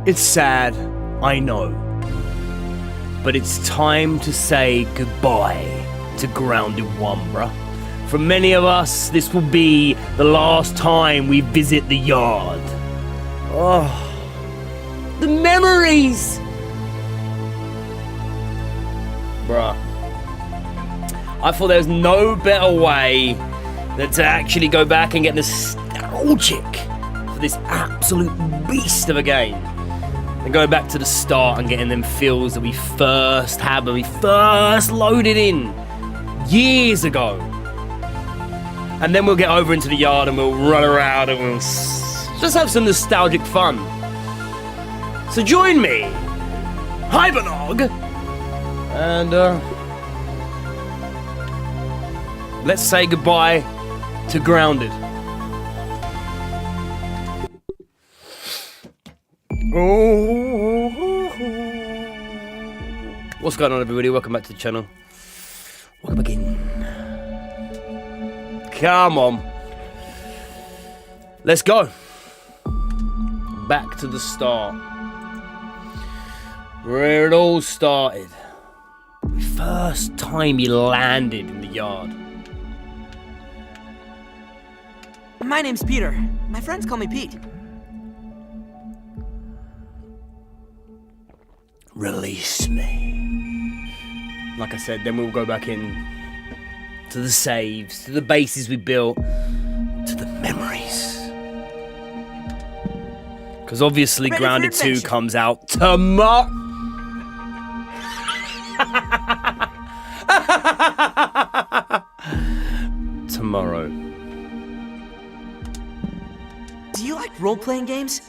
It's sad, I know. But it's time to say goodbye to Grounded One, bruh. For many of us, this will be the last time we visit the yard. Oh, the memories! Bruh. I thought there was no better way than to actually go back and get nostalgic for this absolute beast of a game. And going back to the start and getting them feels that we first had when we first loaded in years ago. And then we'll get over into the yard and we'll run around and we'll just have some nostalgic fun. So join me, Hibernog, and let's say goodbye to Grounded. What's going on, everybody? Welcome back to the channel. Welcome again. Come on. Let's go. Back to the start. Where it all started. The first time you landed in the yard. My name's Peter. My friends call me Pete. Release me. Like I said, then we'll go back in to the saves, to the bases we built, to the memories. Because obviously Grounded 2 comes out tomorrow. Tomorrow. Do you like role-playing games?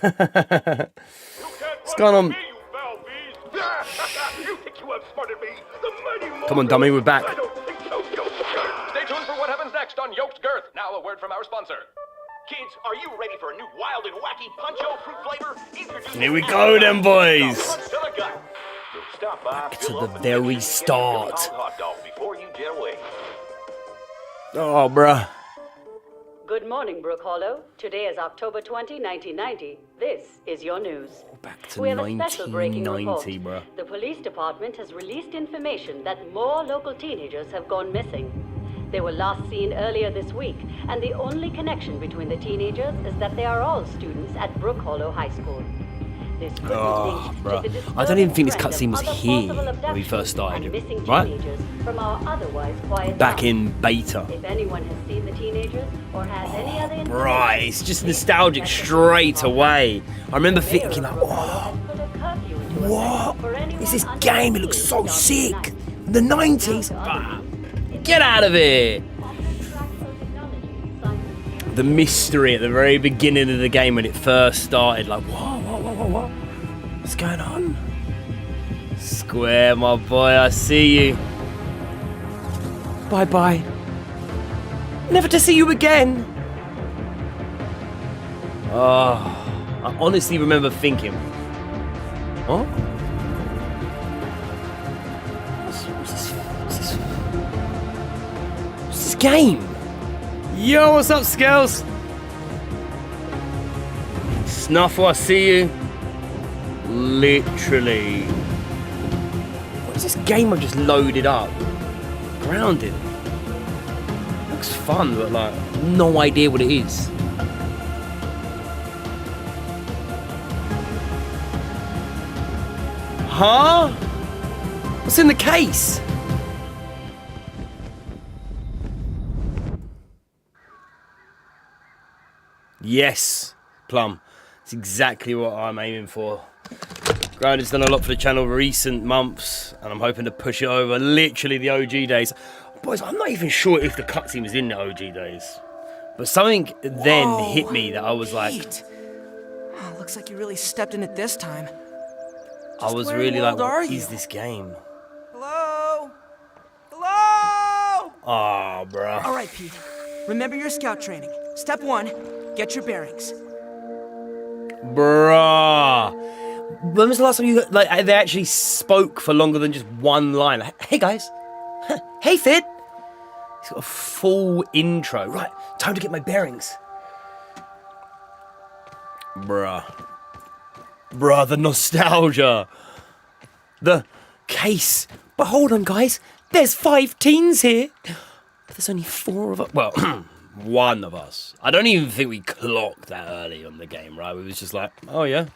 What's going on? Come on, dummy, we're back. Stay tuned for what happens next on Yoked Girth. Now a word from our sponsor. Kids, are you ready for a new wild and wacky Punch-O fruit flavor? Here we go, then, boys. Back to the very start. Hot dog before you jet away. Oh, bruh. Good morning, Brook Hollow. Today is October 20, 1990. This is your news. Back to We have a special breaking report. 1990, bruh. The police department has released information that more local teenagers have gone missing. They were last seen earlier this week, and the only connection between the teenagers is that they are all students at Brook Hollow High School. This could be linked to the I don't even think this disturbing cutscene was trend of here other when we first started, and missing right? teenagers from our otherwise quiet Back town. in beta. If anyone has seen the teenagers or has any other information, Right, it's just nostalgic straight away. I remember thinking like, oh, what? Is this game? It looks so sick. The 90s. Ah, get out of here. The mystery at the very beginning of the game when it first started, like, what? What's going on? Square, my boy, I see you. Bye-bye. Never to see you again. Oh, I honestly remember thinking, what? What's this game? Yo, what's up, Scales? Snuffle, I see you. Literally. What is this game I've just loaded up? Grounded. Looks fun, but like, no idea what it is. Huh? What's in the case? Yes, Plum. It's exactly what I'm aiming for. Grounded's done a lot for the channel recent months, and I'm hoping to push it over literally the OG days. Boys, I'm not even sure if the cutscene was in the OG days. But something then hit me that I was like... Oh, looks like you really stepped in it this time. I was really like, what is this game? Hello? Hello? Ah, bruh. All right, Pete. Remember your scout training. Step 1, get your bearings. Bruh. When was the last time you like they actually spoke for longer than just one line? Like, hey guys. Hey Fid. He's got a full intro. Right, time to get my bearings. Bruh. Bruh, the nostalgia. The case. But hold on, guys. There's 5 teens here. But there's only 4 of us. Well, one of us. I don't even think we clocked that early on the game, right? We was just like, oh yeah.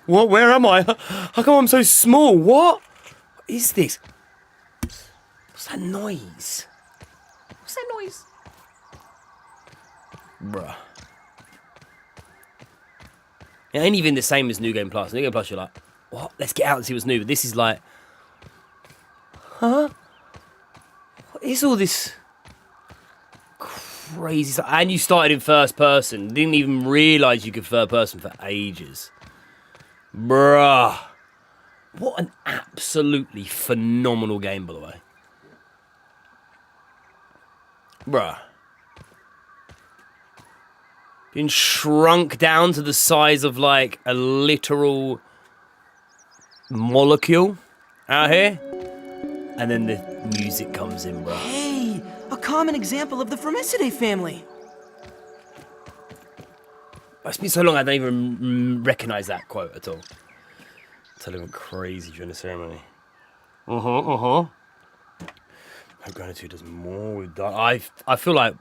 What? Where am I? How come I'm so small? What is this? What's that noise? What's that noise? Bruh. It ain't even the same as New Game Plus. New Game Plus, you're like, what? Let's get out and see what's new. But this is like, huh? What is all this crazy stuff? And you started in first person. Didn't even realise you could third person for ages. Bruh. What an absolutely phenomenal game, by the way. Bruh. Been shrunk down to the size of like a literal molecule out here. And then the music comes in, bro. Hey, a common example of the Formicidae family. It's been so long I don't even recognise that quote at all. Tell him crazy during the ceremony. Hope Gratitude does more with that. I feel like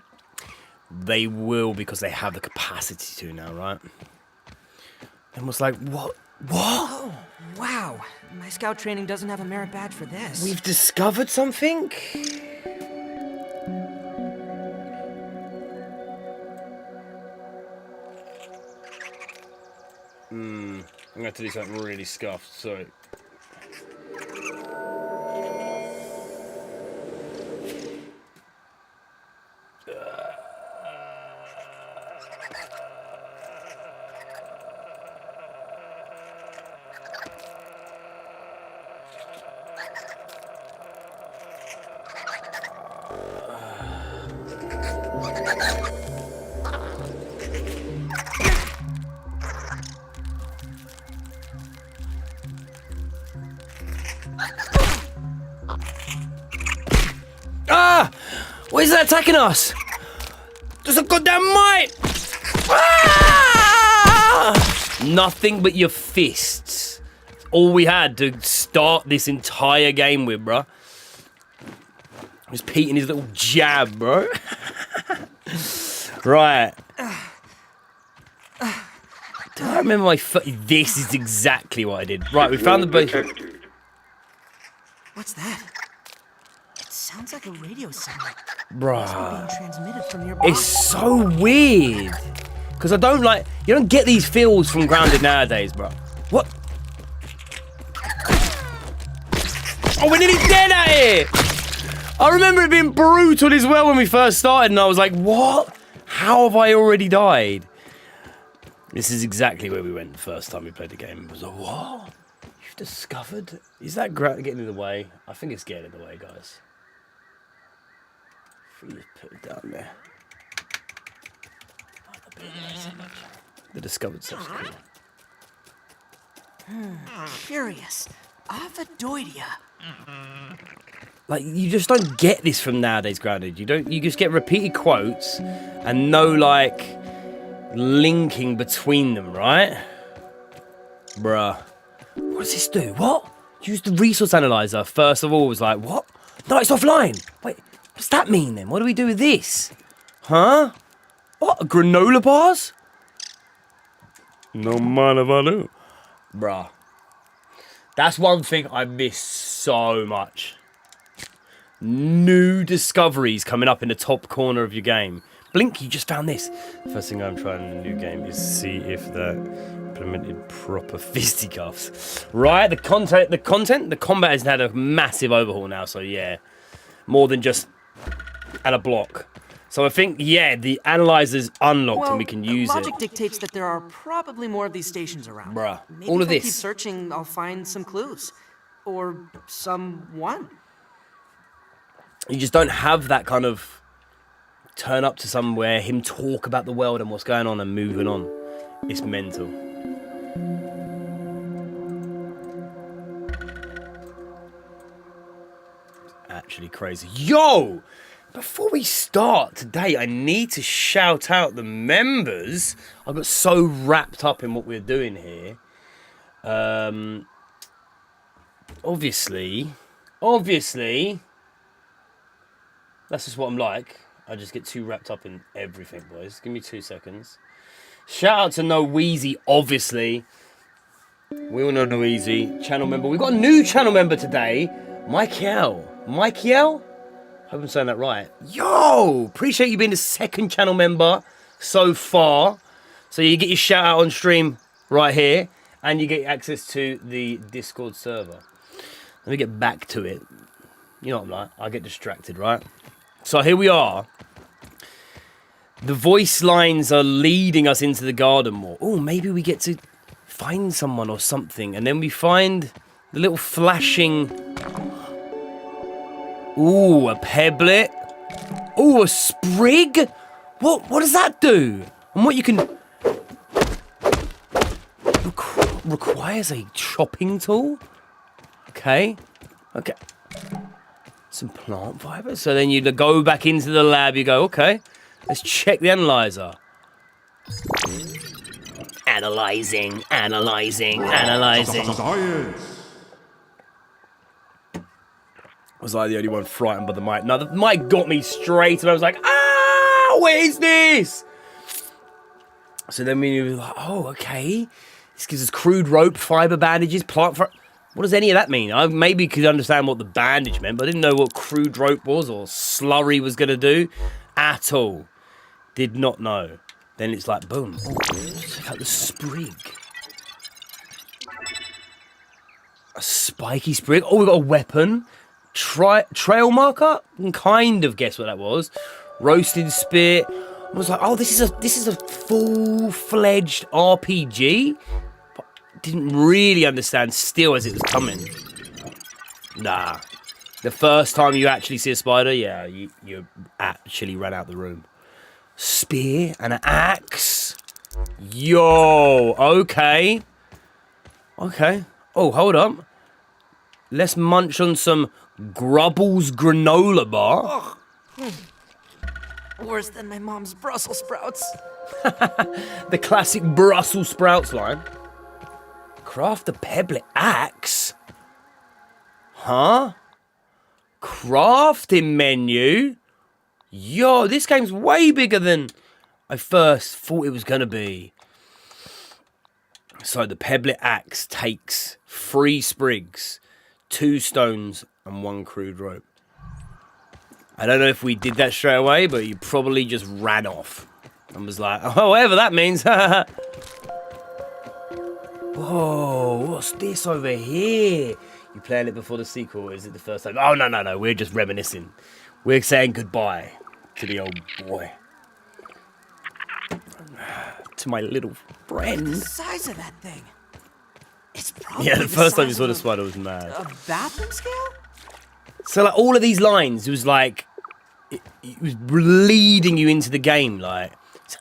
they will because they have the capacity to now, right? And was like, what? Oh, wow. My scout training doesn't have a merit badge for this. We've discovered something? I'm gonna have to do something really scuffed, sorry. What is that attacking us? Just a goddamn mite! Ah! Nothing but your fists. All we had to start this entire game with, bruh. Was Pete and his little jab, bro. Right. Do I remember my foot? This is exactly what I did. Right, we found the base. What's that? It sounds like a radio signal. Bruh. Being transmitted from nearby. It's so weird. Because I don't like... You don't get these feels from Grounded nowadays, bro. What? Oh, we're nearly dead at it! I remember it being brutal as well when we first started, and I was like, what? How have I already died? This is exactly where we went the first time we played the game. It was like, what? You've discovered? Is that getting in the way? I think it's getting in the way, guys. If we just put it down there. The discovered stuff's cool. Curious. Ovidoidea. Like, you just don't get this from nowadays Grounded. You just get repeated quotes and no, like, linking between them, right? Bruh. What does this do? What? Use the resource analyzer. First of all, was like, what? No, it's offline. Wait, what's that mean then? What do we do with this? Huh? What? Granola bars? No mind if I do. Bruh. That's one thing I miss so much. New discoveries coming up in the top corner of your game. Blink, you just found this. First thing I'm trying in a new game is see if they're implemented proper fisticuffs. Right, the combat has had a massive overhaul now, so yeah. More than just at a block. So I think, yeah, the analyzer's unlocked and we can use logic it. dictates that there are probably more of these stations around. Bruh, Maybe all of if I keep this. searching, I'll find some clues. Or someone. You just don't have that kind of turn up to somewhere, him talk about the world and what's going on and moving on. It's mental. Actually crazy. Yo! Before we start today, I need to shout out the members. I got so wrapped up in what we're doing here. Obviously, that's just what I'm like. I just get too wrapped up in everything, boys. Give me 2 seconds. Shout out to No Wheezy, obviously. We all know No Wheezy, channel member. We've got a new channel member today, Michael. Hope I'm saying that right. Yo, appreciate you being the second channel member so far. So you get your shout out on stream right here, and you get access to the Discord server. Let me get back to it. You know what I'm like, I get distracted, right? So here we are. The voice lines are leading us into the garden more. Oh, maybe we get to find someone or something, and then we find the little flashing... Ooh, a pebblet. Ooh, a sprig. What does that do? And what you can... Requires a chopping tool? Okay. Some plant fiber. So then you go back into the lab, you go, okay, let's check the analyzer. Analyzing. Science. Was I the only one frightened by the mic? No, the mic got me straight, and I was like, ah, what is this? So then we were like, oh, okay. This gives us crude rope, fiber bandages, plant fiber. What does any of that mean? I maybe could understand what the bandage meant, but I didn't know what crude rope was or slurry was going to do at all. Did not know. Then it's like, boom. Oh, check out the sprig. A spiky sprig. Oh, we've got a weapon. Trail marker? I can kind of guess what that was. Roasted spear. I was like, oh, this is a full-fledged RPG. But didn't really understand still as it was coming. Nah. The first time you actually see a spider, yeah, you actually ran out the room. Spear and an axe. Yo, okay. Oh, hold up. Let's munch on some Grubble's granola bar. Worse than my mom's Brussels sprouts. The classic Brussels sprouts line. Craft a pebblet axe? Huh? Crafting menu? Yo, this game's way bigger than I first thought it was going to be. So the pebblet axe takes 3 sprigs, 2 stones, and 1 crude rope. I don't know if we did that straight away, but you probably just ran off and was like, oh, whatever that means. Whoa, what's this over here? You playing it before the sequel, or is it the first time? Oh, no, we're just reminiscing. We're saying goodbye to the old boy. To my little friend. The size of that thing. It's probably the first time you saw the spider was mad. A bathroom scale? So like all of these lines, it was like it was leading you into the game. Like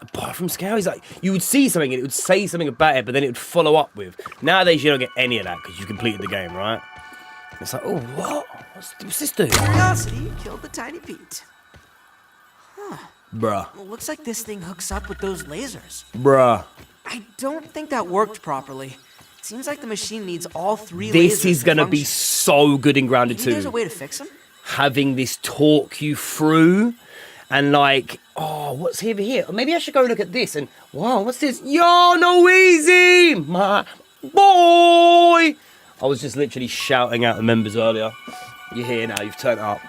apart from scale, it's like you would see something and it would say something about it, but then it would follow up with. Nowadays you don't get any of that because you completed the game, right? It's like, oh, what? What's this do? Curiosity killed the tiny Pete. Huh. Bruh. Well, looks like this thing hooks up with those lasers. Bruh. I don't think that worked properly. It seems like the machine needs all 3 lasers. This is gonna be so good in Grounded 2. There's a way to fix them? Having this talk you through and like, oh, what's over here? Or maybe I should go look at this and, wow, what's this? Yo, no easy, my boy. I was just literally shouting out the members earlier. You're here now, you've turned up.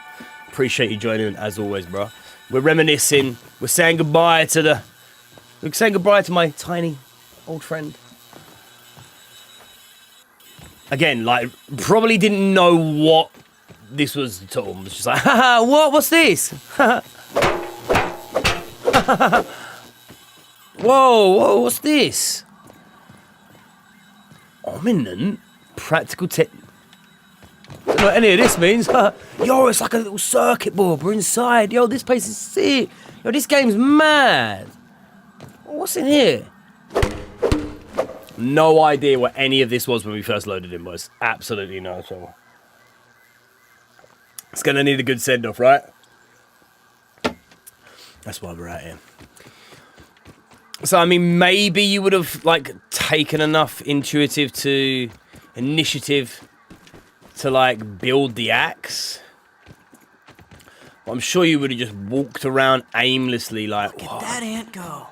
Appreciate you joining as always, bro. We're reminiscing. We're saying goodbye to my tiny old friend. Again, like, probably didn't know what this was at all. I was just like, haha, what's this? Whoa, what's this? Ominent practical tech. I don't know what any of this means. Yo, it's like a little circuit board. We're inside. Yo, this place is sick. Yo, this game's mad. What's in here? No idea what any of this was when we first loaded in, boys. Absolutely no trouble. It's gonna need a good send-off, right? That's why we're out here. So, I mean, maybe you would have, like, taken enough initiative to, like, build the axe. But I'm sure you would have just walked around aimlessly, like, Look at that ant go.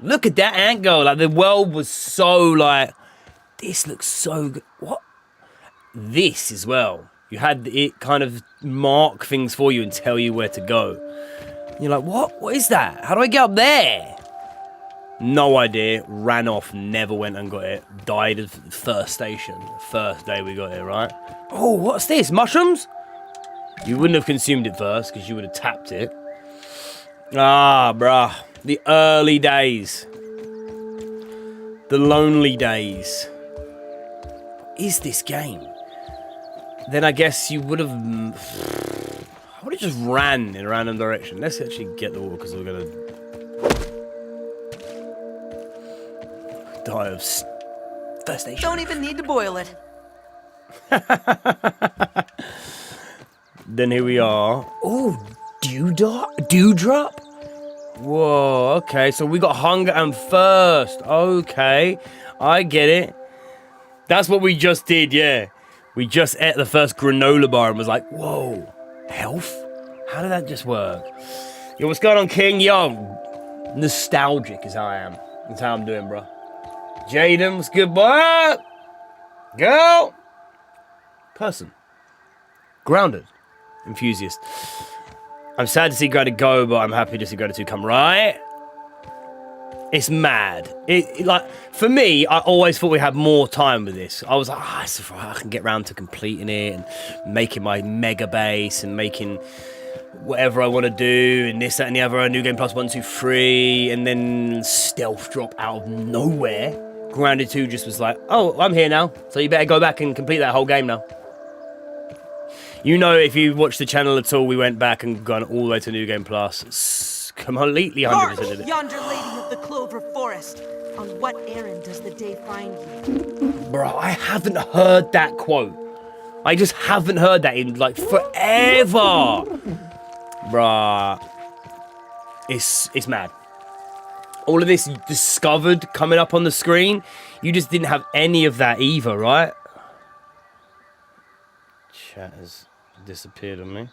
Look at that ant go. Like, the world was so, like, this looks so good. What? This as well. You had it kind of mark things for you and tell you where to go. And you're like, what? What is that? How do I get up there? No idea. Ran off. Never went and got it. Died at the first station. First day we got it, right? Oh, what's this? Mushrooms? You wouldn't have consumed it first because you would have tapped it. Ah, bruh. The early days. The lonely days. What is this game? Then I guess you would have... I would have just ran in a random direction. Let's actually get the water because we're going to... die of first station. Don't even need to boil it. Then here we are. Oh, dewdrop? Whoa, okay. So we got hunger and thirst. Okay, I get it. That's what we just did, yeah. We just ate the first granola bar and was like, whoa, health? How did that just work? Yo, what's going on, King? Yo, nostalgic is how I am. That's how I'm doing, bro. Jaden, what's good, boy? Girl. Person. Grounded. Enthusiast. I'm sad to see Greta go, but I'm happy to see Greta 2 come, right? It's mad. Like, for me, I always thought we had more time with this. I was like, I can get around to completing it and making my mega base and making whatever I want to do and this, that, and the other. New Game Plus 1, 2, 3, and then stealth drop out of nowhere. Grounded 2 just was like, oh, I'm here now, so you better go back and complete that whole game now. You know, if you watch the channel at all, we went back and gone all the way to New Game Plus. Completely 100% of it. Yonder lady of the Clover Forest. On what errand does the day find you? Bro, I haven't heard that quote. I just haven't heard that in, like, forever. Bruh. It's mad. All of this discovered coming up on the screen, you just didn't have any of that either, right? Chat has disappeared on me.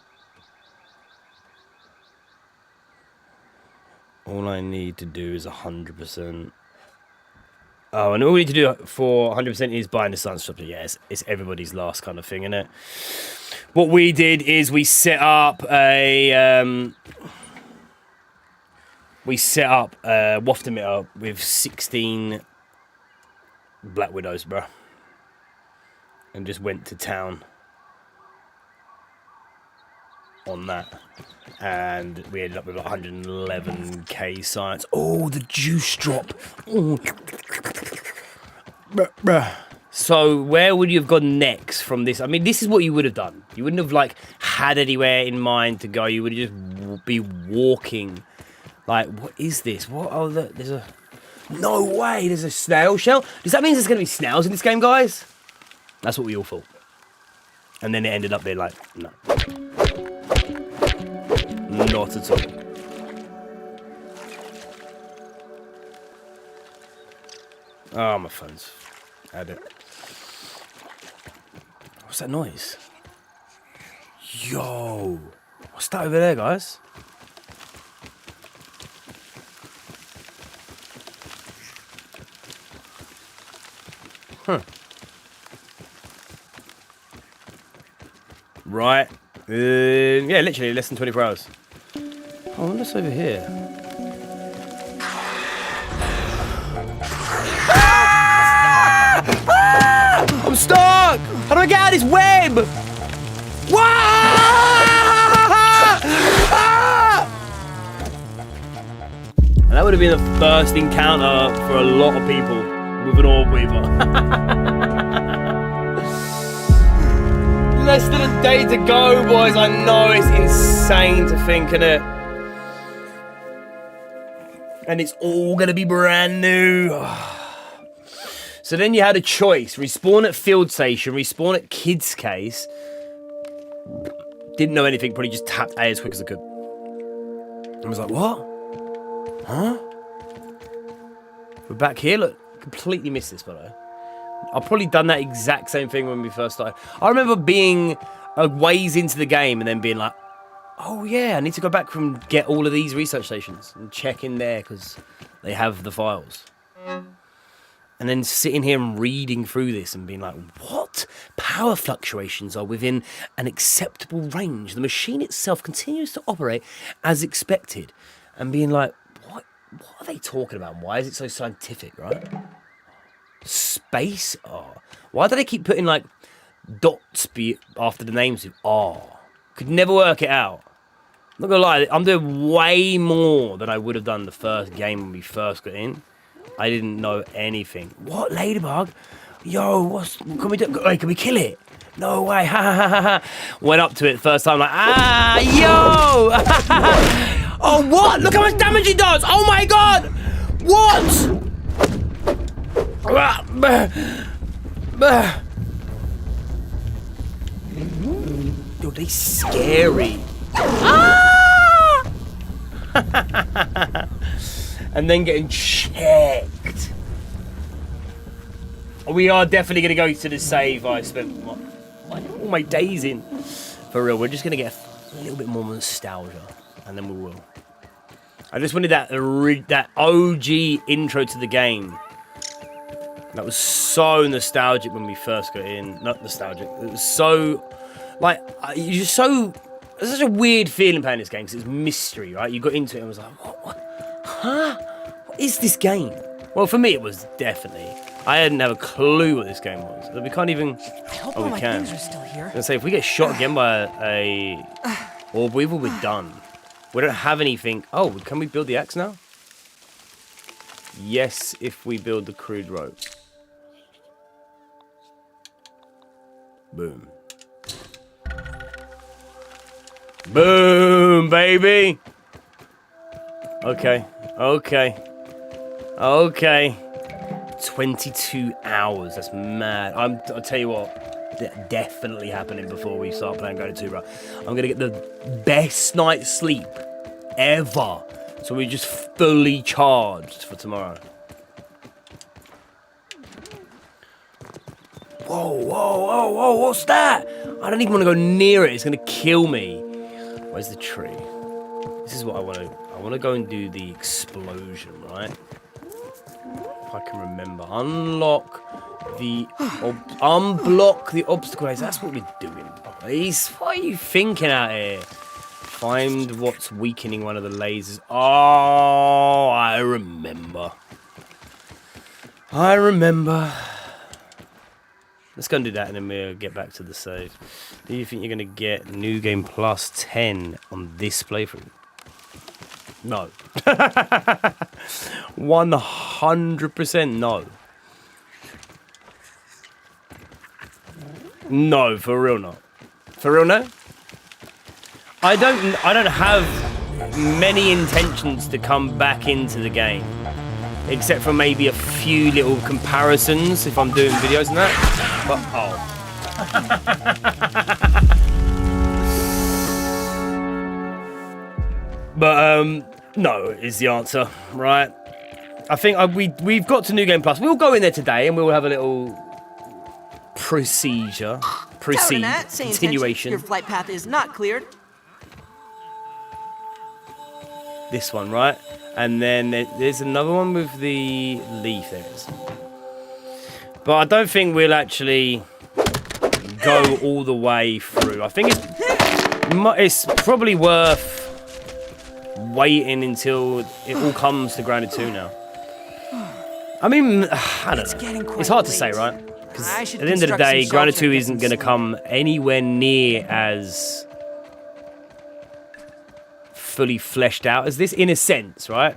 All I need to do is 100%. Oh, and all we need to do for 100% is buying the Sunstructure. Yeah, it's everybody's last kind of thing, isn't it? What we did is we set up a waft emitter with 16 Black Widows, bro, and just went to town on that, and we ended up with 111k science. Oh, the juice drop. Oh. Bruh. So where would you have gone next from this? I mean, this is what you would have done. You wouldn't have, like, had anywhere in mind to go. You would just be walking. Like, what is this? What? Oh, look, there's a... No way, there's a snail shell? Does that mean there's going to be snails in this game, guys? That's what we all thought. And then it ended up being like, no. Not at all. Oh, my phone's had it. What's that noise? Yo! What's that over there, guys? Huh. Right. Yeah, literally less than 24 hours. Oh, I wonder what's over here. I'm stuck! How do I get out of this web? And that would have been the first encounter for a lot of people with an orb weaver. Less than a day to go, boys. I know it's insane to think, innit? And it's all gonna be brand new. So then you had a choice. Respawn at Field Station, respawn at Kids Case. Didn't know anything, probably just tapped A as quick as I could. I was like, what? Huh? We're back here? Look, completely missed this, by the way. I've probably done that exact same thing when we first started. I remember being a ways into the game and then being like, oh yeah, I need to go back and get all of these research stations and check in there because they have the files. And then sitting here and reading through this and being like, what? Power fluctuations are within an acceptable range. The machine itself continues to operate as expected. And being like, what are they talking about? Why is it so scientific, right? Space? Oh. Why do they keep putting like dots after the names of R? Could never work it out. I'm not gonna lie, I'm doing way more than I would have done the first game when we first got in. I didn't know anything. What, ladybug? Yo, can we do? Wait, can we kill it? No way, ha ha ha ha. Went up to it the first time like, yo! Oh, what? Look how much damage he does! Oh my god! What? Yo, they scary. And then getting checked. We are definitely going to go to the save I spent all my days in. For real, we're just going to get a little bit more nostalgia. And then we will. I just wanted that OG intro to the game. That was so nostalgic when we first got in. Not nostalgic. It was so... Like, you're so... It's such a weird feeling playing this game because it's mystery, right? You got into it and was like, what? Huh? What is this game? Well, for me, it was definitely. I didn't have a clue what this game was. We can't even... I hope all my things are still here. I was going to say, if we get shot again by a orb weaver, we're done. We don't have anything. Oh, can we build the axe now? Yes, if we build the crude rope. Boom. Boom, baby. Okay. 22 hours. That's mad. I'll tell you what. Definitely happening before we start playing Granite 2, bro. I'm gonna get the best night's sleep ever. So we're just fully charged for tomorrow. Whoa, what's that? I don't even want to go near it. It's gonna kill me. Where's the tree? This is what I want to... I want to go and do the explosion, right? If I can remember. Unlock the... unblock the obstacle race. That's what we're doing, boys. What are you thinking out here? Find what's weakening one of the lasers. Oh, I remember. Let's go and do that and then we'll get back to the save. Do you think you're going to get New Game Plus 10 on this playthrough? No. 100% no. No, for real not. For real no? I don't have many intentions to come back into the game. Except for maybe a few little comparisons if I'm doing videos and that. But, no is the answer, right? I think we've got to New Game Plus. We'll go in there today and we'll have a little continuation. Your flight path is not cleared. This one, right? And then there's another one with the leaf there. But I don't think we'll actually go all the way through. I think it's probably worth waiting until it all comes to Grounded 2 now. I mean, I don't know. It's hard to say, right? Because at the end of the day, Grounded 2 isn't going to come anywhere near as fully fleshed out as this, in a sense, right?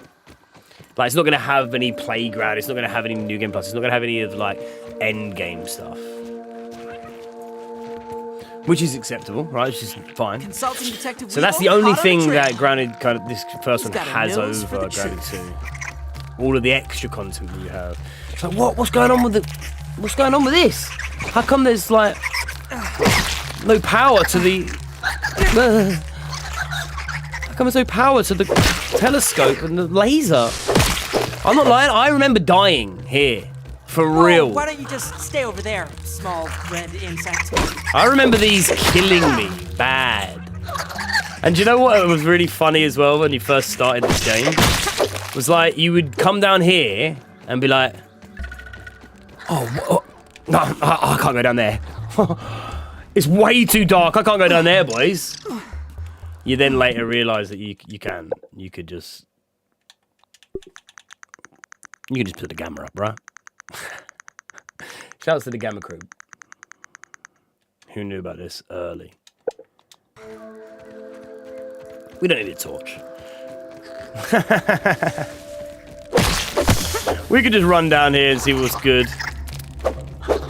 Like, it's not going to have any playground, it's not going to have any New Game Plus, it's not going to have any of, like, end game stuff. Which is acceptable, right? Which is fine. So that's the only thing that Grounded, this first one has over Grounded 2. All of the extra content that you have. It's like, what? What's going on with this? How come there's like no power to the? How come there's no power to the telescope and the laser? I'm not lying. I remember dying here, for real. Why don't you just stay over there, small red insect? I remember these killing me bad. And do you know what was really funny as well when you first started this game? Was like you would come down here and be like, oh, no, I can't go down there. It's way too dark. I can't go down there, boys. You then later realise that you can. You could just put the gamma up, right? Shouts to the gamma crew. Who knew about this early? We don't need a torch. We could just run down here and see what's good.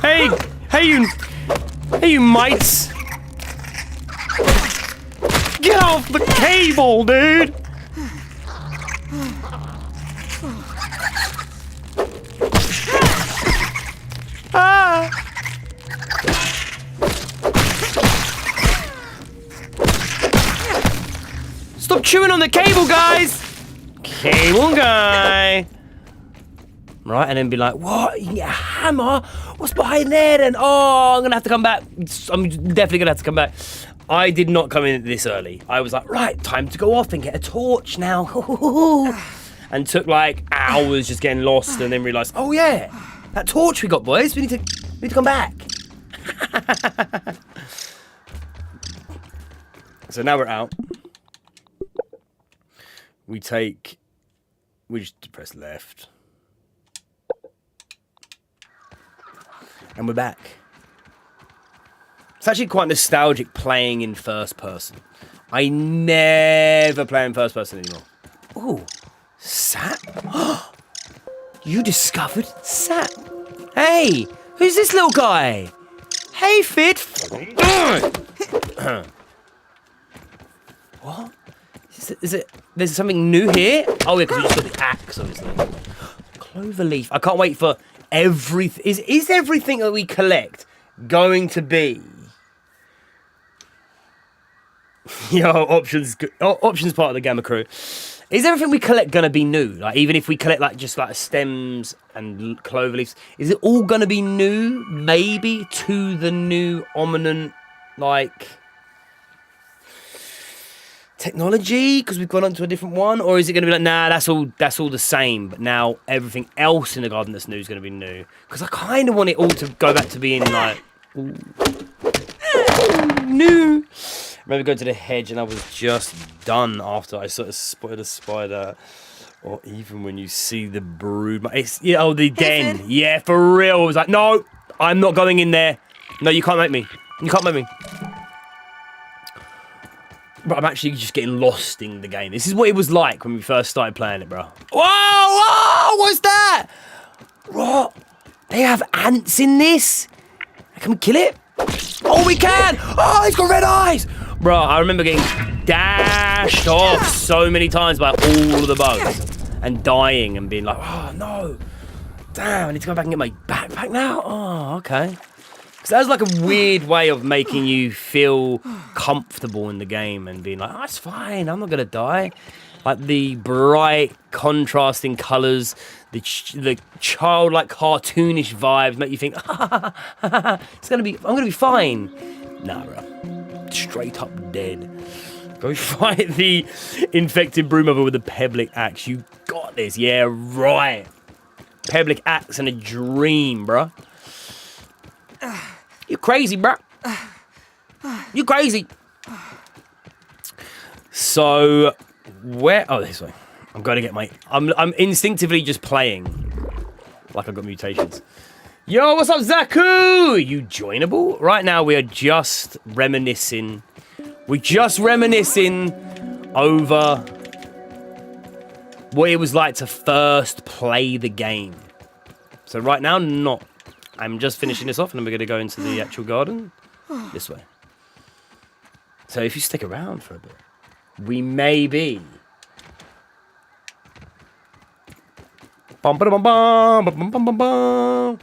Hey you mites! Get off the cable, dude! Ah! Stop chewing on the cable, guys! Cable guy! Right, and then be like, what? You get a hammer? What's behind there then? Oh, I'm gonna have to come back. I'm definitely gonna have to come back. I did not come in this early. I was like, right, time to go off and get a torch now. And took like hours just getting lost and then realised, oh yeah, that torch we got, boys. We need to come back. So now we're out. We just press left. And we're back. It's actually quite nostalgic playing in first person. I never play in first person anymore. Ooh, Sap? You discovered Sap? Hey, who's this little guy? Hey, Fit. What? Is it? There's something new here? Oh, yeah, because we just got the axe, obviously. Cloverleaf. I can't wait for everything. Is everything that we collect going to be? Yo, options part of the Gamma crew. Is everything we collect gonna be new? Like, even if we collect like just like stems and clover leaves, is it all gonna be new? Maybe to the new ominent like technology because we've gone on to a different one, or is it going to be like, nah, that's all the same, but now everything else in the garden that's new is going to be new? Because I kind of want it all to go back to being like new. I remember going to the hedge and I was just done after I sort of spotted a spider, or even when you see the brood. It's the den. Yeah, for real. I was like, no, I'm not going in there. No, you can't make me. You can't make me. But I'm actually just getting lost in the game. This is what it was like when we first started playing it, bro. Whoa! What's that? What? They have ants in this? Can we kill it? Oh, we can! Oh, it's got red eyes! Bro, I remember getting dashed off so many times by all of the bugs and dying and being like, oh, no. Damn, I need to go back and get my backpack now? Oh, okay. Because that was like a weird way of making you feel comfortable in the game and being like, oh, it's fine, I'm not going to die. Like the bright, contrasting colours, the childlike, cartoonish vibes make you think, I'm going to be fine. Nah, bro. Straight up dead. Go fight the infected broodmother with a pebblet axe. You got this. Yeah, right. Pebblet axe and a dream, bro. You crazy, bro. You crazy. So, where? Oh, this way. I'm going to get my... I'm instinctively just playing like I've got mutations. Yo, what's up, Zaku? You joinable? Right now, we are just reminiscing. We're just reminiscing over what it was like to first play the game. So right now, not. I'm just finishing this off, and then we're going to go into the actual garden this way. So if you stick around for a bit, we may be Bum, ba, bum, bum, bum, bum, bum, bum.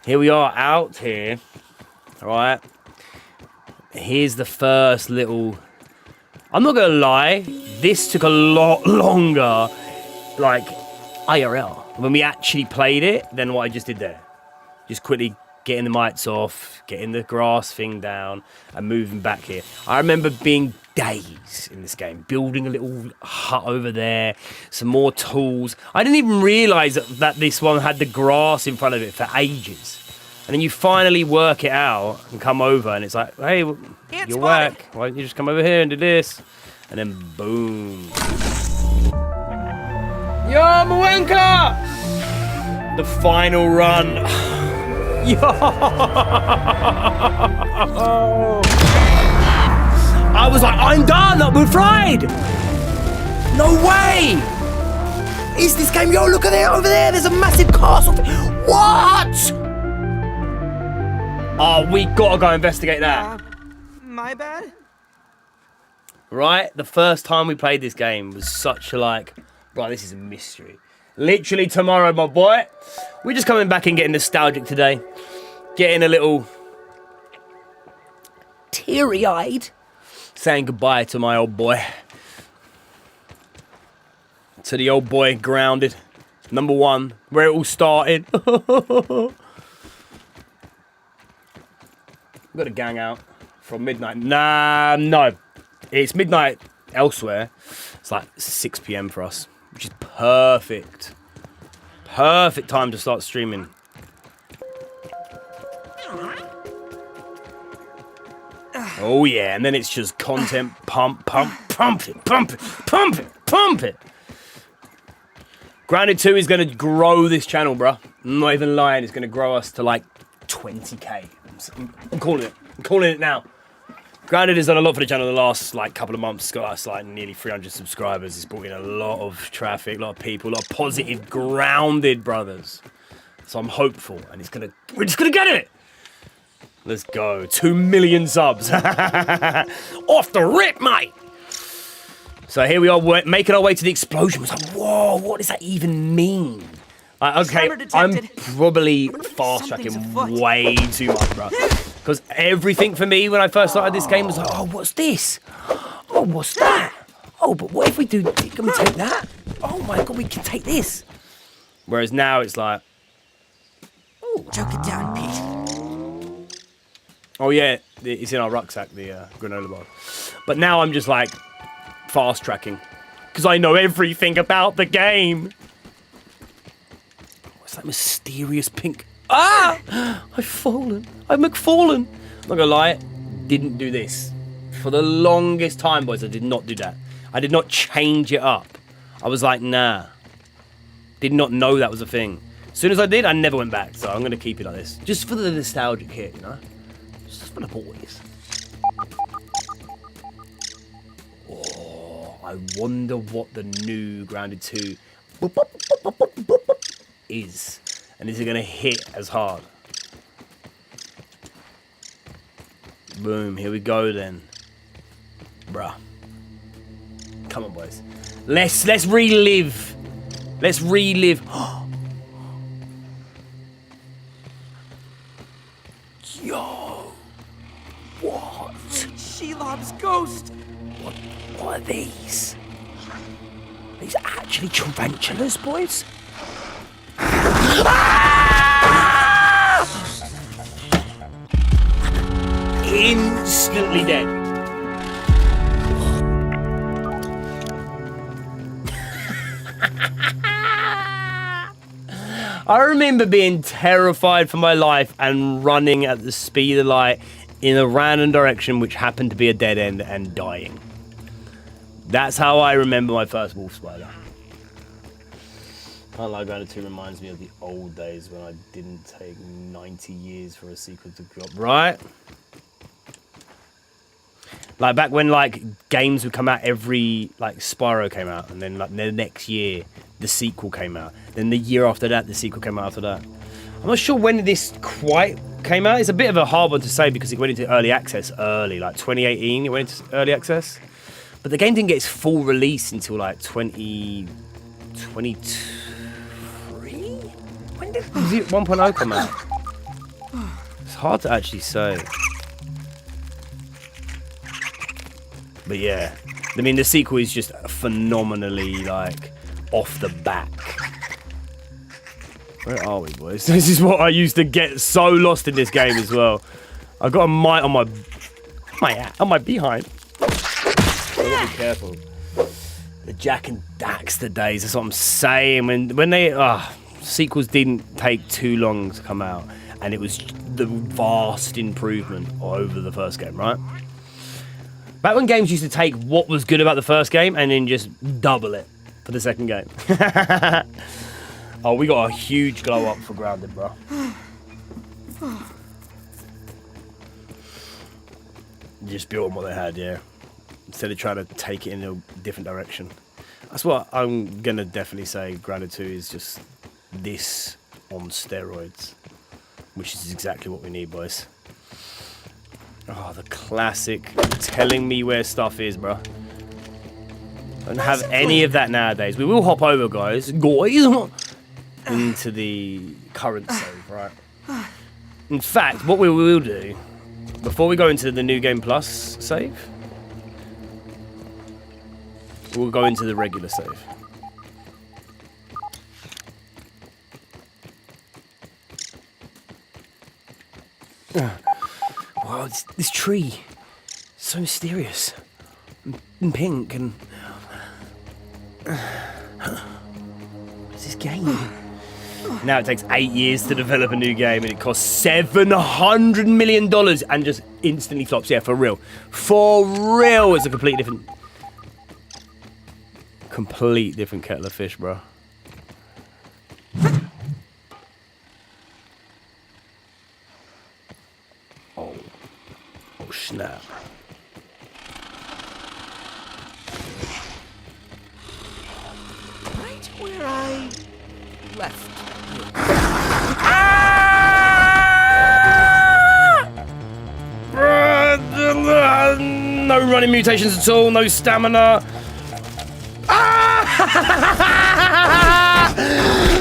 Here we are out here. All right. Here's the first little... I'm not going to lie. This took a lot longer, like, IRL, when we actually played it, than what I just did there. Just quickly getting the mites off, getting the grass thing down, and moving back here. I remember being days in this game, building a little hut over there, some more tools. I didn't even realise that this one had the grass in front of it for ages. And then you finally work it out and come over, and it's like, hey, you're whack. Why don't you just come over here and do this? And then boom. Yo, Mwenka! The final run. Yo! I was like, I'm done. We're fried. No way. Is this game? Yo, look at it over there. There's a massive castle. What? Oh, we gotta go investigate that. My bad? Right? The first time we played this game was such a like, bro, this is a mystery. Literally tomorrow, my boy. We're just coming back and getting nostalgic today. Getting a little teary-eyed. Saying goodbye to my old boy. To the old boy grounded. Number 1, where it all started. We've got a gang out from midnight. Nah, no. It's midnight elsewhere. It's like 6 p.m. for us, which is perfect. Perfect time to start streaming. Oh yeah, and then it's just content pump it. Grounded 2 is going to grow this channel, bruh. I'm not even lying, it's going to grow us to like 20k. I'm calling it. I'm calling it now. Grounded has done a lot for the channel the last like couple of months. It's got us like nearly 300 subscribers. It's brought in a lot of traffic, a lot of people, a lot of positive Grounded brothers. So I'm hopeful, and we're just gonna get it. Let's go. 2 million subs. Off the rip, mate. So here we are, we're making our way to the explosion. It's like, whoa, what does that even mean? Okay, I'm probably fast-tracking way too much, bro. Because everything for me when I first started this game was like, oh, what's this? Oh, what's that? Oh, but what if we do, can we take that? Oh my God, we can take this. Whereas now it's like, Choke it down, Pete. oh yeah, it's in our rucksack, the granola bar. But now I'm just like fast-tracking. Because I know everything about the game. What's that mysterious pink? Ah! I've fallen. I've McFallen. Not gonna lie, didn't do this. For the longest time, boys, I did not do that. I did not change it up. I was like, nah. Did not know that was a thing. As soon as I did, I never went back. So I'm gonna keep it like this. Just for the nostalgic hit, you know? Just for the boys. Oh, I wonder what the new Grounded 2 is. And is it going to hit as hard? Boom, here we go then. Bruh. Come on, boys. Let's relive. Let's relive. Yo. What? Shelob's ghost. What are these? These are actually tarantulas, boys? Instantly dead. I remember being terrified for my life and running at the speed of light in a random direction which happened to be a dead end and dying. That's how I remember my first wolf spider. Can't lie, Grounded 2 reminds me of the old days when I didn't take 90 years for a sequel to drop, right? Like back when like games would come out every, like Spyro came out, and then like the next year the sequel came out. Then the year after that the sequel came out after that. I'm not sure when this quite came out. It's a bit of a hard one to say because it went into early access early, like 2018 it went into early access. But the game didn't get its full release until like 2022. When did 1.0 come out? It's hard to actually say. But yeah, I mean, the sequel is just phenomenally, like, off the back. Where are we, boys? This is what I used to get so lost in this game as well. I got a mite on my behind. Gotta be careful. The Jack and Daxter days, that's what I'm saying. When they, sequels didn't take too long to come out, and it was the vast improvement over the first game, right? Back when games used to take what was good about the first game and then just double it for the second game. Oh, we got a huge glow up for Grounded, bro. Just built on what they had, yeah. Instead of trying to take it in a different direction. That's what I'm gonna definitely say. Grounded 2 is just this on steroids, which is exactly what we need, boys. Oh, the classic telling me where stuff is, bro. Don't have any of that nowadays. We will hop over, guys, into the current save, right? In fact, what we will do before we go into the New Game Plus save, we'll go into the regular save. Wow, this tree, so mysterious, and pink, and what's this game? Now it takes 8 years to develop a new game, and it costs $700 million, and just instantly flops. Yeah, for real, it's a complete different kettle of fish, bro. Oh snap. Right where I left. No running mutations at all, no stamina.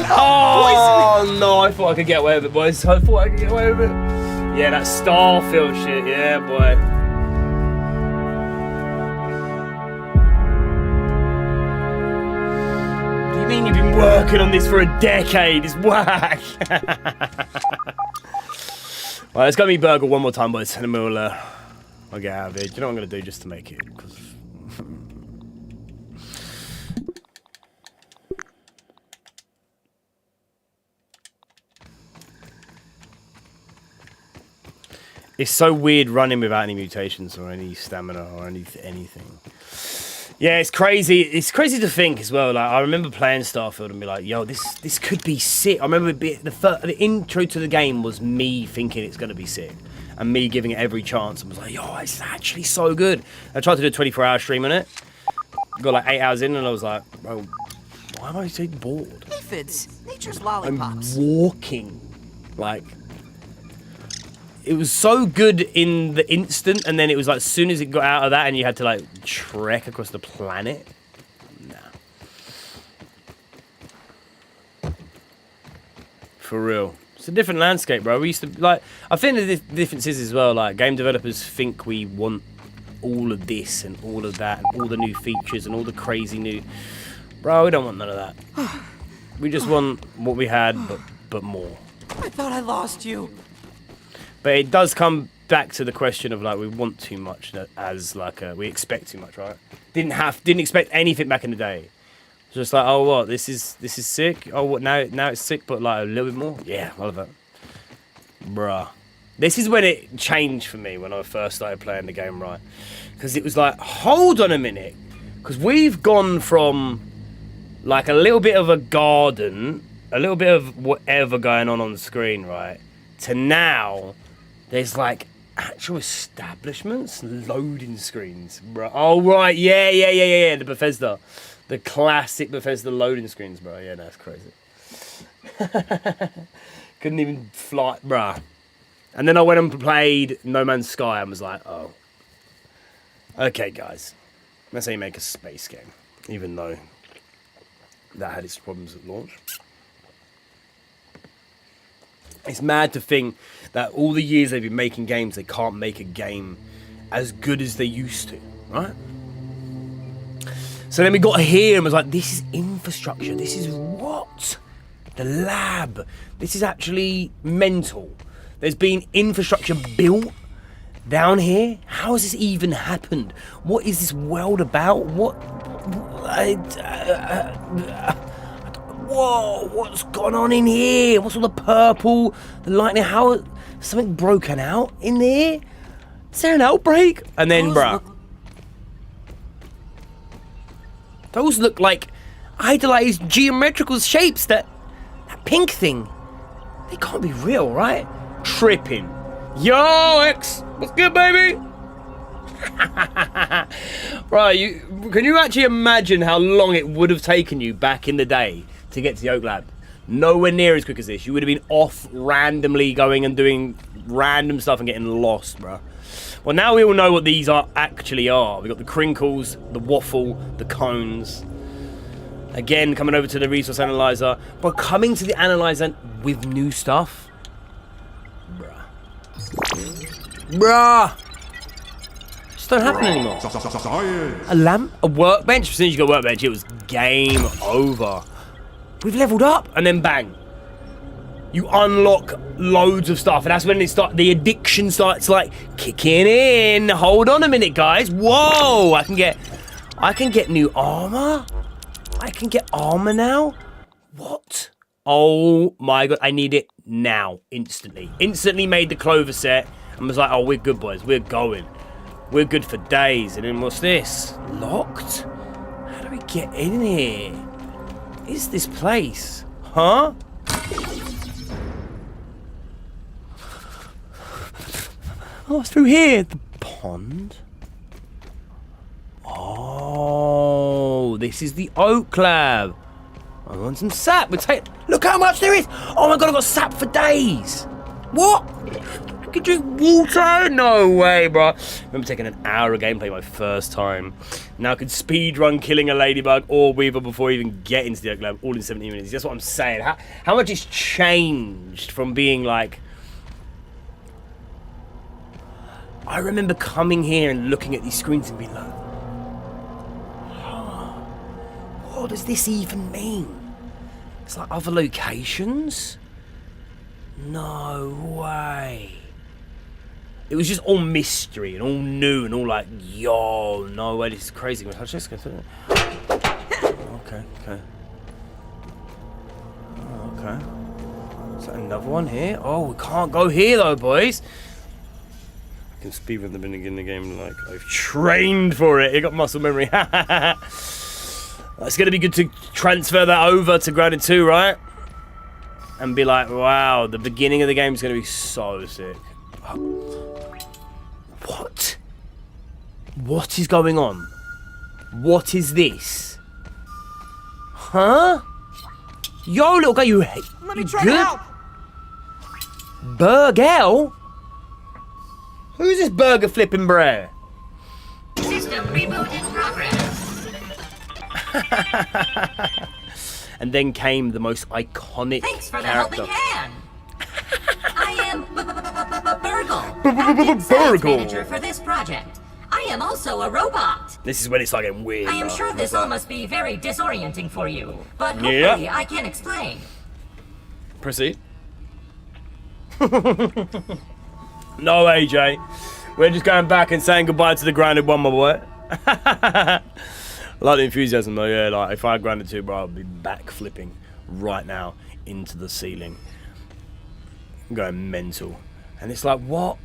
Oh no, I thought I could get away with it, boys. I thought I could get away with it. Yeah, that Starfield shit, yeah, boy. What do you mean you've been working on this for a decade? It's whack. Right, let's go meet Burger one more time, boys, and then I'll get out of here. Do you know what I'm going to do just to make it? Because it's so weird running without any mutations or any stamina or anything. Yeah, it's crazy. It's crazy to think as well. Like, I remember playing Starfield and be like, "Yo, this could be sick." I remember the intro to the game was me thinking it's gonna be sick, and me giving it every chance and was like, "Yo, it's actually so good." I tried to do a 24-hour stream on it. Got like 8 hours in, and I was like, "Bro, why am I so bored?" Aphids, nature's lollipops. I'm walking, like. It was so good in the instant, and then it was like as soon as it got out of that and you had to like trek across the planet. Nah. For real. It's a different landscape, bro. We used to, like, I think the difference is as well, like, game developers think we want all of this and all of that and all the new features and all the crazy new... Bro, we don't want none of that. We just want what we had, but more. I thought I lost you. But it does come back to the question of like we want too much as like we expect too much, right? Didn't expect anything back in the day. Just like, oh what, this is sick. Oh what, now it's sick, but like a little bit more. Yeah, I love that, bruh. This is when it changed for me when I first started playing the game, right? Because it was like, hold on a minute, because we've gone from like a little bit of a garden, a little bit of whatever going on the screen, right, to now. There's like actual establishments, loading screens, bro. Oh right, yeah. The Bethesda, the classic Bethesda loading screens, bro. Yeah, that's crazy. Couldn't even fly, bruh. And then I went and played No Man's Sky and was like, oh, okay, guys, that's how you make a space game, even though that had its problems at launch. It's mad to think that all the years they've been making games, they can't make a game as good as they used to, right? So then we got here and was like, this is infrastructure. This is what? The lab. This is actually mental. There's been infrastructure built down here. How has this even happened? What is this world about? Whoa, what's gone on in here? What's all the purple, the lightning? How, something broken out in there? Is there an outbreak? And then, bruh, those look like idolized geometrical shapes. That pink thing, they can't be real, right? Tripping. Yo, X, what's good, baby? Right, can you actually imagine how long it would have taken you back in the day to get to the Oak Lab? Nowhere near as quick as this. You would have been off randomly going and doing random stuff and getting lost, bro. Well, now we all know what these actually are. We've got the crinkles, the waffle, the cones. Again, coming over to the resource analyzer, but coming to the analyzer with new stuff. Bruh. Just don't happen anymore. A lamp, a workbench. As soon as you got a workbench, it was game over. We've leveled up, and then bang. You unlock loads of stuff, and that's when the addiction starts like kicking in. Hold on a minute, guys. Whoa! I can get new armor. I can get armor now. What? Oh my god! I need it now, instantly. Instantly made the clover set, and was like, "Oh, we're good, boys. We're going. We're good for days." And then what's this? Locked? How do we get in here? Is this place? Huh? Oh, it's through here. The pond. Oh, this is the Oak Lab. I want some sap. Look how much there is. Oh my god, I've got sap for days. What? I can drink water? No way, bro. I remember taking an hour of gameplay my first time. Now I could speedrun killing a ladybug or weaver before even getting to the Oak Lab, all in 17 minutes. That's what I'm saying. How much has changed from being like... I remember coming here and looking at these screens and being like, what does this even mean? It's like other locations? No way. It was just all mystery and all new and all like, yo, no way, this is crazy. Okay. Oh, okay. Is that another one here? Oh, we can't go here though, boys. I can speed with the beginning in the game like I've trained for it. It got muscle memory. It's going to be good to transfer that over to Grounded 2, right? And be like, wow, the beginning of the game is going to be so sick. What? What is going on? What is this? Huh? Yo, little guy, you Let me try good? to help. Burgel? Who's this burger flipping brer? System reboot in progress. And then came the most iconic Thanks for the character. helping hand. I am Burgle, Burgle. acting science manager for this project. I am also a robot. This is when it's like getting weird. I am bro. sure this all must be very disorienting for you, but Yeah. hopefully I can explain. Proceed. No, AJ. We're just going back and saying goodbye to the Grounded 1, my boy. Like the enthusiasm though, yeah, like if I had Grounded 2, bro, I'd be back flipping right now into the ceiling. I'm going mental. And it's like, what?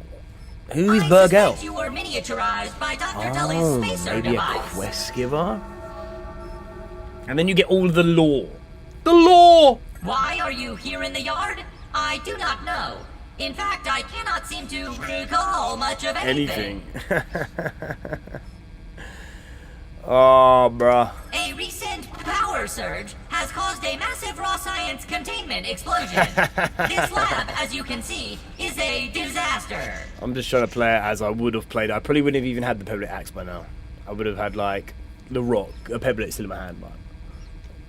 Who is I Burgel? suspect you were miniaturized by Dr. Tully's spacer maybe device. a quest giver? And then you get all of the lore. The lore! Why are you here in the yard? I do not know. In fact, I cannot seem to recall much of anything. Oh, bruh. A recent power surge has caused a massive raw science containment explosion. This lab, as you can see, is a disaster. I'm just trying to play it as I would have played it. I probably wouldn't have even had the pebblet axe by now. I would have had, like, the rock, a pebblet still in my hand, but...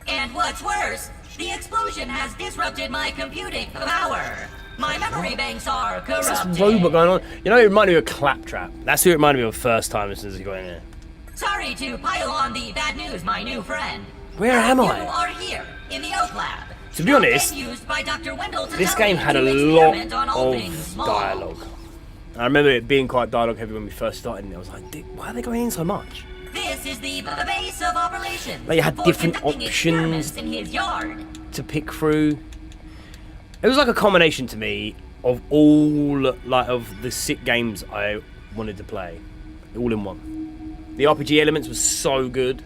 And what's worse, the explosion has disrupted my computing power. My memory banks are What's this corrupted. robot going on? You know, it reminded me of Claptrap. That's who it reminded me of the first time as soon as he got in here. Sorry to pile on the bad news, my new friend. Where am You I? are here in the Oak Lab. To be honest, Used by Dr. Wendell to this tell game me had a to lot experiment on all of things small. dialogue. I remember it being quite dialogue heavy when we first started, and I was like, why are they going in so much? This is the base of operations. Like you had for different conducting options experiments in his yard. to pick through. It was like a combination to me of all of the sick games I wanted to play, all in one. The RPG elements were so good.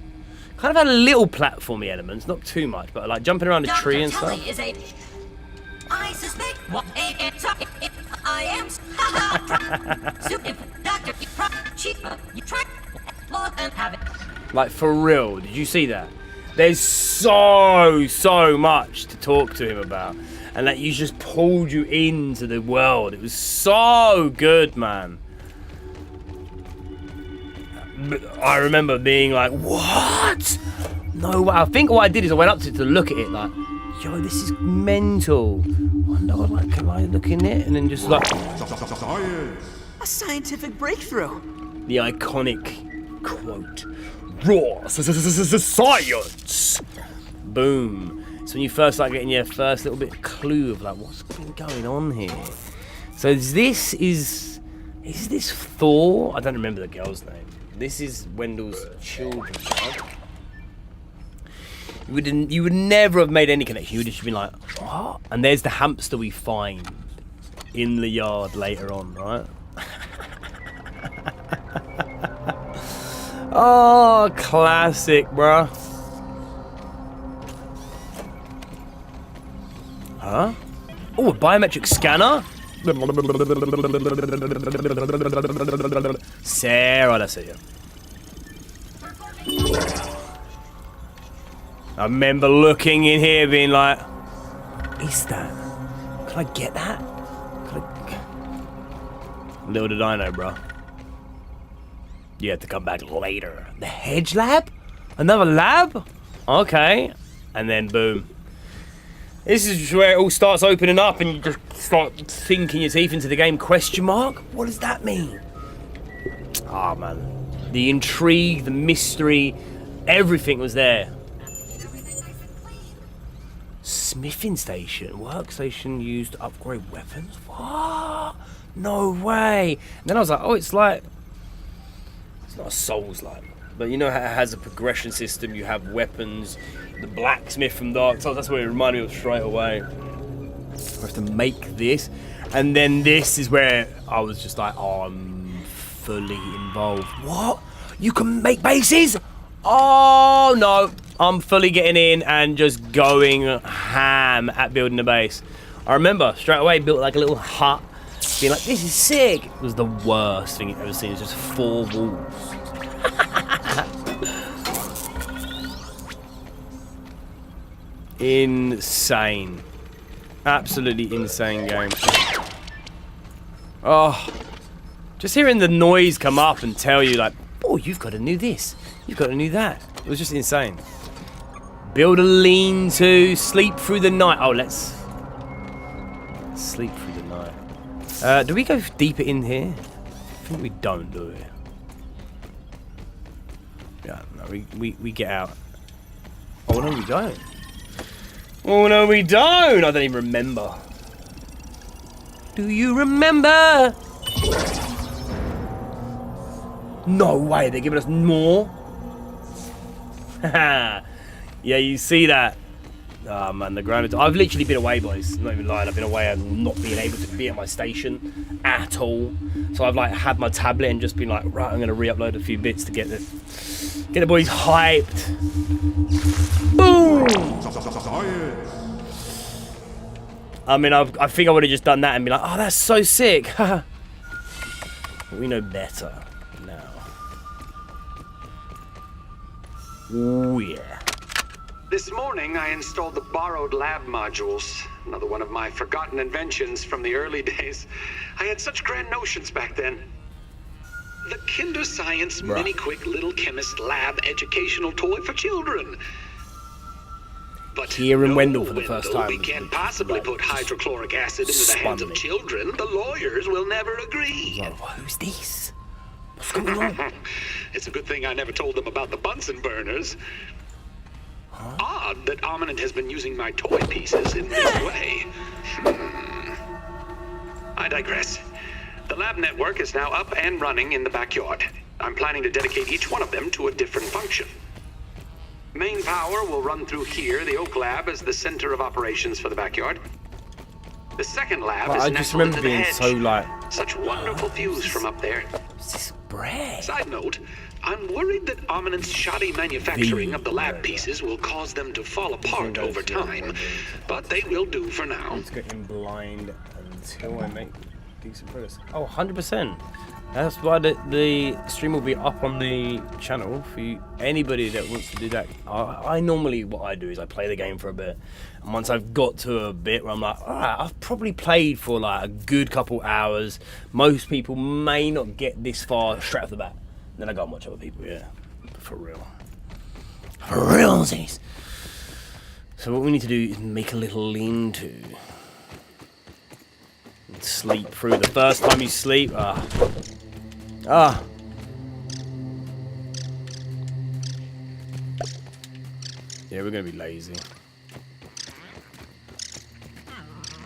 Kind of had a little platformy elements, not too much, but like jumping around a tree and stuff. Is a, I suspect what I am. Doctor, you try and have it. Like for real, did you see that? There's so much to talk to him about, and that you just pulled you into the world. It was so good, man. I remember being like, what? No way. I think what I did is I went up to look at it like, yo, this is mental. Wonder, like, can I look in it? And then just like, A scientific breakthrough. the iconic quote, raw science. Boom. So when you first start getting your first little bit of clue of like, what's been going on here? So this is this Thor? I don't remember the girl's name. This is Wendell's children, right? You would never have made any connection. You would have just been like, what? And there's the hamster we find in the yard later on, right? Oh, classic, bruh. Huh? Oh, a biometric scanner? Sarah, that's it. I remember looking in here being like, what is that? Can I get that? Little did I know, bro. You have to come back later. The Hedge Lab? Another lab? Okay. And then boom. This is where it all starts opening up and you just start sinking your teeth into the game. Question mark? What does that mean? Ah, man. The intrigue, the mystery, everything was there. Smithing station. Workstation used to upgrade weapons? What? No way. And then I was like, oh, it's like... It's not a Souls-like. But you know how it has a progression system. You have weapons. The blacksmith from Dark Souls. That's what it reminded me of straight away. I have to make this. And then this is where I was just like, oh, I'm fully involved. What? You can make bases? Oh, no. I'm fully getting in and just going ham at building a base. I remember straight away built like a little hut. Being like, this is sick. It was the worst thing you've ever seen. It's just 4 walls. Insane. Absolutely insane game. Oh. Just hearing the noise come up and tell you like, oh, you've got to do this. You've got to do that. It was just insane. Build a lean-to, sleep through the night. Oh, let's sleep through the night. Do we go deeper in here? I think we don't, do we? Yeah, no, we get out. Oh, no, we don't. Oh, no, we don't. I don't even remember. Do you remember? No way, they're giving us more? Haha. Yeah, you see that. Oh man, the ground. I've literally been away, boys. I'm not even lying. I've been away and not being able to be at my station at all. So I've like had my tablet and just been like, right, I'm gonna re-upload a few bits to get the boys hyped. Boom! I mean, I think I would have just done that and be like, oh, that's so sick. But we know better now. Oh yeah. This morning, I installed the borrowed lab modules. Another one of my forgotten inventions from the early days. I had such grand notions back then. The Kinder Science Mini Quick Little Chemist Lab educational toy for children. But Here in no, Wendell for the first Wendell, time. we can't possibly put hydrochloric acid into the hands of children. The lawyers will never agree. Well, who's this? What's going on? It's a good thing I never told them about the Bunsen burners. Odd that Ominent has been using my toy pieces in this way. I digress. The lab network is now up and running in the backyard. I'm planning to dedicate each one of them to a different function. Main power will run through here. The Oak Lab is the center of operations for the backyard. The second lab is I just nestled remember into the being hedge. so like, Such wonderful views from up there. what's this bread? Side note, I'm worried that Ominent's shoddy manufacturing of the lab pieces will cause them to fall apart over time, but they will do for now. It's getting blind until I make decent progress. Oh, 100%. That's why the stream will be up on the channel for you, anybody that wants to do that. I normally, what I do is I play the game for a bit, and once I've got to a bit where I'm like, alright, I've probably played for like a good couple hours. Most people may not get this far straight off the bat. Then I go and watch other people, yeah. For real. For realsies. So what we need to do is make a little lean-to. Sleep through. The first time you sleep, yeah, we're gonna be lazy.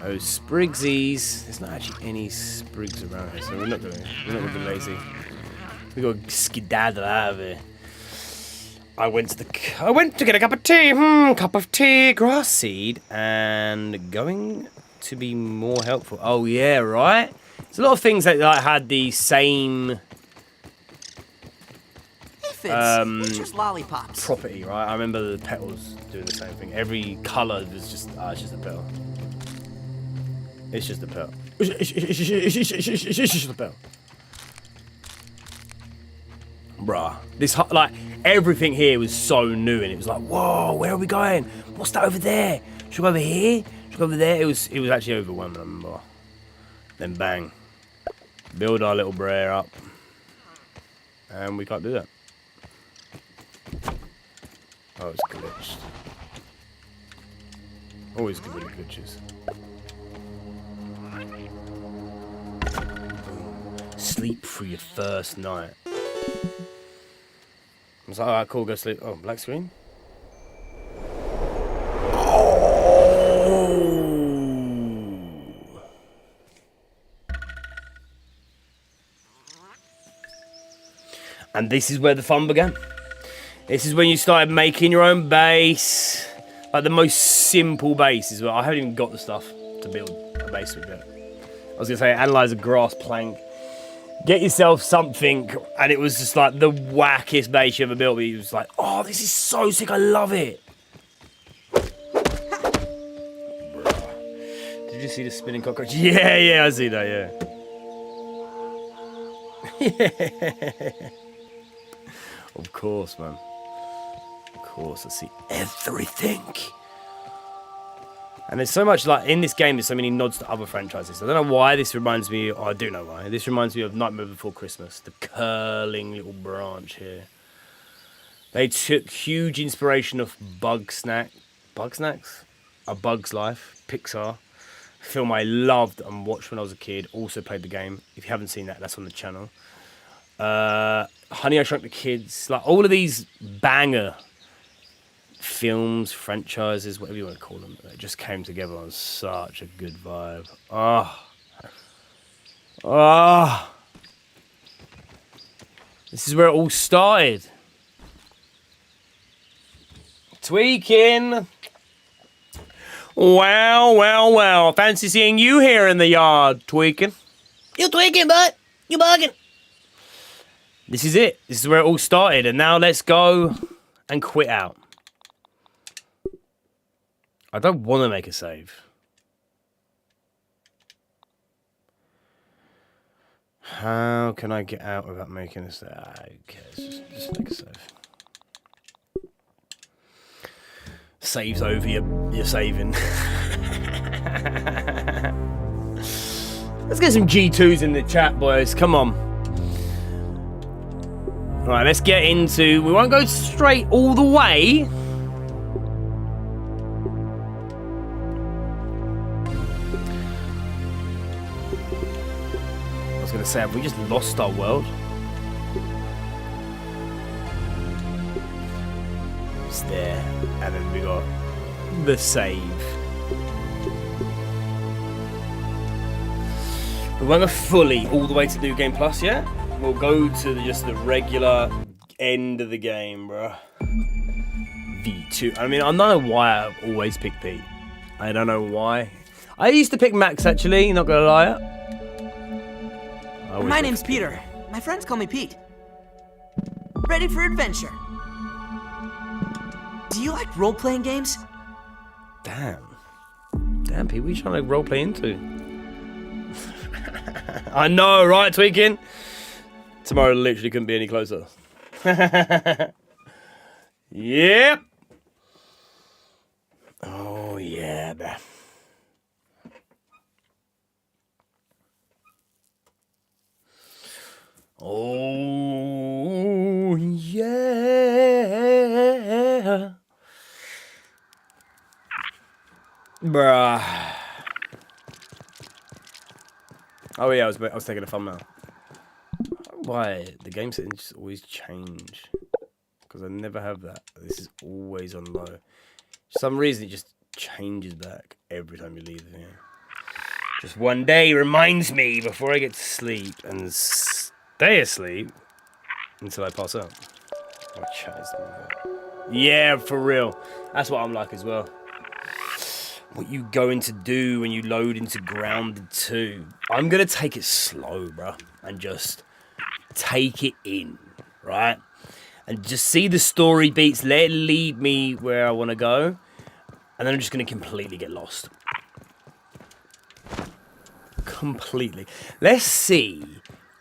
Oh, Sprigsies. There's not actually any sprigs around here, so we're not gonna be lazy. We gotta skedaddle out of here. I went to get a cup of tea. Cup of tea, grass seed, and going to be more helpful. Oh yeah, right. There's a lot of things that like had the same Just lollipops. property, right? I remember the petals doing the same thing. Every colour was just it's just a petal. It's just a petal. It's just a petal. Bruh, this like everything here was so new, and it was like, whoa, where are we going? What's that over there? Should we go over here? Should we go over there? It was actually overwhelming, I remember. Then bang, build our little brayer up, and we can't do that. Oh, it's glitched. Always good with the glitches. Sleep through your first night. I was like, alright, cool, go sleep. Oh, black screen? Oh! And this is where the fun began. This is when you started making your own base. Like the most simple base is what I haven't even got the stuff to build a base with yet. I was gonna say, analyze a grass plank. Get yourself something, and it was just like the wackiest base you ever built. But you was like, oh, this is so sick, I love it. Did you see the spinning cockroach? Yeah, I see that, yeah. Of course, man. Of course, I see everything. And there's so much, like, in this game, there's so many nods to other franchises. I don't know why this reminds me, I do know why. This reminds me of Nightmare Before Christmas. The curling little branch here. They took huge inspiration of Bugsnax? A Bug's Life, Pixar. A film I loved and watched when I was a kid. Also played the game. If you haven't seen that, that's on the channel. Honey, I Shrunk the Kids. Like, all of these banger films, franchises, whatever you want to call them, it just came together on such a good vibe. This is where it all started. Tweaking. Well. Fancy seeing you here in the yard, Tweaking. You tweaking, bud? You bugging? This is it. This is where it all started, and now let's go and quit out. I don't want to make a save. How can I get out without making a save? Who cares? Just make a save. Saves over your saving. Let's get some G2s in the chat, boys. Come on. Right, let's get into... We won't go straight all the way. say, have we just lost our world? It's there. And then we got the save. We won't go fully all the way to New Game Plus yet. We'll go to just the regular end of the game, bro. V2. I mean, I don't know why I always pick Pete. I don't know why. I used to pick Max, actually, not gonna lie. My name's Peter. My friends call me Pete. Ready for adventure. Do you like role-playing games? Damn. Damn, Pete, what are you trying to roleplay into? I know, right, Tweaking? Tomorrow literally couldn't be any closer. Yep. Oh, yeah, man. Oh, yeah. Bruh. Oh, yeah, I was taking a thumbnail. Why? The game settings just always change. Because I never have that. This is always on low. For some reason, it just changes back every time you leave the game. Just one day reminds me before I get to sleep and stay asleep until I pass out. Oh, yeah, for real. That's what I'm like as well. What you going to do when you load into Grounded 2? I'm going to take it slow, bro. And just take it in, right? And just see the story beats. Let it lead me where I want to go. And then I'm just going to completely get lost. Completely. Let's see.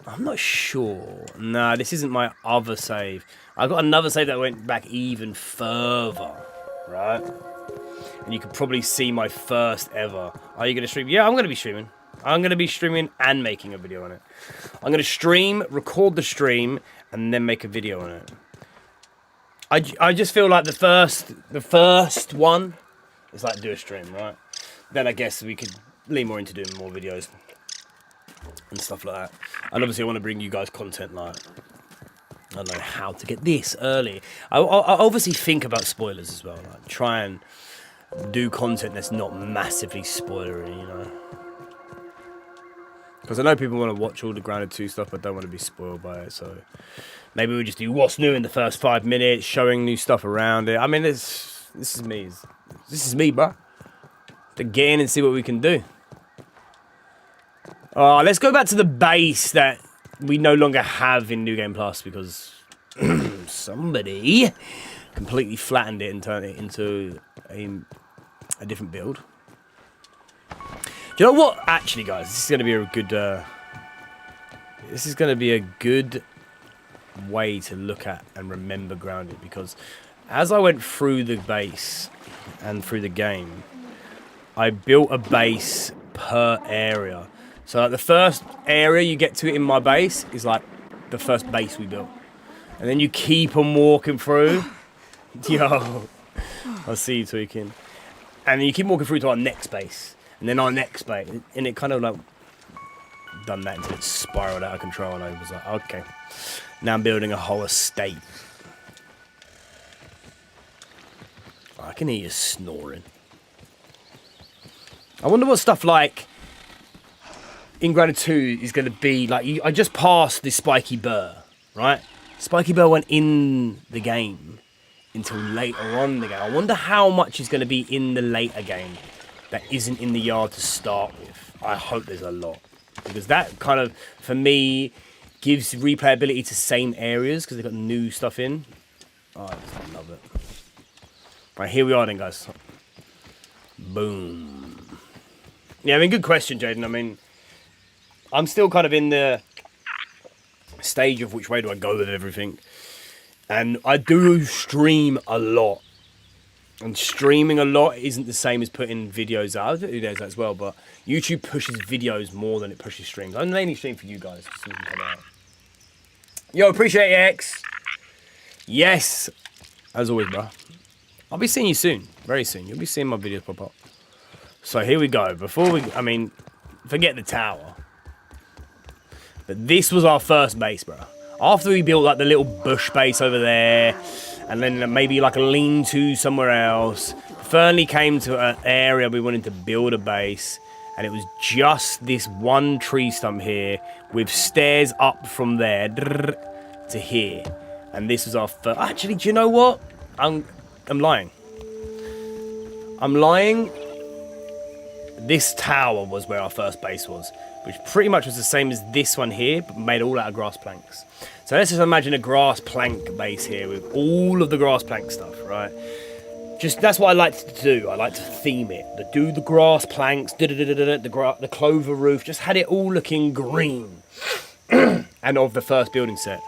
I'm not sure. Nah, this isn't my other save. I got another save that went back even further, right? And you can probably see my first ever. Are you going to stream? Yeah, I'm going to be streaming. I'm going to be streaming and making a video on it. I'm going to stream, record the stream, and then make a video on it. I just feel like the first one is like do a stream, right? Then I guess we could lean more into doing more videos and stuff like that. And obviously I want to bring you guys content like, I don't know how to get this early. I obviously think about spoilers as well. Like try and do content that's not massively spoilery, you know. Because I know people want to watch all the Grounded 2 stuff, but don't want to be spoiled by it. So maybe we just do what's new in the first 5 minutes, showing new stuff around it. I mean, this is me. This is me, bro. To get in and see what we can do. Let's go back to the base that we no longer have in New Game Plus because somebody completely flattened it and turned it into a different build. Do you know what? Actually, guys, this is going to be a good. This is going to be a good way to look at and remember Grounded because as I went through the base and through the game, I built a base per area. So like the first area you get to in my base is like the first base we built, and then you keep on walking through. Yo, I see you tweaking, and then you keep walking through to our next base. And then our next base, and it kind of like done that until it spiraled out of control, and I was like, okay, now I'm building a whole estate. I can hear you snoring. I wonder what stuff like in Grounded 2 is going to be like. I just passed this Spiky Burr, right? Spiky Burr went in the game until later on in the game. I wonder how much is going to be in the later game that isn't in the yard to start with. I hope there's a lot. Because that kind of, for me, gives replayability to same areas because they've got new stuff in. Oh, I just love it. Right, here we are then, guys. Boom. Yeah, I mean, good question, Jaden. I mean, I'm still kind of in the stage of which way do I go with everything. And I do stream a lot. And streaming a lot isn't the same as putting videos out. I do videos as well, but YouTube pushes videos more than it pushes streams. I'm mainly streaming for you guys, just so you can come out. Yo, appreciate it, X. Yes, as always, bro. I'll be seeing you soon, very soon. You'll be seeing my videos pop up. So here we go. Before we, I mean, forget the tower. But this was our first base, bro. After we built like the little bush base over there, and then maybe like a lean-to somewhere else, finally came to an area we wanted to build a base, and it was just this one tree stump here with stairs up from there to here. And this was our first. Actually, do you know what? I'm lying. I'm lying. This tower was where our first base was, which pretty much was the same as this one here, but made all out of grass planks. So let's just imagine a grass plank base here with all of the grass plank stuff, right? Just that's what I like to do. I like to theme it. Do the grass planks, the clover roof. Just had it all looking green, and of the first building set.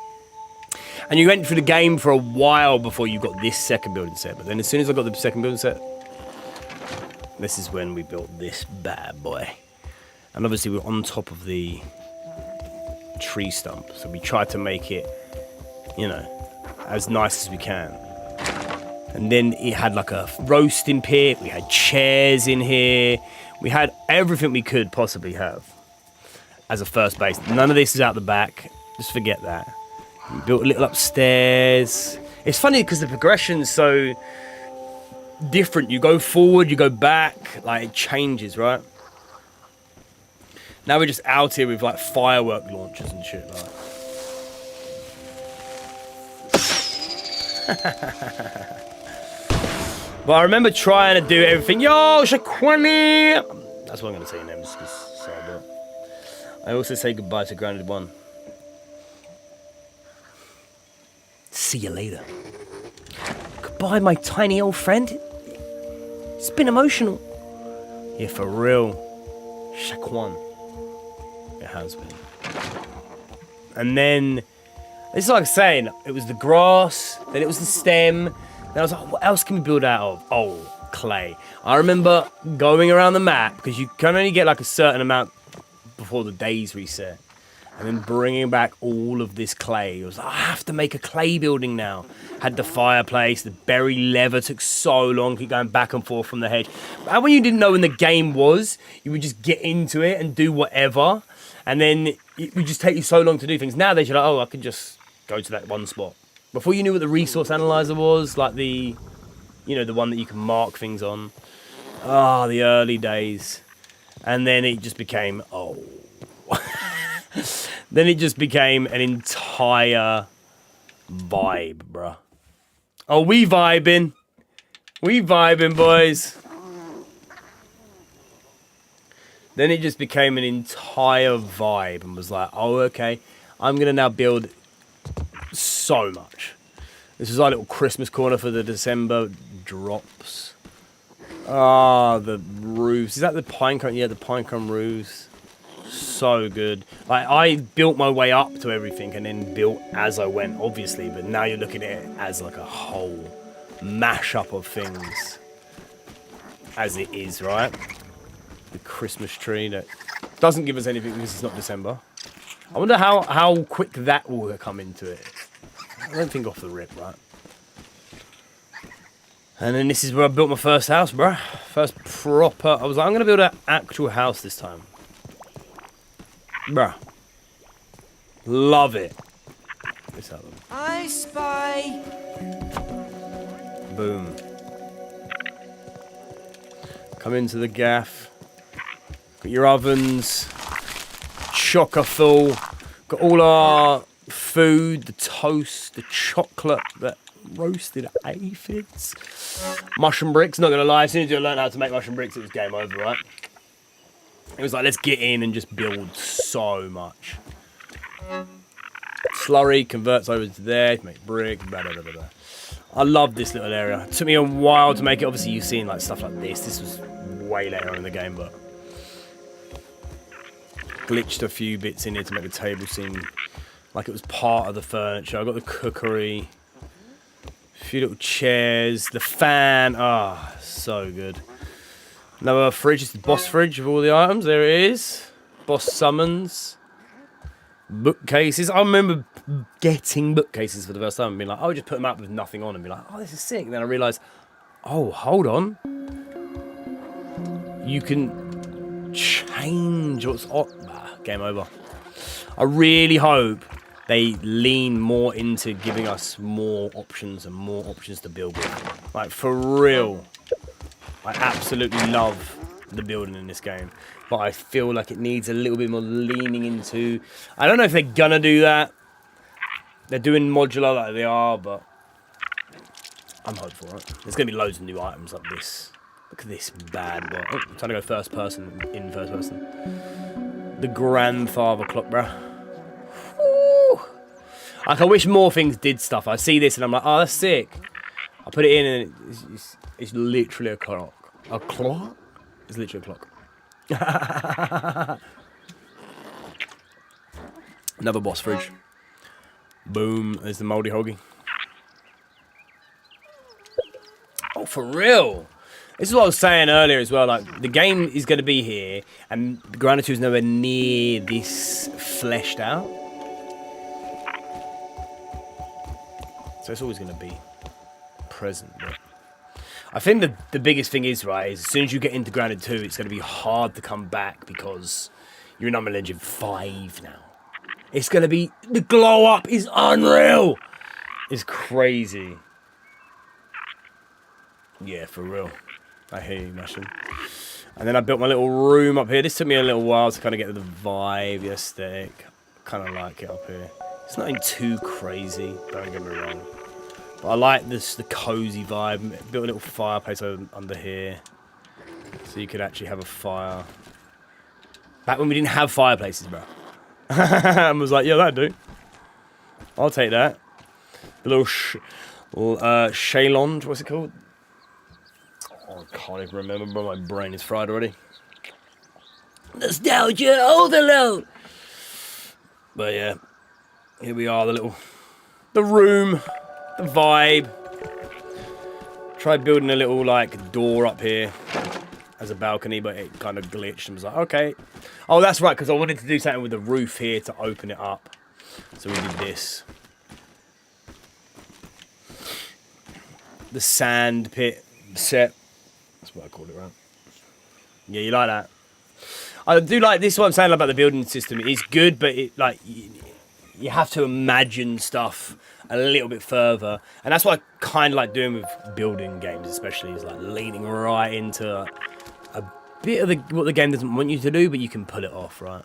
And you went through the game for a while before you got this second building set. But then as soon as I got the second building set, this is when we built this bad boy. And obviously we're on top of the tree stump. So we tried to make it, you know, as nice as we can. And then it had like a roasting pit. We had chairs in here. We had everything we could possibly have as a first base. None of this is out the back. Just forget that. We built a little upstairs. It's funny because the progression's so different. You go forward, you go back, like it changes, right? Now we're just out here with like firework launchers and shit like that. But I remember trying to do everything. Yo, Shaquani! That's what I'm going to say your name, just because sorry, but I also say goodbye to Grounded One. See you later. Goodbye, my tiny old friend. It's been emotional. Yeah, for real. Shaquan. It has been. And then, it's like saying, it was the grass, then it was the stem. Then I was like, what else can we build out of? Oh, clay. I remember going around the map, because you can only get like a certain amount before the days reset. And then bringing back all of this clay. It was like, I have to make a clay building now. Had the fireplace, the berry lever took so long, keep going back and forth from the hedge. But when you didn't know when the game was, you would just get into it and do whatever. And then it would just take you so long to do things. Nowadays you're like, oh, I can just go to that one spot. Before you knew what the resource analyzer was, like the, you know, the one that you can mark things on. Ah, the early days. And then it just became, oh. Then it just became an entire vibe, bruh. Oh, we vibing. We vibing, boys. Then it just became an entire vibe and was like, oh, okay. I'm going to now build so much. This is our little Christmas corner for the December drops. Ah, the roofs. Is that the pinecone? Yeah, the pinecone roofs. So good. Like, I built my way up to everything and then built as I went, obviously. But now you're looking at it as like a whole mashup of things. As it is, right? The Christmas tree that doesn't give us anything because it's not December. I wonder how quick that will come into it. I don't think off the rip, right? And then this is where I built my first house, bruh. First proper... I was like, I'm going to build an actual house this time. Bruh. Love it. I spy. Boom. Come into the gaff. Got your ovens. Chocker full. Got all our food, the toast, the chocolate, the roasted aphids. Mushroom bricks, not gonna lie, as soon as you learned how to make mushroom bricks, it was game over, right? It was like, let's get in and just build so much. Slurry converts over to there to make bricks, blah, blah, blah, blah. I love this little area. It took me a while to make it. Obviously, you've seen like stuff like this. This was way later on in the game, but glitched a few bits in here to make the table seem like it was part of the furniture. I got the cookery, a few little chairs, the fan. Ah, so good. Another fridge, it's the boss fridge of all the items. There it is. Boss summons. Bookcases. I remember getting bookcases for the first time and being like, oh, just put them up with nothing on and be like, oh, this is sick. And then I realised, oh, hold on. You can change what's on. Game over. I really hope they lean more into giving us more options and more options to build with. Like, for real. I absolutely love the building in this game. But I feel like it needs a little bit more leaning into... I don't know if they're gonna do that. They're doing modular like they are, but... I'm hopeful, right? There's gonna be loads of new items like this. Look at this bad boy. Oh, I'm trying to go first person, in first person. The grandfather clock, bruh. Woo! Like, I wish more things did stuff. I see this and I'm like, oh, that's sick. I put it in and it's literally a clock. A clock? It's literally a clock. Another boss fridge. Boom. There's the moldy hoggy. Oh, for real? This is what I was saying earlier as well. Like, the game is going to be here, and the Grounded 2 is nowhere near this fleshed out. So it's always going to be present. But I think the biggest thing is, right, is as soon as you get into Grounded 2, it's going to be hard to come back because you're in Unreal Engine 5 now. It's going to be... The glow up is unreal. It's crazy. Yeah, for real. I hear you, Mushroom. And then I built my little room up here. This took me a little while to kind of get the vibe, the aesthetic. Kind of like it up here. It's nothing too crazy, don't get me wrong. But I like this, the cozy vibe. Built a little fireplace under here. So you could actually have a fire. Back when we didn't have fireplaces, bro. And was like, yeah, that'd do. I'll take that. The little Shaylond, what's it called? Oh, I can't even remember, bro. My brain is fried already. Nostalgia overload. But yeah, here we are, the room, the vibe. Tried building a little like door up here as a balcony, but it kind of glitched and was like, okay. Oh, that's right, because I wanted to do something with the roof here to open it up. So we did this. The sand pit set. That's what I called it, right? Yeah, you like that? I do like this. What I'm saying about the building system. It's good, but it like you have to imagine stuff a little bit further, and that's what I kind of like doing with building games, especially is like leaning right into a bit of what the game doesn't want you to do, but you can pull it off, right?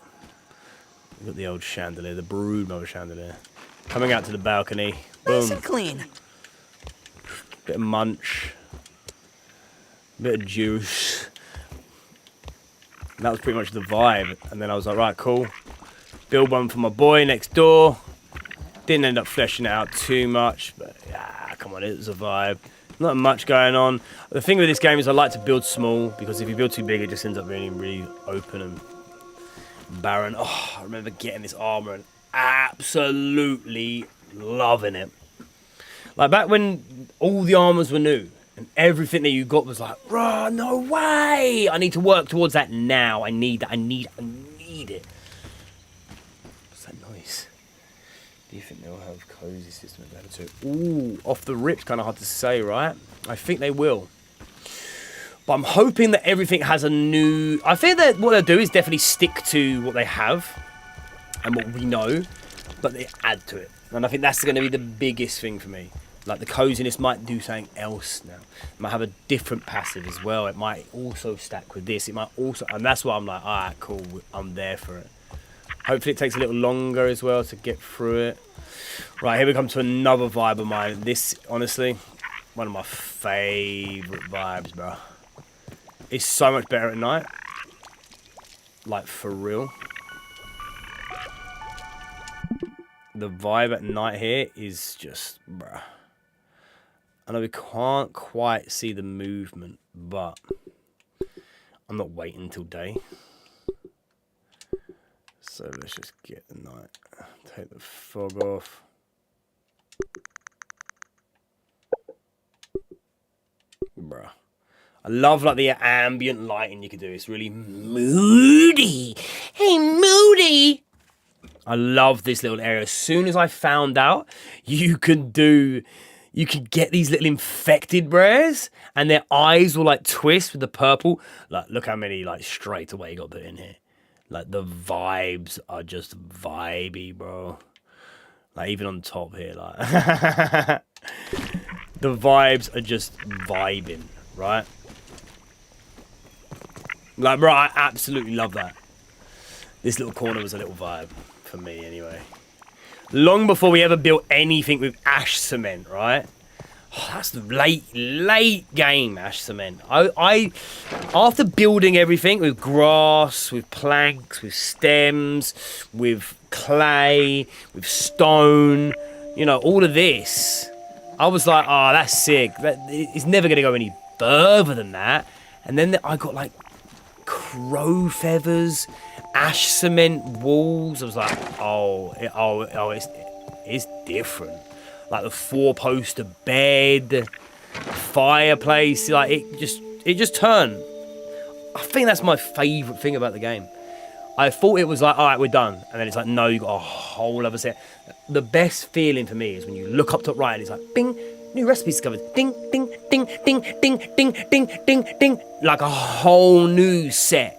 We've got the old chandelier, the Broodmother chandelier, coming out to the balcony. Boom. Nice and clean. Bit of munch. Bit of juice. And that was pretty much the vibe. And then I was like, right, cool. Build one for my boy next door. Didn't end up fleshing it out too much, but yeah, come on, it was a vibe. Not much going on. The thing with this game is I like to build small, because if you build too big, it just ends up being really open and barren. Oh, I remember getting this armor and absolutely loving it. Like back when all the armors were new and everything that you got was like, bruh, no way. I need to work towards that now. I need that. I need it. What's that noise? Do you think they'll have cozy system in Level 2? Ooh, off the rip's kind of hard to say, right? I think they will. But I'm hoping that everything has a new... I think that what they'll do is definitely stick to what they have and what we know, but they add to it. And I think that's going to be the biggest thing for me. Like the coziness might do something else now. It might have a different passive as well. It might also stack with this. It might also... And that's why I'm like, alright, cool. I'm there for it. Hopefully it takes a little longer as well to get through it. Right, here we come to another vibe of mine. This, honestly, one of my favourite vibes, bro. It's so much better at night. Like, for real. The vibe at night here is just, bruh. I know we can't quite see the movement, but I'm not waiting until day. So let's just get the night. Take the fog off. Bruh. I love like the ambient lighting you can do. It's really moody. Hey, moody. I love this little area. As soon as I found out you could get these little infected bears and their eyes will like twist with the purple. Like, look how many like straight away got put in here. Like, the vibes are just vibey, bro. Like, even on top here, like... the vibes are just vibing, right? Like, bro, I absolutely love that. This little corner was a little vibe for me, anyway. Long before we ever built anything with ash cement, right? Oh, that's the late game ash cement. I after building everything with grass, with planks, with stems, with clay, with stone, you know, all of this, I was like, oh, that's sick. It's never going to go any further than that. And then I got like crow feathers, ash cement walls. I was like, it's different. Like the 4-poster bed, fireplace, like it just turned. I think that's my favourite thing about the game. I thought it was like, all right, we're done, and then it's like, no, you got a whole other set. The best feeling for me is when you look up top right and it's like, bing, new recipe discovered, ding, ding, ding, ding, ding, ding, ding, ding, ding, like a whole new set,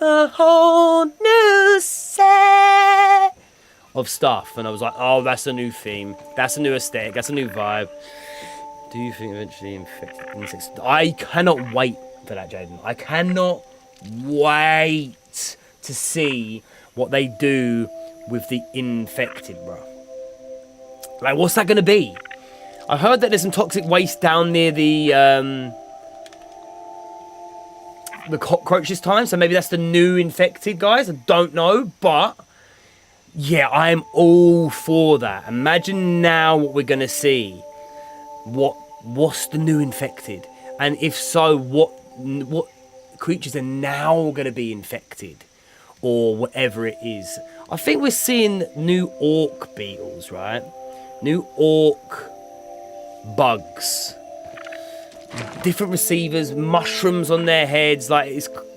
a whole new set of stuff. And I was like, oh, that's a new theme, that's a new aesthetic, that's a new vibe. Do you think eventually infected insects? I cannot wait for that, Jaden. I cannot wait to see what they do with the infected, bro. Like, what's that gonna be? I heard that there's some toxic waste down near the cockroach this time, so maybe that's the new infected, guys. I don't know, but yeah, I am all for that. Imagine now what we're gonna see. What's the new infected? And if so, what creatures are now gonna be infected? Or whatever it is. I think we're seeing new orc beetles, right? New orc bugs. Different receivers, mushrooms on their heads. Like,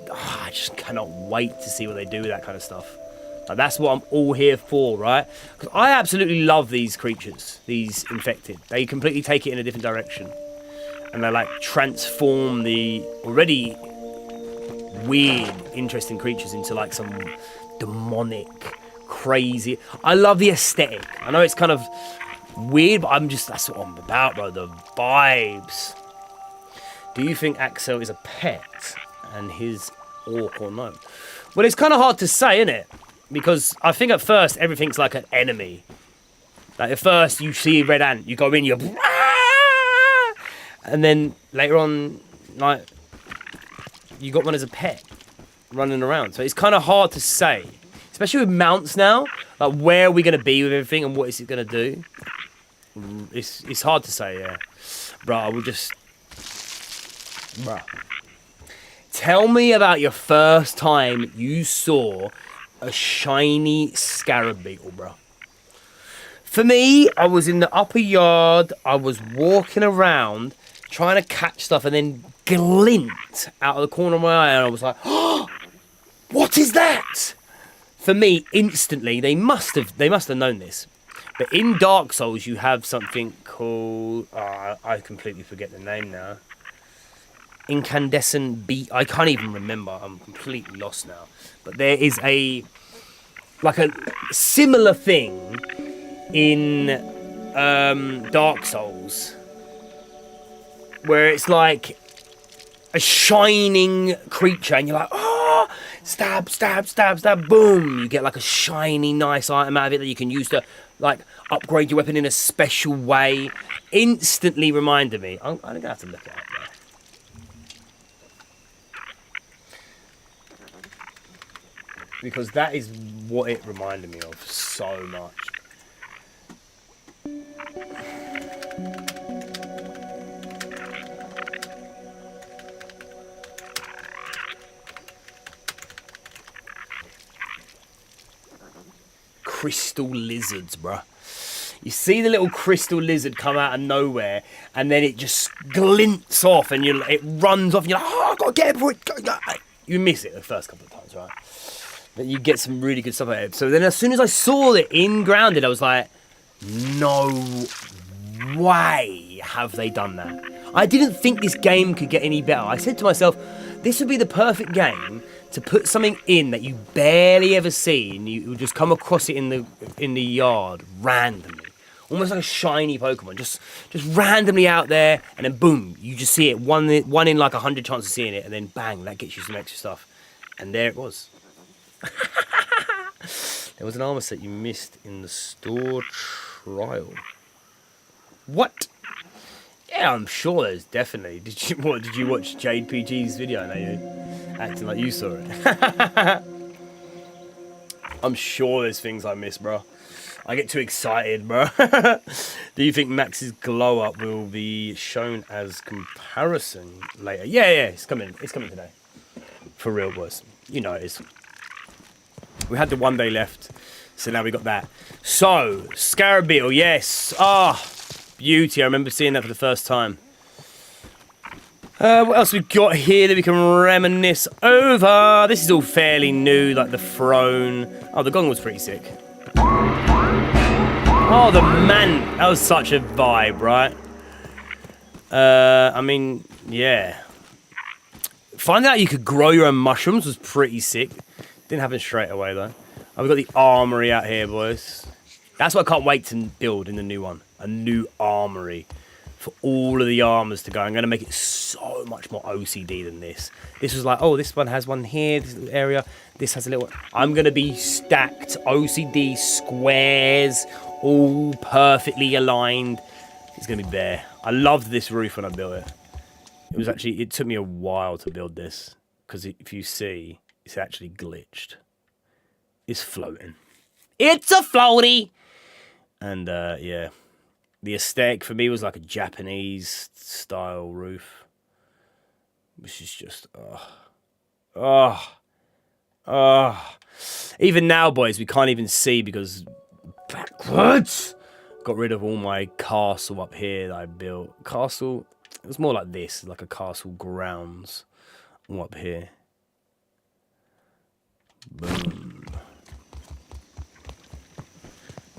I just cannot wait to see what they do with that kind of stuff. Like, that's what I'm all here for, right? Because I absolutely love these creatures, these infected. They completely take it in a different direction. And they, like, transform the already weird, interesting creatures into, like, some demonic, crazy... I love the aesthetic. I know it's kind of weird, but that's what I'm about, bro. The vibes. Do you think Axel is a pet and his orc or no? Well, it's kind of hard to say, isn't it? Because I think at first everything's like an enemy. Like at first you see a red ant, you go in, you're... And then later on, like, you got one as a pet running around. So it's kind of hard to say. Especially with mounts now. Like, where are we going to be with everything and what is it going to do? It's hard to say, yeah. Bro, I will just... Bro. Tell me about your first time you saw a shiny scarab beetle, bro. For me, I was in the upper yard. I was walking around trying to catch stuff and then glint out of the corner of my eye and I was like, oh, what is that? For me, instantly, they must have known this. But in Dark Souls, you have something called... I completely forget the name now. Incandescent beat. I can't even remember. I'm completely lost now. But there is a similar thing in Dark Souls where it's like a shining creature and you're like, oh, stab, stab, stab, stab, boom. You get like a shiny, nice item out of it that you can use to like upgrade your weapon in a special way. Instantly reminded me. I'm going to have to look at it now. Because that is what it reminded me of so much. Crystal lizards, bruh. You see the little crystal lizard come out of nowhere, and then it just glints off, and it runs off, and you're like, oh, I've got to get it before it goes. You miss it the first couple of times, right? But you get some really good stuff out of it. So then as soon as I saw it in Grounded, I was like, no way have they done that. I didn't think this game could get any better. I said to myself, this would be the perfect game to put something in that you barely ever see, and you would just come across it in the yard randomly. Almost like a shiny Pokemon, just randomly out there, and then boom, you just see it, one in like 100 chance of seeing it, and then bang, that gets you some extra stuff. And there it was. There was an armor set you missed in the store trial. What? Yeah, I'm sure there's definitely. Did you watch Jade PG's video? Now you acting like you saw it. I'm sure there's things I missed, bro. I get too excited, bro. Do you think Max's glow up will be shown as comparison later? Yeah, it's coming. It's coming today. For real, boys. You know it is. We had the 1 day left, so now we got that. So, Scarab Beetle, yes. Beauty. I remember seeing that for the first time. What else we got here that we can reminisce over? This is all fairly new, like the throne. Oh, the gong was pretty sick. Oh, the Mant. That was such a vibe, right? I mean, yeah. Finding out you could grow your own mushrooms was pretty sick. Didn't happen straight away, though. Oh, we've got the armory out here, boys. That's what I can't wait to build in the new one. A new armory for all of the armors to go. I'm going to make it so much more OCD than this. This was like, oh, this one has one here, this little area. This has a little... I'm going to be stacked OCD squares, all perfectly aligned. It's going to be there. I loved this roof when I built it. It took me a while to build this, because if you see, it's actually glitched. It's floating. It's a floaty! And, yeah. The aesthetic for me was like a Japanese style roof. Which is just, Even now, boys, we can't even see because backwards. Got rid of all my castle up here that I built. Castle, it was more like this, like a castle grounds. All up here. Boom.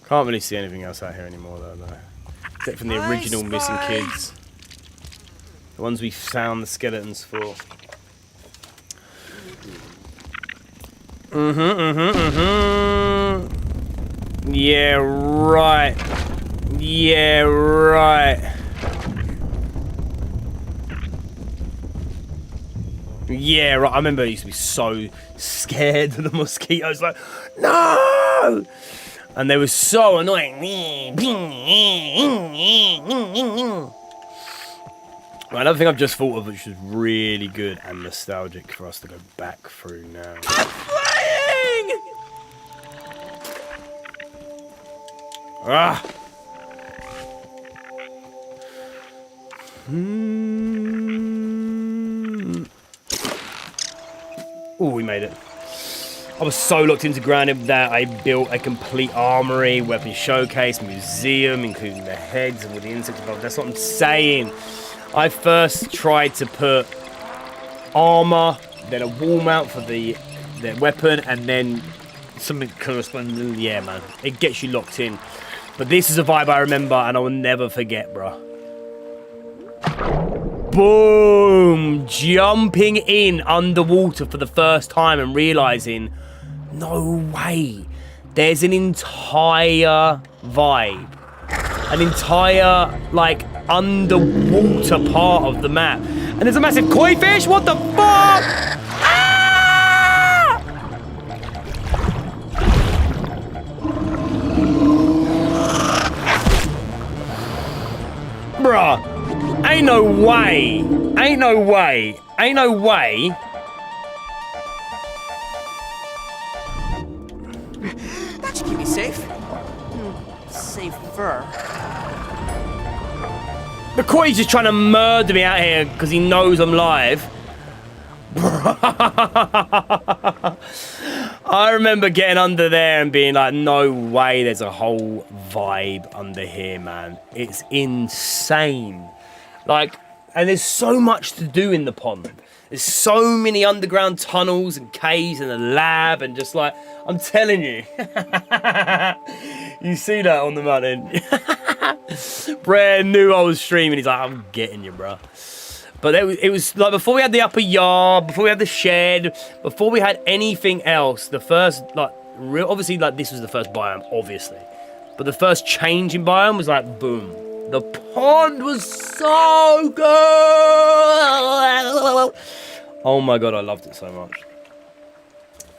Can't really see anything else out here anymore, though. Except from the original missing kids. The ones we found the skeletons for. Yeah, right. Yeah, right. Yeah, right. I remember I used to be so scared of the mosquitoes. Like, no! And they were so annoying. Another thing I've just thought of, which is really good and nostalgic for us to go back through now. I'm flying! Oh, we made it. I was so locked into grounded that I built a complete armory, weapon showcase, museum, including the heads and all the insects involved. That's what I'm saying. I first tried to put armor, then a wall mount for the weapon, and then something corresponding. Yeah, man, it gets you locked in. But this is a vibe I remember, and I will never forget, bro. Boom! Jumping in underwater for the first time and realizing, no way, there's an entire vibe, an entire like underwater part of the map, and there's a massive koi fish. What the fuck? Ah! Bruh, ain't no way, ain't no way, ain't no way. That should keep me safe. Safer. The koi's just trying to murder me out here because he knows I'm live. I remember getting under there and being like, no way, there's a whole vibe under here, man. It's insane. Like, and there's so much to do in the pond. There's so many underground tunnels and caves and a lab and just like, I'm telling you. You see that on the mountain? Brett knew I was streaming. He's like, I'm getting you, bro. But it was like before we had the upper yard, before we had the shed, before we had anything else, the first, like, obviously, like, this was the first biome, obviously. But the first change in biome was like, boom. The pond was so good! Oh my god, I loved it so much.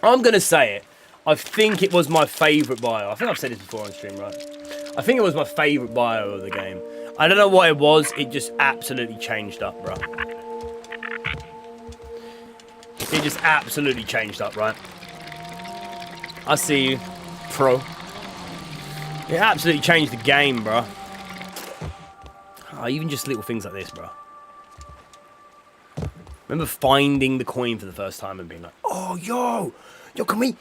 I'm gonna say it. I think it was my favourite bio. I think I've said this before on stream, right? I think it was my favourite bio of the game. I don't know what it was. It just absolutely changed up, bro. It just absolutely changed up, right? I see you, pro. It absolutely changed the game, bro. Oh, even just little things like this, bro. Remember finding the coin for the first time and being like, oh, yo, can we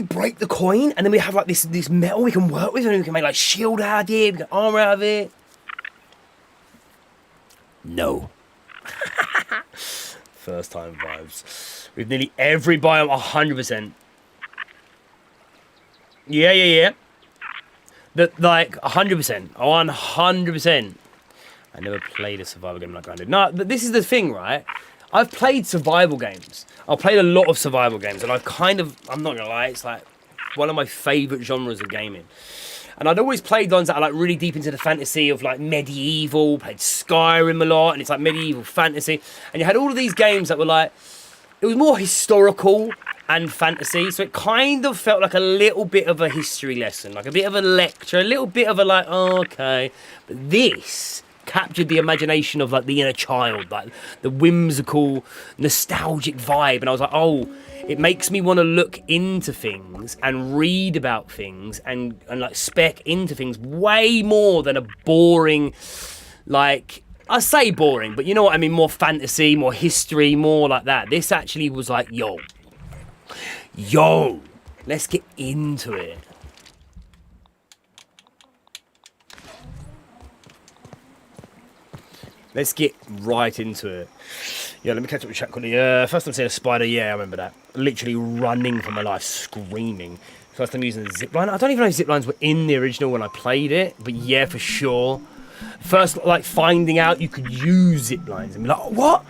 break the coin? And then we have like this metal we can work with and we can make like shield out of it, we can armor out of it. No. First time vibes. With nearly every biome 100%. Yeah. That like 100%. 100%. I never played a survival game like Grounded. No, but this is the thing, right? I've played survival games. I've played a lot of survival games, and I'm not gonna lie, it's like one of my favourite genres of gaming. And I'd always played ones that are like really deep into the fantasy of like medieval, played Skyrim a lot, and it's like medieval fantasy. And you had all of these games that were like, it was more historical and fantasy, so it kind of felt like a little bit of a history lesson, like a bit of a lecture, a little bit of a like, oh, okay. But this captured the imagination of like the inner child, like the whimsical, nostalgic vibe, and I was like, oh, it makes me want to look into things and read about things and like spec into things way more than a boring, like, I say boring, but you know what I mean, more fantasy, more history, more like that. This actually was like, yo, let's get into it. Let's get right into it. Yeah, let me catch up with chat quickly. First time seeing a spider, yeah, I remember that. Literally running for my life, screaming. First time using the zipline. I don't even know if ziplines were in the original when I played it, but yeah, for sure. First, like, finding out you could use ziplines and be like, what?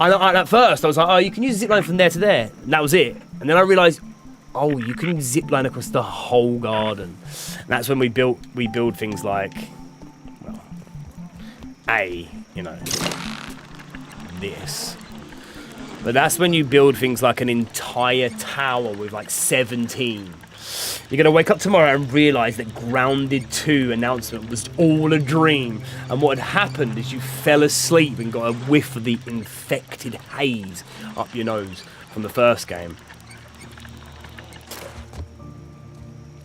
At first, I was like, oh, you can use a zipline from there to there. And that was it. And then I realised, oh, you can zipline across the whole garden. And that's when we build things like, well, you know, this. But that's when you build things like an entire tower with like 17. You're going to wake up tomorrow and realise that Grounded 2 announcement was all a dream. And what had happened is you fell asleep and got a whiff of the infected haze up your nose from the first game.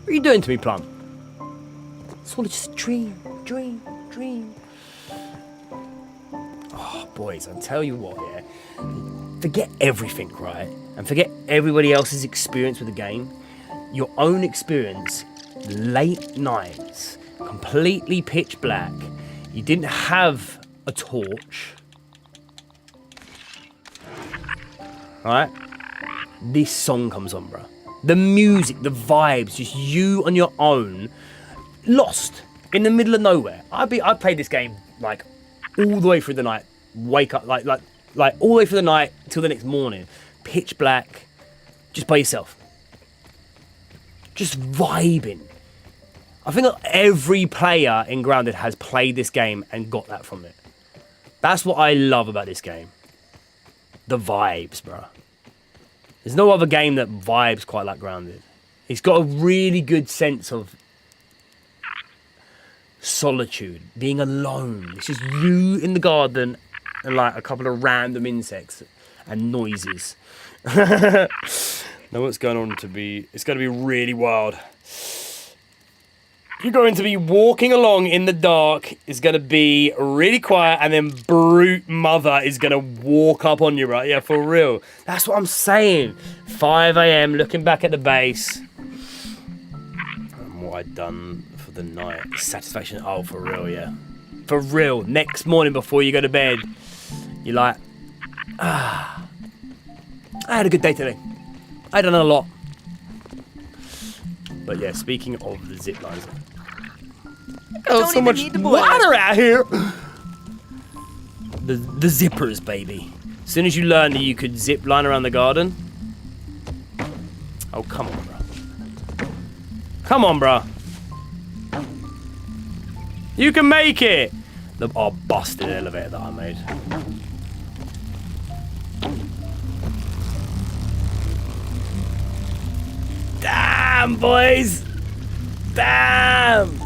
What are you doing to me, Plum? It's all just a dream. Oh, boys, I'll tell you what, yeah. Forget everything, right? And forget everybody else's experience with the game. Your own experience, late nights, completely pitch black. You didn't have a torch. Right? This song comes on, bro. The music, the vibes, just you on your own, lost in the middle of nowhere. I played this game like all the way through the night. Wake up like all the way through the night till the next morning. Pitch black, just by yourself. Just vibing. I think every player in Grounded has played this game and got that from it. That's what I love about this game. The vibes, bro. There's no other game that vibes quite like Grounded. It's got a really good sense of solitude, being alone. It's just you in the garden and like a couple of random insects and noises. Now what's going on it's going to be really wild. You're going to be walking along in the dark. It's going to be really quiet, and then Broodmother is going to walk up on you, right? Yeah, for real. That's what I'm saying. 5 a.m. looking back at the base. And what I'd done for the night. Satisfaction. Oh, for real, yeah. For real. Next morning before you go to bed, you're like, I had a good day today. I done a lot. But yeah, speaking of the zip lines, Oh, Don't so even much need to boil water out here. The zippers, baby. As soon as you learned that you could zip line around the garden. Oh, come on, bro. Come on, bro. You can make it. The busted elevator that I made. Damn, boys. Damn.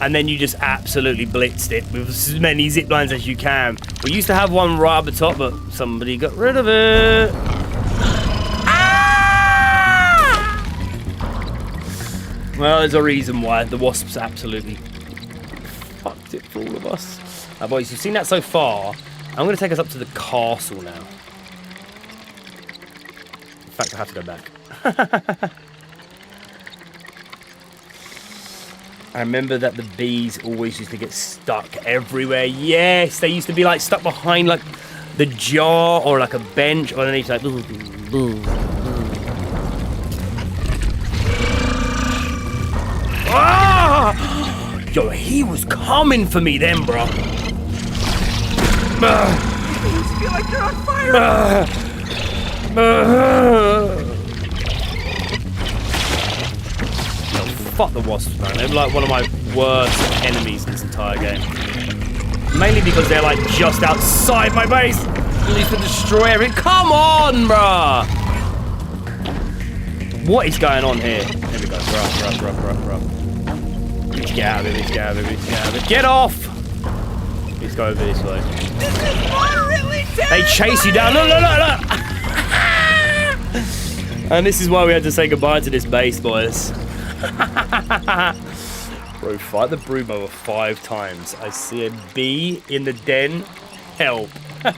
And then you just absolutely blitzed it with as many zip lines as you can. We used to have one right up the top, but somebody got rid of it. Ah! Well, there's a reason why the wasps absolutely fucked it for all of us. Boys, you've seen that so far. I'm going to take us up to the castle now. In fact, I have to go back. I remember that the bees always used to get stuck everywhere. Yes, they used to be like stuck behind like the jar or like a bench or underneath like. Ah! Yo, he was coming for me then, bro. Bees feel like they're on fire. Fuck the wasps, man. They're like one of my worst enemies in this entire game. Mainly because they're like just outside my base. They used to destroy everything. Come on, bruh. What is going on here? Here we go. Bruh. Let's get out of it. Get off! Let's go over this way. This is moderately terrifying. They chase you down. Look. And this is why we had to say goodbye to this base, boys. Bro, fight the Broodmother 5 times. I see a bee in the den. Help. I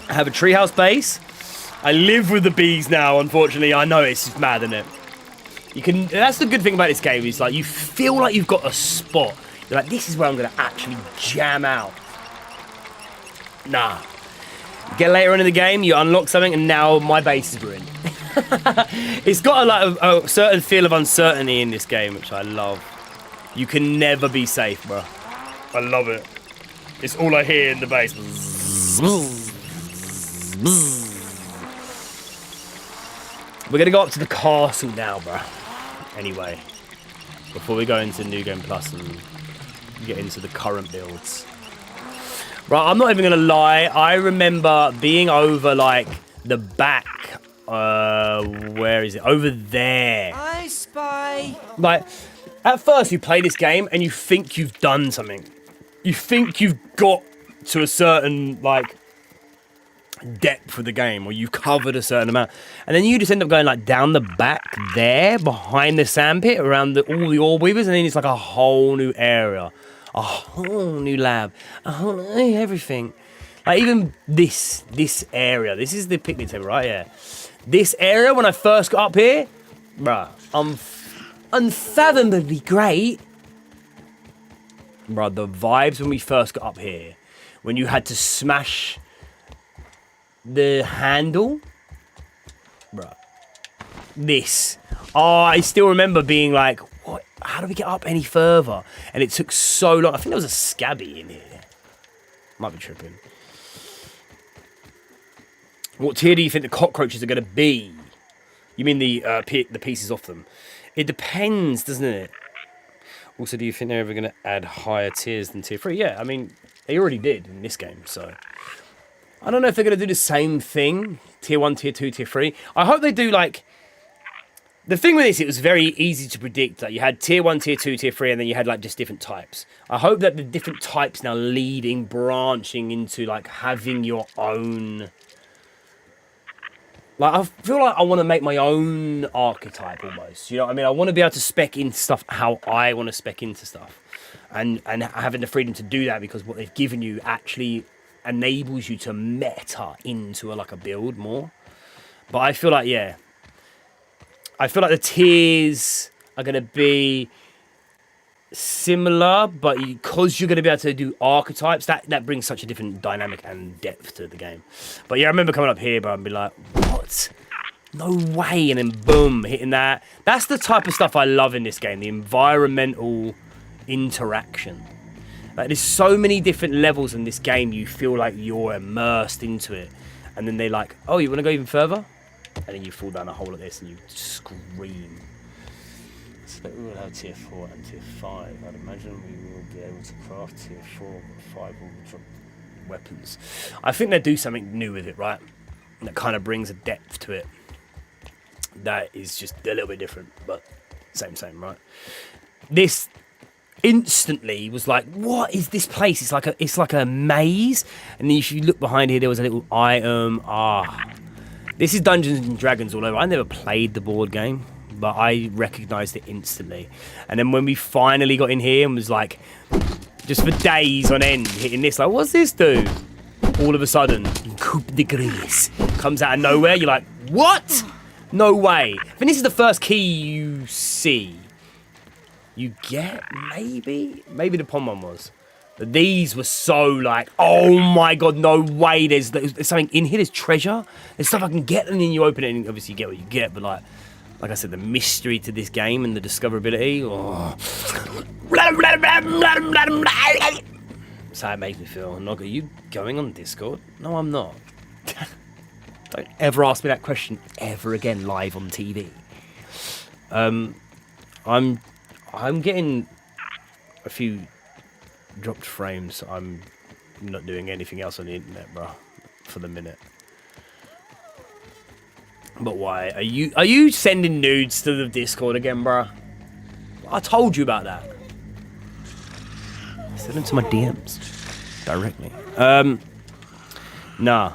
have a treehouse base. I live with the bees now, unfortunately. I know it's just mad, isn't it? You can. That's the good thing about this game. Is like you feel like you've got a spot. You're like, this is where I'm going to actually jam out. Nah. Get later on in the game, you unlock something, and now my base is ruined. It's got a certain feel of uncertainty in this game, which I love. You can never be safe, bro. I love it. It's all I hear in the base. We're gonna go up to the castle now, bro. Anyway, before we go into New Game Plus and get into the current builds. Right, I'm not even gonna lie. I remember being over like the back. Where is it? Over there. I spy. Like, at first you play this game and you think you've done something. You think you've got to a certain like depth of the game, or you've covered a certain amount, and then you just end up going like down the back there, behind the sandpit, around all the orb weavers, and then it's like a whole new area. A whole new lab, a whole new everything. Like even this area, this is the picnic table, right? Yeah. This area, when I first got up here, bruh, unfathomably great. Bruh, the vibes when we first got up here, when you had to smash the handle, bruh. This. Oh, I still remember being like, what? How do we get up any further? And it took so long. I think there was a scabby in here. Might be tripping. What tier do you think the cockroaches are going to be? You mean the pieces off them? It depends, doesn't it? Also, do you think they're ever going to add higher tiers than tier 3? Yeah, I mean, they already did in this game, so... I don't know if they're going to do the same thing. Tier 1, tier 2, tier 3. I hope they do, like... The thing with this, it was very easy to predict. Like, you had tier 1, tier 2, tier 3, and then you had, like, just different types. I hope that the different types now branching into, like, having your own... Like, I feel like I want to make my own archetype almost. You know what I mean? I want to be able to spec into stuff how I want to spec into stuff. And having the freedom to do that, because what they've given you actually enables you to meta into like a build more. But I feel like, yeah. I feel like the tiers are going to be similar, but because you're going to be able to do archetypes, that brings such a different dynamic and depth to the game. But yeah, I remember coming up here, bro, and be like, what? No way, and then boom, hitting that. That's the type of stuff I love in this game, the environmental interaction. Like, there's so many different levels in this game, you feel like you're immersed into it. And then they're like, oh, you want to go even further? And then you fall down a hole like this and you scream. So we will have tier 4 and tier 5. I'd imagine we will be able to craft tier 4 and 5 will drop weapons. I think they do something new with it, right? That kind of brings a depth to it. That is just a little bit different, but same, right? This instantly was like, what is this place? It's like a maze. And then if you look behind here, there was a little item. This is Dungeons and Dragons all over. I never played the board game, but I recognized it instantly. And then when we finally got in here and was like, just for days on end, hitting this, like, what's this do? All of a sudden, coup de grace comes out of nowhere. You're like, what? No way. I think this is the first key you see. You get, maybe the pond one was. But these were so like, oh my god, no way. There's something in here. There's treasure. There's stuff I can get, and then you open it, and obviously you get what you get. But like I said, the mystery to this game and the discoverability. Oh. That's how it makes me feel. Nog, are you going on Discord? No, I'm not. Don't ever ask me that question ever again live on TV. I'm getting a few dropped frames. I'm not doing anything else on the internet, bro, for the minute. But why? Are you sending nudes to the Discord again, bro? I told you about that. Send them to my DMs directly. Nah.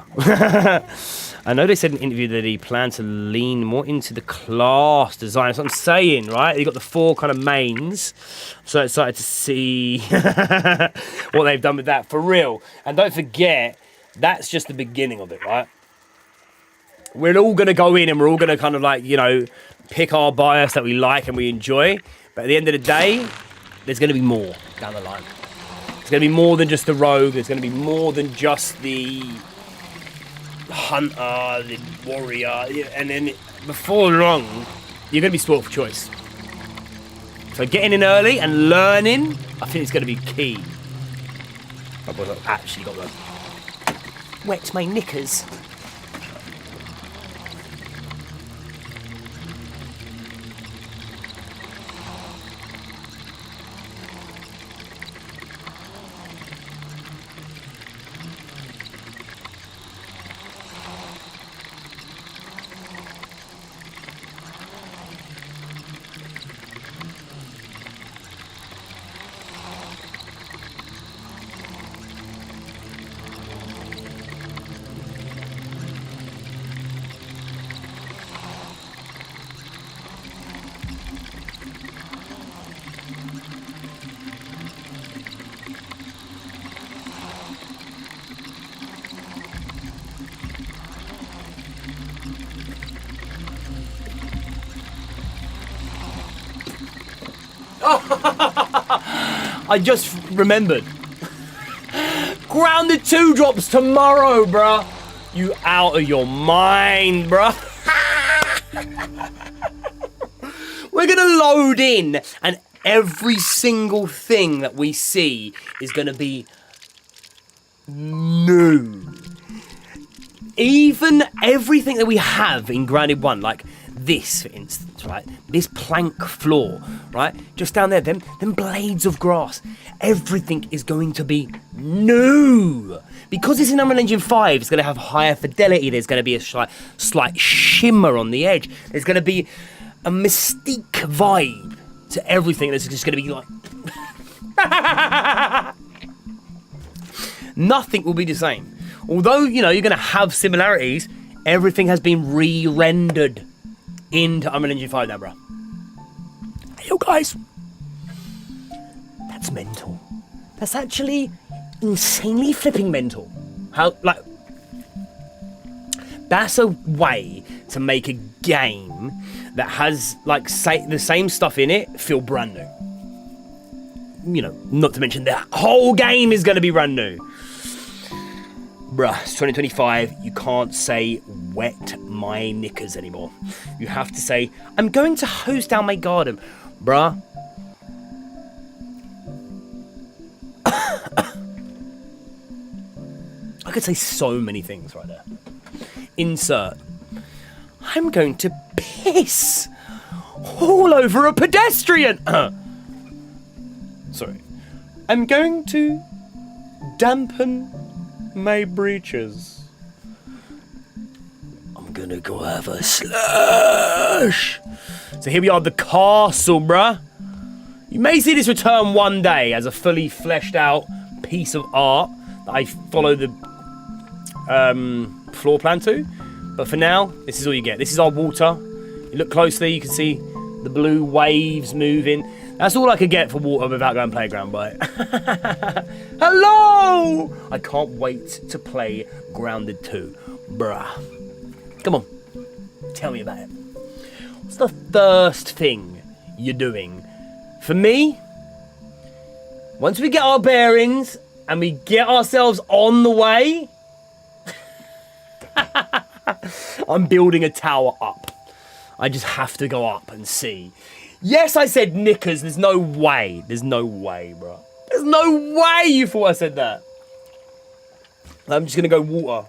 I know they said in an interview that he planned to lean more into the class design. That's what I'm saying, right? You got the 4 kind of mains. I'm so excited to see what they've done with that, for real. And don't forget, that's just the beginning of it, right? We're all going to go in and we're all going to kind of like, you know, pick our bias that we like and we enjoy. But at the end of the day, there's going to be more down the line. It's going to be more than just the rogue. There's going to be more than just the hunter, the warrior, and then before long you're going to be spoiled for choice. So getting in early and learning, I think it's going to be key. I've actually got to wet my knickers. I just remembered. Grounded 2 drops tomorrow, bruh. You out of your mind, bruh. We're gonna load in, and every single thing that we see is gonna be new. Even everything that we have in Grounded 1, like this, for instance, right? This plank floor, right? Just down there, them blades of grass. Everything is going to be new. Because it's in Unreal Engine 5, it's going to have higher fidelity. There's going to be a slight shimmer on the edge. There's going to be a mystique vibe to everything. There's just going to be like... Nothing will be the same. Although, you know, you're going to have similarities, everything has been re-rendered into Unreal Engine 5 now, bro. Hey, yo, guys. That's mental. That's actually insanely flipping mental. How, like... That's a way to make a game that has, like, the same stuff in it feel brand new. You know, not to mention the whole game is going to be brand new. Bruh, it's 2025. You can't say wet my knickers anymore. You have to say, I'm going to hose down my garden. Bruh. I could say so many things right there. Insert. I'm going to piss all over a pedestrian. Sorry. I'm going to dampen my breeches. I'm gonna go have a slush. So here we are at the castle, bruh. You may see this return one day as a fully fleshed out piece of art that I follow the floor plan to. But for now, this is all you get. This is our water. You look closely, you can see the blue waves moving. That's all I could get for water without going playground, but hello! I can't wait to play Grounded 2. Bruh. Come on. Tell me about it. What's the first thing you're doing? For me, once we get our bearings and we get ourselves on the way, I'm building a tower up. I just have to go up and see. Yes, I said knickers. There's no way. There's no way, bro. There's no way you thought I said that. I'm just going to go water.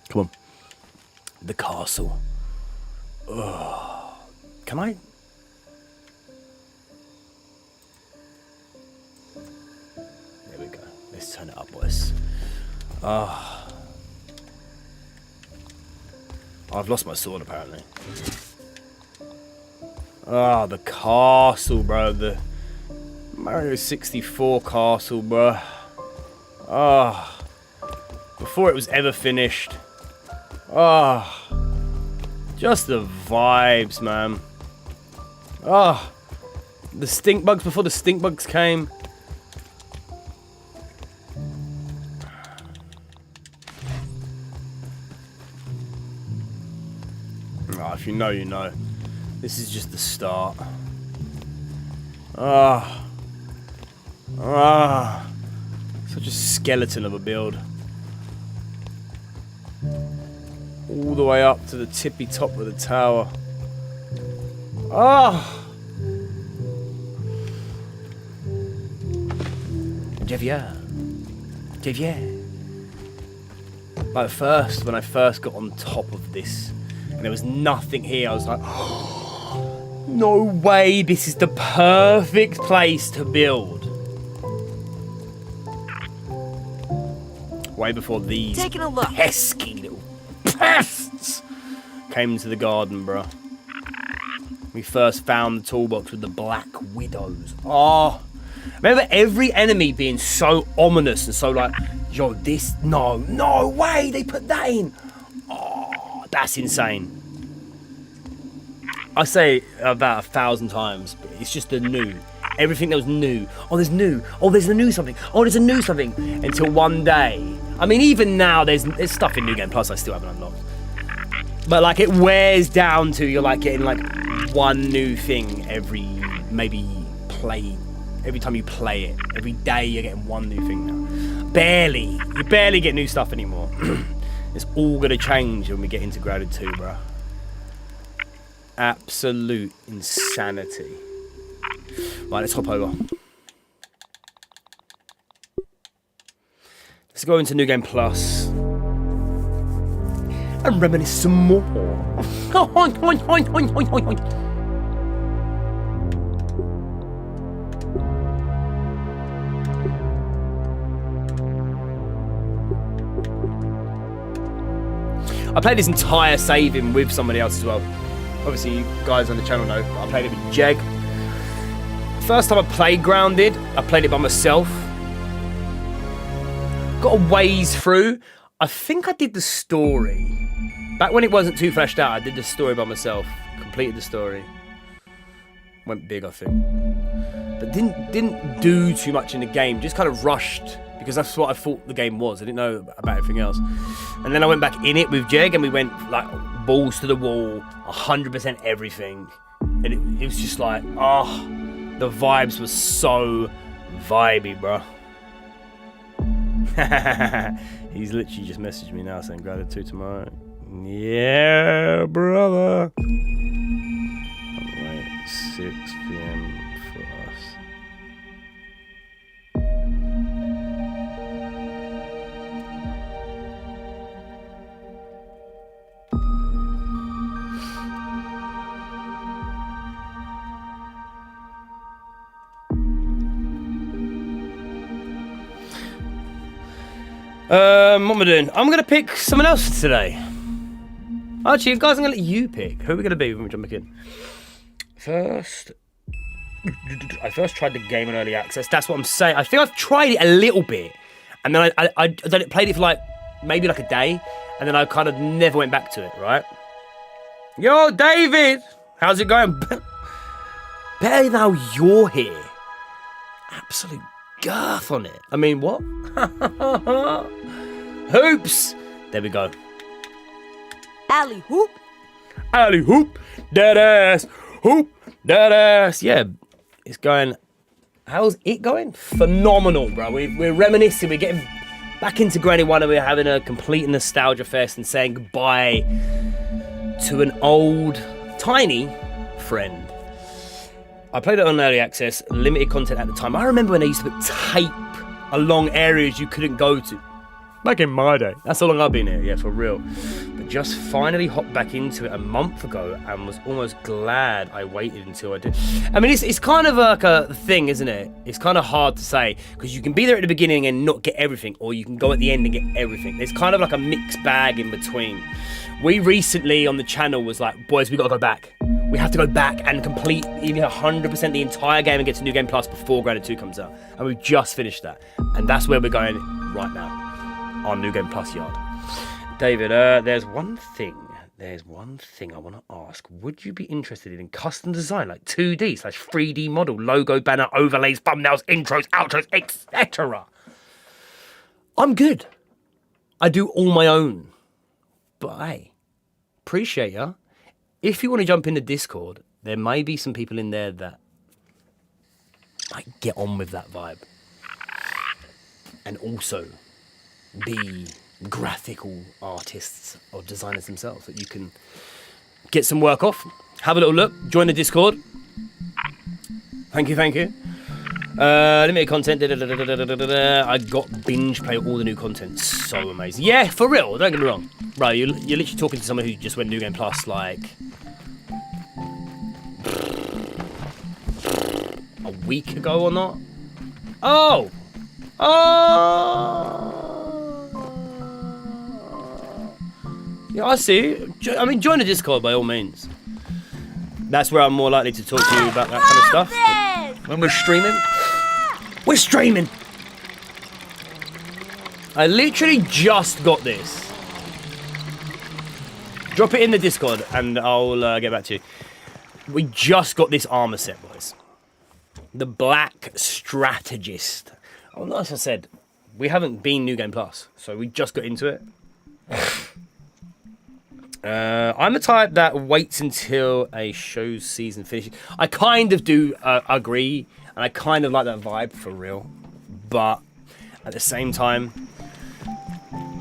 Come on. The castle. Ugh. Can I? There we go. Let's turn it up, boys. I've lost my sword, apparently. The castle, bro. The Mario 64 castle, bro. Before it was ever finished. Just the vibes, man. The stink bugs before the stink bugs came. If you know, you know. This is just the start. Such a skeleton of a build. All the way up to the tippy top of the tower. Javier. Like first, when I first got on top of this, and there was nothing here, I was like, oh, no way, this is the perfect place to build. Way before these Taking a look. pesky little pests came into the garden, bro. We first found the toolbox with the black widows. Remember every enemy being so ominous and so like, yo, this, no way, they put that in. That's insane. I say it about 1,000 times, but it's just the new. Everything that was new. There's new. There's a new something. There's a new something. Until one day. I mean, even now, there's stuff in New Game Plus I still haven't unlocked. But like, it wears down to you're like getting like one new thing every time you play it. Every day you're getting one new thing now. You barely get new stuff anymore. It's all gonna change when we get into Grounded 2, bro. Absolute insanity. Right, let's hop over. Let's go into New Game Plus and reminisce some more. I played this entire saving with somebody else as well. Obviously, you guys on the channel know, I played it with Jeg. First time I played Grounded, I played it by myself. Got a ways through. I think I did the story. Back when it wasn't too fleshed out, I did the story by myself. Completed the story. Went big, I think. But didn't do too much in the game. Just kind of rushed. Because that's what I thought the game was. I didn't know about everything else. And then I went back in it with Jeg and we went like balls to the wall, 100% everything. And it was just like, the vibes were so vibey, bro. He's literally just messaged me now saying grab it 2 tomorrow. Yeah, brother. Wait, 6 p.m. for us. What am I doing? I'm gonna pick someone else today. Actually, guys, I'm gonna let you pick. Who are we gonna be when we jump back in? I first tried the game in early access. That's what I'm saying. I think I've tried it a little bit, and then I played it for like maybe like a day, and then I kind of never went back to it. Right? Yo, David, how's it going? Better now you're here. Absolute girth on it. I mean, what? Hoops. There we go. Alley hoop. Alley hoop. Dead ass. Hoop. Dead ass. Yeah, it's going. How's it going? Phenomenal, bro. We're reminiscing. We're getting back into Granny One, and we're having a complete nostalgia fest and saying goodbye to an old, tiny friend. I played it on early access, limited content at the time. I remember when they used to put tape along areas you couldn't go to. Back in my day. That's how long I've been here, yeah, for real. But just finally hopped back into it a month ago and was almost glad I waited until I did. I mean, it's kind of like a thing, isn't it? It's kind of hard to say, because you can be there at the beginning and not get everything, or you can go at the end and get everything. It's kind of like a mixed bag in between. We recently on the channel was like, boys, we gotta go back. We have to go back and complete even 100% the entire game and get to New Game Plus before Granny 2 comes out. And we've just finished that. And that's where we're going right now. On New Game Plus yard. David, there's one thing I want to ask. Would you be interested in custom design, like 2D/3D model, logo, banner, overlays, thumbnails, intros, outros, etc.? I'm good. I do all my own. But hey, appreciate ya. If you want to jump into Discord, there may be some people in there that might get on with that vibe. And also be graphical artists or designers themselves that you can get some work off. Have a little look. Join the Discord. Thank you. Limited content. I got binge play all the new content. So amazing. Yeah, for real. Don't get me wrong. Bro, you're literally talking to someone who just went New Game Plus like a week ago or not. Oh. Yeah, I see. I mean, join the Discord by all means. That's where I'm more likely to talk to you about that kind of stuff. But when we're streaming, I literally just got this. Drop it in the Discord and I'll get back to you. We just got this armor set, boys. The Black Strategist. Oh, like I said, we haven't been New Game Plus, so we just got into it. I'm the type that waits until a show's season finishes. I kind of do agree, and I kind of like that vibe for real. But at the same time,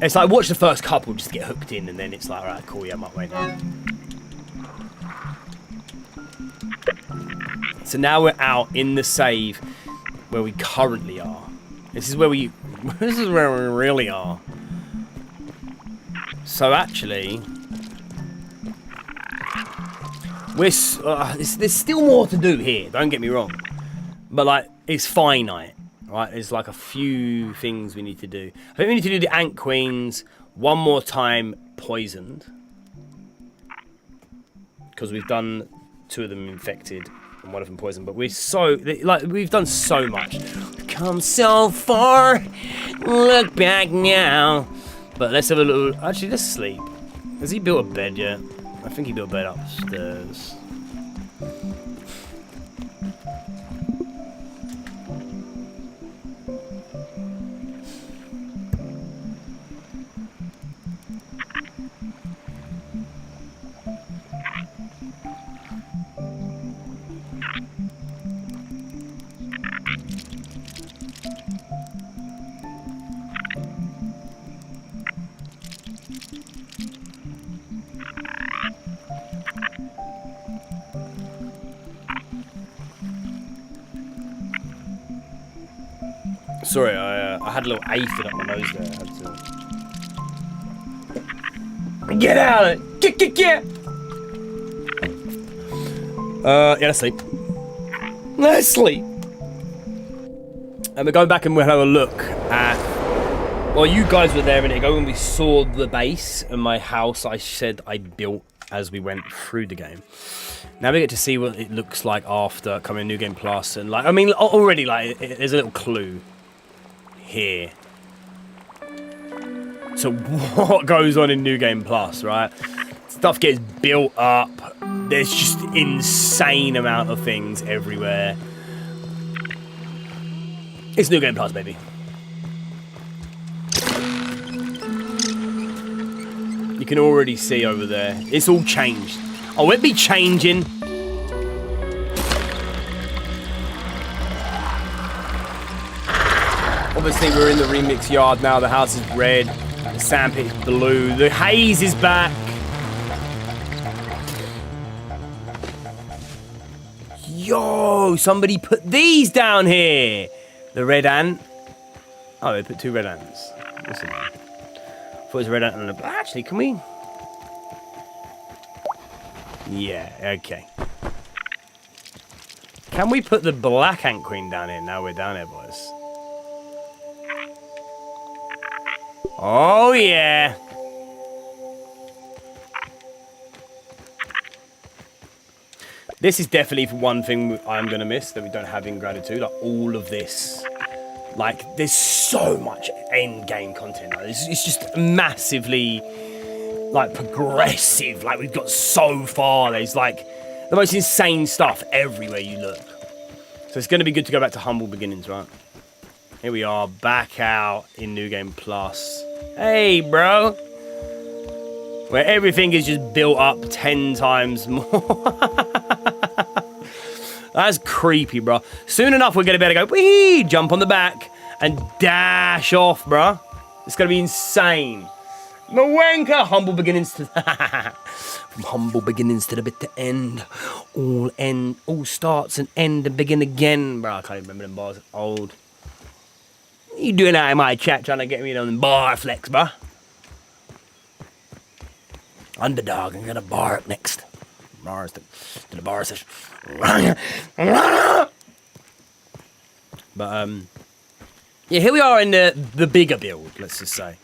it's like watch the first couple, just get hooked in, and then it's like, alright, cool, yeah, I might wait now. So now we're out in the save where we currently are. This is where we really are. So actually, there's still more to do here. Don't get me wrong, but like it's finite, right? There's like a few things we need to do. I think we need to do the Ant Queens one more time, poisoned, because we've done 2 of them infected and 1 of them poisoned. But we've done so much. Come so far, look back now. But let's have a little. Actually, let's sleep. Has he built a bed yet? I think he built a bed upstairs. Sorry, I had a little aphid up my nose there. I had to... Get out of it! Get! Yeah, let's sleep. Let's sleep. And we're going back and we'll have a look at... Well, you guys were there a minute ago when we saw the base and my house I said I built as we went through the game. Now we get to see what it looks like after coming New Game Plus. And like, I mean, already like, there's a little clue here. So what goes on in New Game Plus, right? Stuff gets built up. There's just insane amount of things everywhere. It's New Game Plus, baby. You can already see over there. It's all changed. Oh, it be changing. Obviously, we're in the remix yard now. The house is red. The sandpit is blue. The haze is back. Yo, somebody put these down here. The red ant. Oh, they put 2 red ants. Listen. I thought it was a red ant and a... Actually, can we... Yeah, okay. Can we put the black ant queen down here? Now we're down here, boys. Oh, yeah. This is definitely one thing I'm going to miss that we don't have in Gratitude. Like, all of this. Like, there's so much end game content. Like, it's just massively, like, progressive. Like, we've got so far. There's, like, the most insane stuff everywhere you look. So it's going to be good to go back to humble beginnings, right? Here we are, back out in New Game Plus. Hey, bro. Where everything is just built up 10 times more. That's creepy, bro. Soon enough, we're going to be able to go, wee, jump on the back and dash off, bro. It's going to be insane. Mwenka, humble beginnings to... From humble beginnings to the bitter end. All starts and end and begin again. Bro, I can't even remember them bars. Old. What you doing out in my chat trying to get me on the bar flex, bro? Underdog, I'm gonna bark next. Bars to the bar session. But yeah, here we are in the bigger build, let's just say.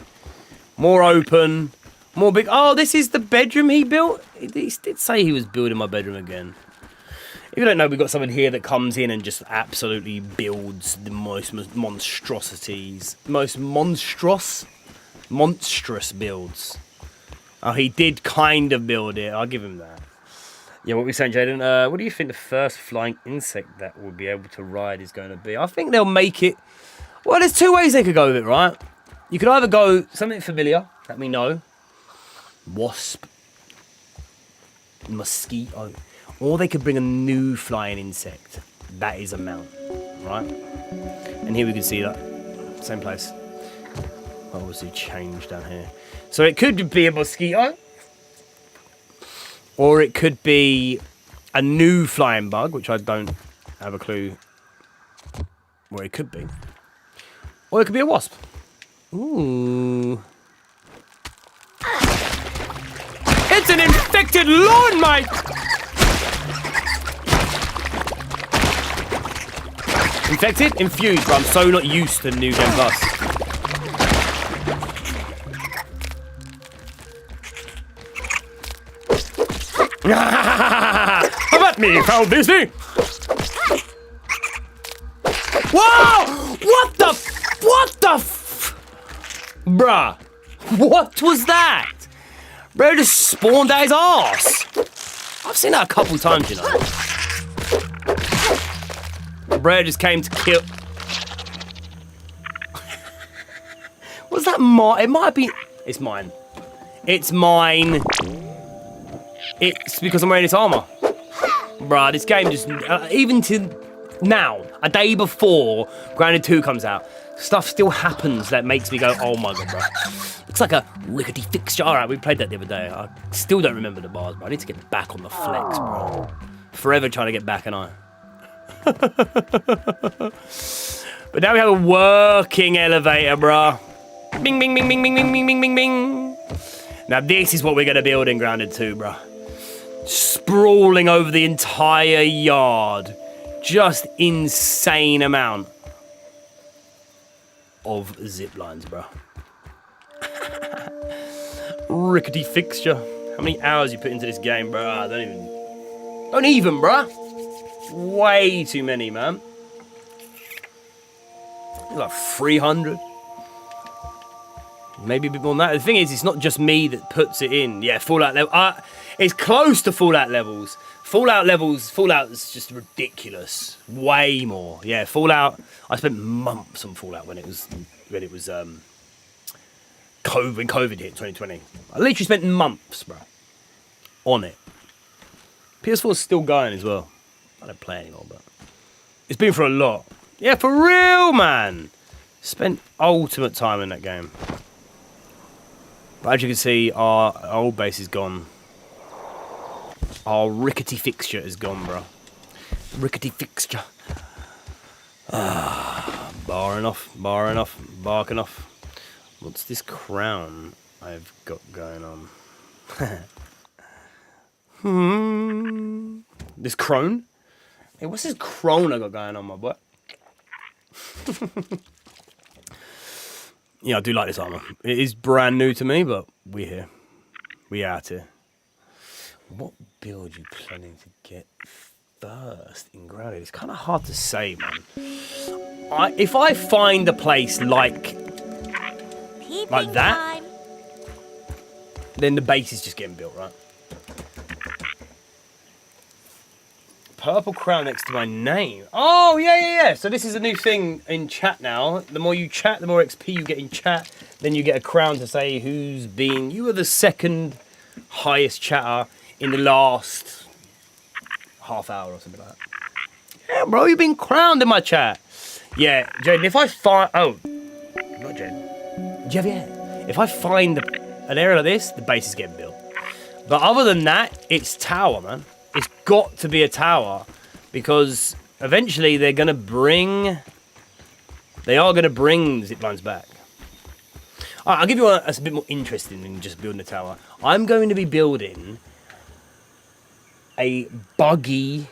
More open, more big. Oh, this is the bedroom he built? He did say he was building my bedroom again. If you don't know, we've got someone here that comes in and just absolutely builds the most monstrosities. Most monstrous builds. Oh, he did kind of build it. I'll give him that. Yeah, what were we saying, Jaden? What do you think the first flying insect that will be able to ride is going to be? I think they'll make it... Well, there's 2 ways they could go with it, right? You could either go something familiar, let me know. Wasp. Mosquito. Or they could bring a new flying insect. That is a mount, right? And here we can see that. Same place. Obviously changed down here. So it could be a mosquito. Or it could be a new flying bug, which I don't have a clue what it could be. Or it could be a wasp. Ooh. It's an infected lawn mite! Infected? Infused, but I'm so not used to New Game Plus. How about me, foul beastie? Whoa! What the Bruh. What was that? Bro just spawned out his arse. I've seen that a couple times, you know. Bro just came to kill. Was that mine? It might be. It's mine. It's mine. It's because I'm wearing this armor. Bruh, this game just... even to now, a day before Grounded 2 comes out, stuff still happens that makes me go, oh my god, bro. Looks like a rickety fixture. Alright, we played that the other day. I still don't remember the bars, bro. I need to get back on the flex, bro. Forever trying to get back, and I. But But now we have a working elevator, bruh. Bing, bing, bing, bing, bing, bing, bing, bing, bing, bing. Now this is what we're going to build in Grounded 2, bruh. Sprawling over the entire yard. Just insane amount of zip lines, bruh. Rickety fixture. How many hours you put into this game, bruh? Don't even, bruh. Way too many, man. Like 300. Maybe a bit more than that. The thing is, it's not just me that puts it in. Yeah, Fallout level. It's close to Fallout levels. Fallout is just ridiculous. Way more. Yeah, Fallout. I spent months on Fallout when it was COVID, when COVID hit 2020. I literally spent months, bro, on it. PS4 is still going as well. I don't play anymore, but it's been for a lot. Yeah, for real, man. Spent ultimate time in that game. But as you can see, our old base is gone. Our rickety fixture is gone, bro. Rickety fixture. Bar enough, bark enough. What's this crown I've got going on? This crone? Hey, what's this crone I got going on, my boy? Yeah, I do like this armor. It is brand new to me, but we're here. We out here. What build are you planning to get first in Grounded? It's kind of hard to say, man. If I find a place like that, then the base is just getting built, right? Purple crown next to my name. Oh, yeah. So this is a new thing in chat now. The more you chat, the more XP you get in chat. Then you get a crown to say who's been... You were the second highest chatter in the last half hour or something like that. Yeah, bro, you've been crowned in my chat. Yeah, Jaden, if I find... Oh, not Jaden. Javier. If I find an area like this, the base is getting built. But other than that, it's tower, man. It's got to be a tower because eventually they're going to bring... They are going to bring ziplines back. All right, I'll give you one that's a bit more interesting than just building a tower. I'm going to be building a buggy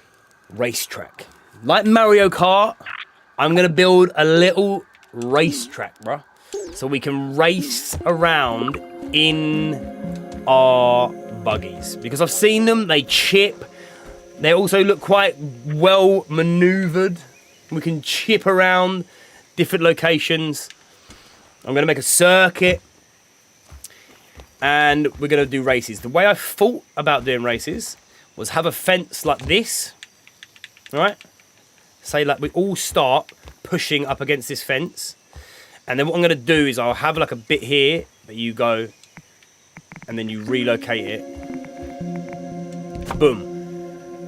racetrack. Like Mario Kart, I'm going to build a little racetrack, bro. So we can race around in our buggies. Because I've seen them, they chip. They also look quite well maneuvered. We can chip around different locations. I'm going to make a circuit. And we're going to do races. The way I thought about doing races was have a fence like this. Alright? Say like we all start pushing up against this fence. And then what I'm going to do is I'll have like a bit here that you go. And then you relocate it. Boom.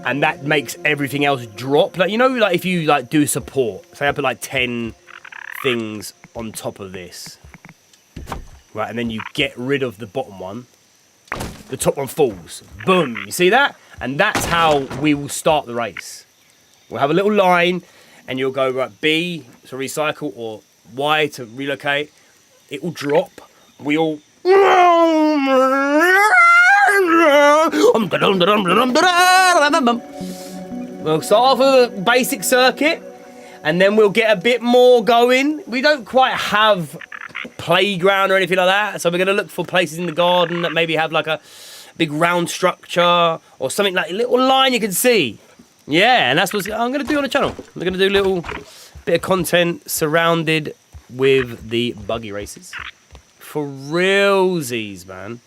And that makes everything else drop. Like, you know, like if you like do support. Say I put like 10 things on top of this. Right, and then you get rid of the bottom one. The top one falls. Boom. You see that? And that's how we will start the race. We'll have a little line and you'll go right B to recycle or Y to relocate. It will drop. We'll start off with a basic circuit and then we'll get a bit more going. We don't quite have playground or anything like that, so we're going to look for places in the garden that maybe have like a big round structure or something like a little line you can see. Yeah, and that's what I'm going to do on the channel. We're going to do a little bit of content surrounded with the buggy races. For realsies, man.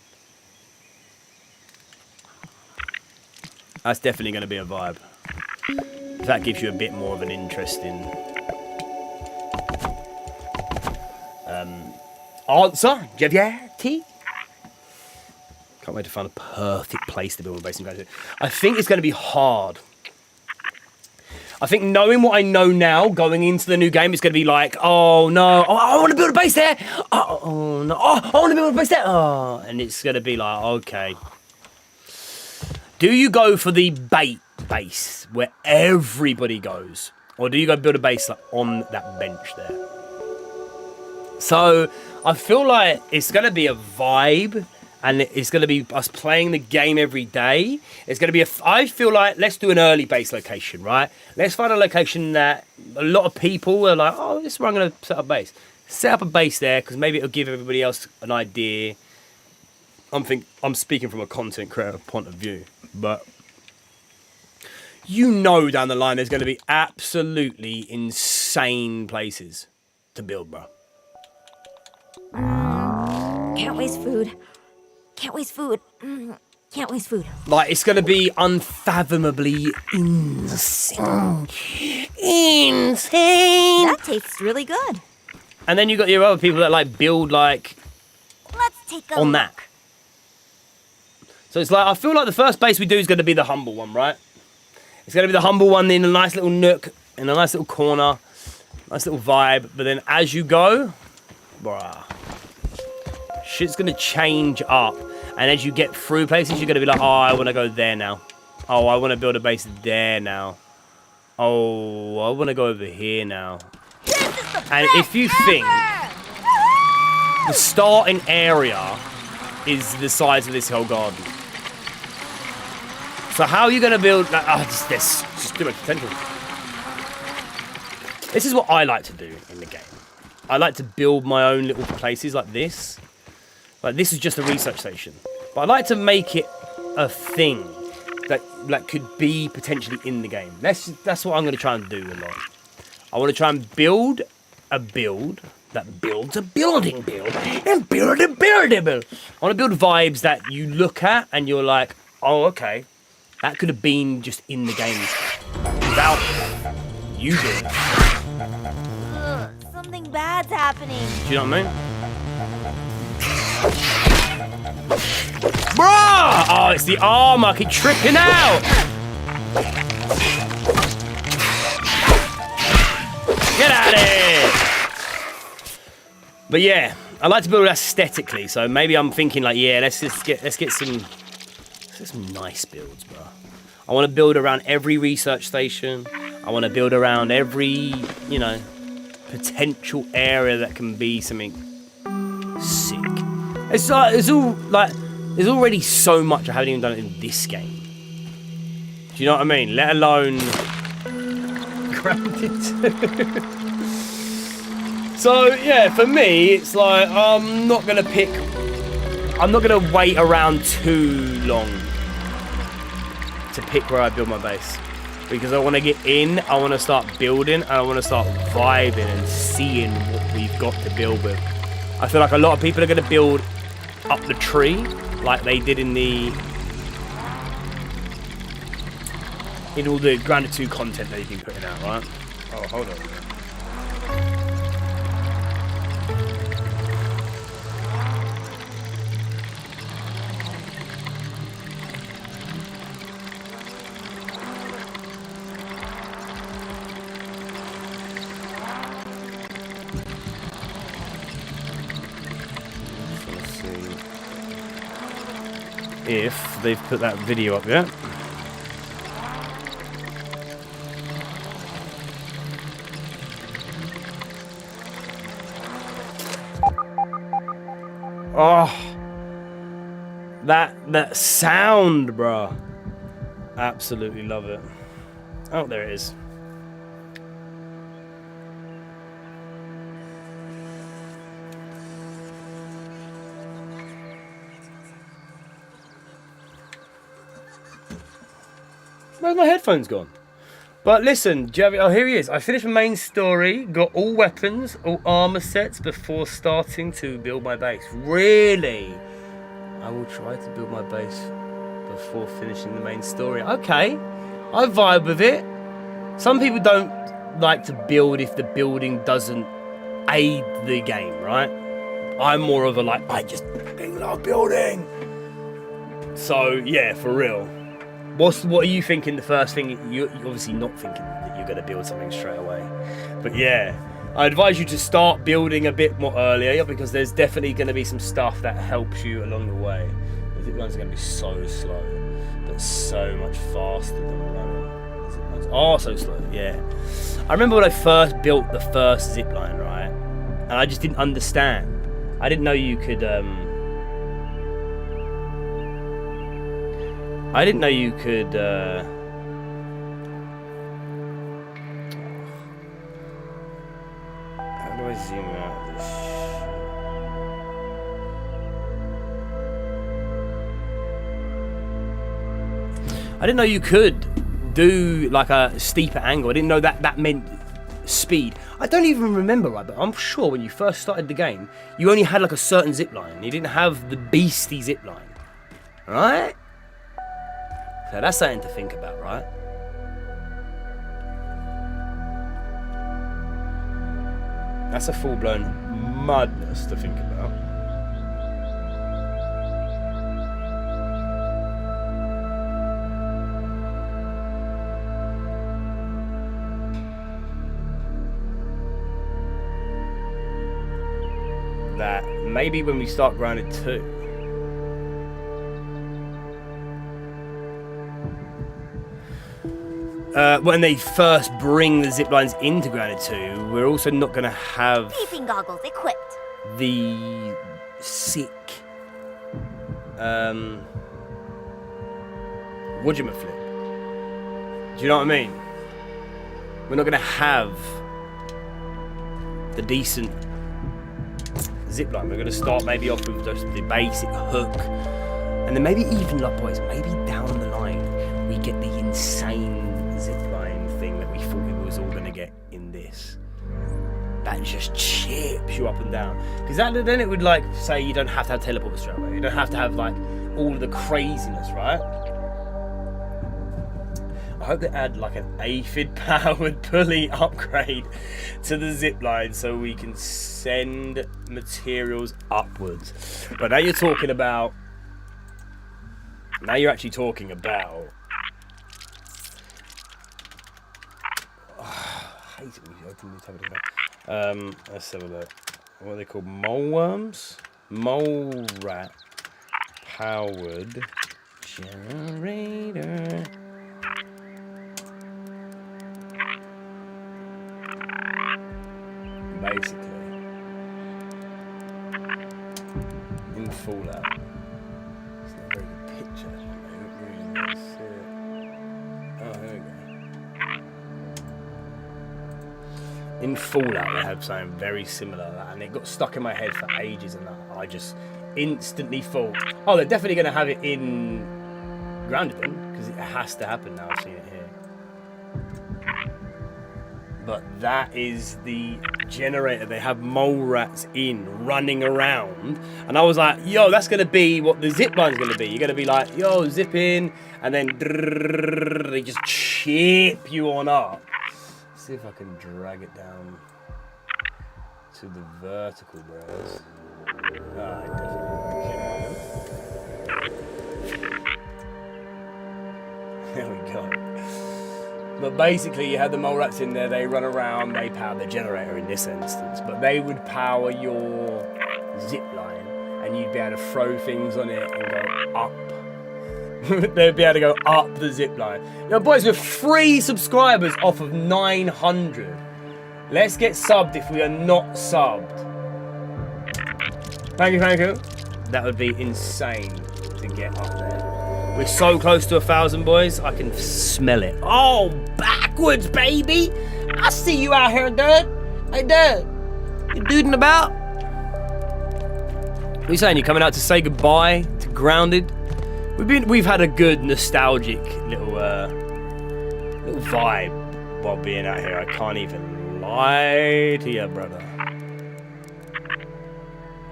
That's definitely going to be a vibe. That gives you a bit more of an interest in answer, Javier T. Can't wait to find a perfect place to build a base and go to. I think it's going to be hard. I think knowing what I know now, going into the new game, it's going to be like, oh no, oh, I want to build a base there. Oh no, oh, I want to build a base there. Oh, and it's going to be like, okay. Do you go for the bait base where everybody goes? Or do you go build a base like, on that bench there? So I feel like it's going to be a vibe, and it's going to be us playing the game every day. It's going to be I feel like, let's do an early base location, right? Let's find a location that a lot of people are like, oh, this is where I'm going to set up a base. Set up a base there, because maybe it'll give everybody else an idea. I'm speaking from a content creator point of view, but you know down the line there's going to be absolutely insane places to build, bro. Can't waste food. Can't waste food. Can't waste food. Like, it's going to be unfathomably insane. Insane. That tastes really good. And then you got your other people that like build like Let's take a on look. that. So it's like, I feel like the first base we do is going to be the humble one, right? It's going to be the humble one in a nice little nook, in a nice little corner, nice little vibe. But then as you go, bruh, shit's going to change up. And as you get through places, you're going to be like, oh, I want to go there now. Oh, I want to build a base there now. Oh, I want to go over here now. And if you think the starting area is the size of this whole garden, so how are you going to build? There's just too much potential. This is what I like to do in the game. I like to build my own little places like this. Like, this is just a research station, but I like to make it a thing that could be potentially in the game. That's what I'm going to try and do a lot. I want to try and build a build that builds a building build and build a building build. I want to build vibes that you look at and you're like, oh, okay, that could have been just in the game without you doing it. Something bad's happening. Do you know what I mean? Bruh! Oh, it's the armor. I keep tripping out. Get out of here! But yeah, I like to build aesthetically, so maybe I'm thinking like, yeah, let's get some nice builds, bro. I want to build around every research station. I want to build around every, potential area that can be something sick. It's all like, there's already so much I haven't even done it in this game. Do you know what I mean? Let alone grounded. So yeah, for me, it's like I'm not gonna wait around too long to pick where I build my base, because I want to get in, I want to start building, and I want to start vibing and seeing what we've got to build with. I feel like a lot of people are gonna build up the tree like they did in all the Grounded 2 content that you've been putting out, right? Oh, hold on. If they've put that video up yet. Oh, that sound, bro. Absolutely love it. Oh, there it is. Where's my headphones gone? But listen, oh, here he is. I finished my main story, got all weapons, all armor sets before starting to build my base. Really? I will try to build my base before finishing the main story. Okay, I vibe with it. Some people don't like to build if the building doesn't aid the game, right? I'm more of a I just love building. So yeah, for real. What are you thinking? The first thing, you're obviously not thinking that you're going to build something straight away. But yeah, I advise you to start building a bit more earlier, because there's definitely going to be some stuff that helps you along the way. The zip lines are going to be so slow, but so much faster than running. Zip lines are so slow, yeah. I remember when I first built the first zipline, right? And I just didn't understand. I didn't know you could, I didn't know you could, how do I zoom out this? I didn't know you could do like a steeper angle. I didn't know that meant speed. I don't even remember, right, but I'm sure when you first started the game, you only had like a certain zip line. You didn't have the beastie zip line, right? So that's something to think about, right? That's a full-blown madness to think about. That maybe when we start grounded 2, when they first bring the zip lines into grounded 2, we're also not going to have Peeping goggles equipped. the sick Woodjummer flip. Do you know what I mean? We're not going to have the decent zipline. We're going to start maybe off with just the basic hook, and then maybe even, like, boys, maybe down the line we get the insane zipline thing that we thought we was all going to get in this. That just chips you up and down. Because then it would, like, say you don't have to have teleporters straight away. You don't have to have, like, all of the craziness, right? I hope they add like an aphid powered pulley upgrade to the zipline so we can send materials upwards. But now you're talking about, now you're actually talking about, I hate it when you open the tab again. Let's have a look. What are they called? Mole worms? Mole rat powered generator. Basically, in Fallout, it's not a very good picture. I don't really see it. Oh, here we go. In Fallout, they have something very similar to that, and it got stuck in my head for ages, and I just instantly thought, oh, they're definitely going to have it in Grounded then, because it has to happen now. I've seen it here. But that is the generator they have mole rats in running around, and I was like, yo, that's gonna be what the zip line's gonna be. You're gonna be like, yo, zip in, and then they just chip you on up. Let's see if I can drag it down to the vertical, bros. I definitely can. There we go. But basically, you had the mole rats in there, they run around, they power the generator in this instance, but they would power your zip line, and you'd be able to throw things on it and go up. They'd be able to go up the zip line. Now, boys, we're 3 subscribers off of 900. Let's get subbed if we are not subbed. Thank you, thank you. That would be insane to get up there. We're so close to 1,000, boys. I can smell it. Oh, backwards, baby. I see you out here, dude. Hey, dude. You duding about? What are you saying? You coming out to say goodbye to Grounded? We've had a good nostalgic little vibe while being out here. I can't even lie to you, brother.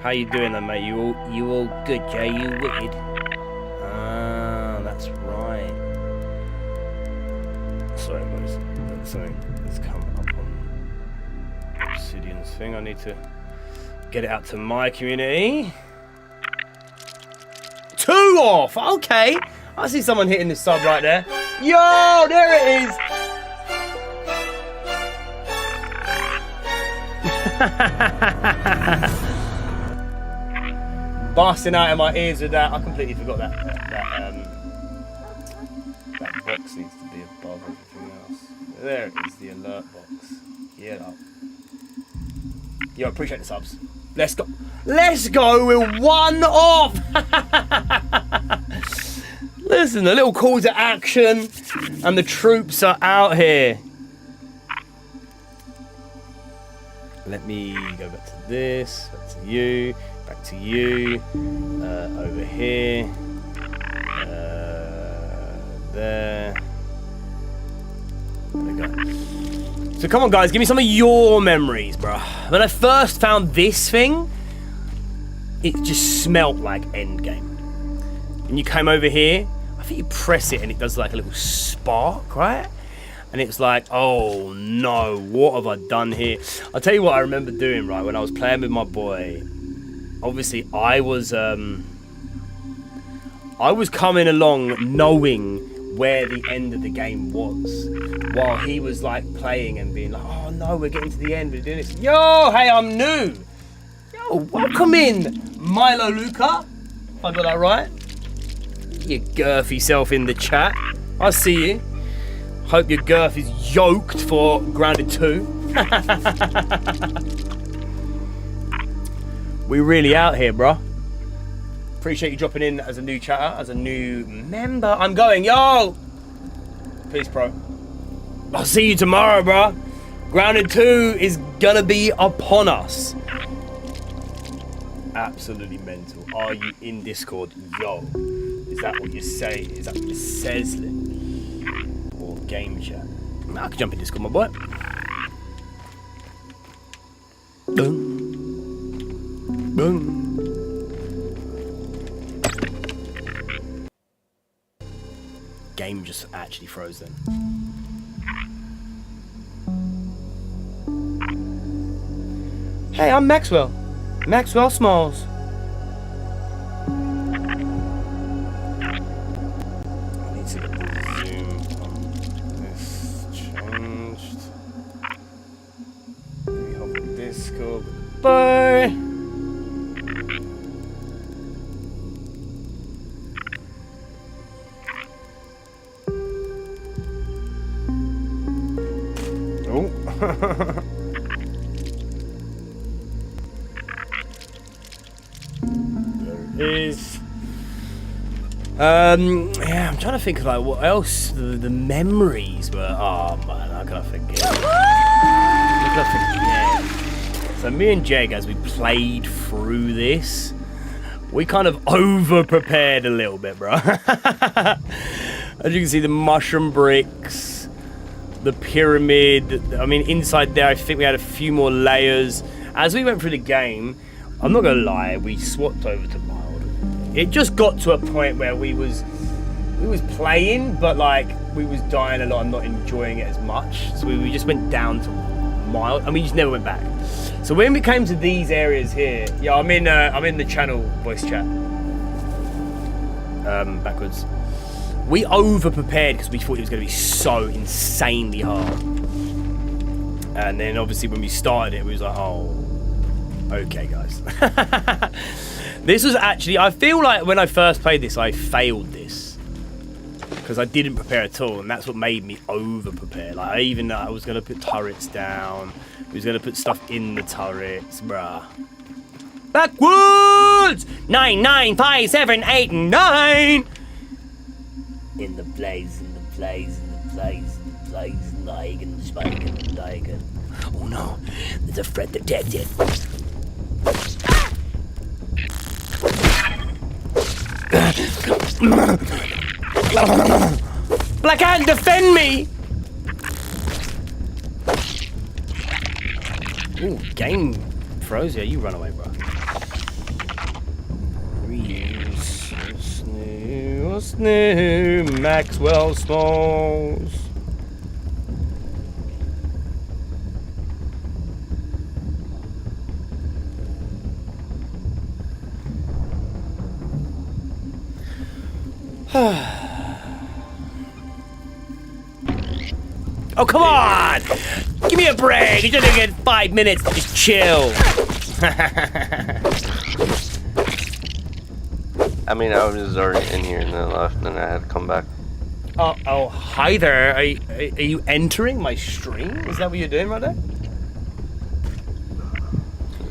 How you doing, then, mate? You all good, Jay? You wicked? That's right. Sorry, boys. Something has come up on Obsidian's thing. I need to get it out to my community. 2 off! Okay. I see someone hitting the sub right there. Yo, there it is! Busting out of my ears with that. I completely forgot that box needs to be above everything else. There it is, the alert box. Yeah. Yo, appreciate the subs. Let's go. Let's go. We're 1 off. Listen, a little call to action, and the troops are out here. Let me go back to this, back to you, over here, there. There we go. So come on, guys, give me some of your memories, bro. When I first found this thing, it just smelt like Endgame. When you came over here, I think you press it and it does like a little spark, right? And it's like, oh no, what have I done here? I'll tell you what I remember doing, right, when I was playing with my boy. Obviously, I was coming along knowing where the end of the game was, while he was like playing and being like, oh no, we're getting to the end, we're doing this. Yo, hey, I'm new. Yo, welcome in, Milo Luca. If I got that right. Your girthy self in the chat. I see you. Hope your girth is yoked for Grounded 2. We really out here, bro. Appreciate you dropping in as a new chatter, as a new member. I'm going, yo! Peace, bro. I'll see you tomorrow, bro. Grounded 2 is gonna be upon us. Absolutely mental. Are you in Discord? Yo. Is that what you say? Is that what you says? Or game chat? I can jump in Discord, my boy. Boom. Boom. Game just actually froze then. Hey, I'm Maxwell. Maxwell Smalls. I need to get the zoom on this changed. Let me hop on Discord. Bye. Oh. There it is. Yeah, I'm trying to think of like what else the memories were. Oh man, how can I forget? How can I forget? So me and Jeg, as we played through this, we kind of over prepared a little bit, bro. As you can see, the mushroom bricks, the pyramid. I mean, inside there, I think we had a few more layers. As we went through the game, I'm not gonna lie, we swapped over to mild. It just got to a point where we was playing, but like we was dying a lot and not enjoying it as much. So we just went down to mild, and we just never went back. So when we came to these areas here, yeah, I'm in the channel voice chat. Backwards. We over prepared because we thought it was gonna be so insanely hard. And then obviously when we started it, we was like, oh, okay, guys. This was actually, I feel like when I first played this, I failed this. Because I didn't prepare at all, and that's what made me over-prepare. Like, I was going to put turrets down. I was going to put stuff in the turrets, bruh. Backwards! 9, 9, 5, 7, 8, 9! In the blaze, in the blaze, in the blaze, in the blaze, Nigan, Spiken, Nigan. Oh no, there's a threat detected. Black Ant, defend me! Ooh, game froze. Yeah, you run away, bro. What's new? Maxwell Smalls. Oh, come on! Give me a break! You just get 5 minutes to just chill. I mean, I was already in here and then left, and then I had to come back. Oh, hi there. Are you entering my stream? Is that what you're doing right there?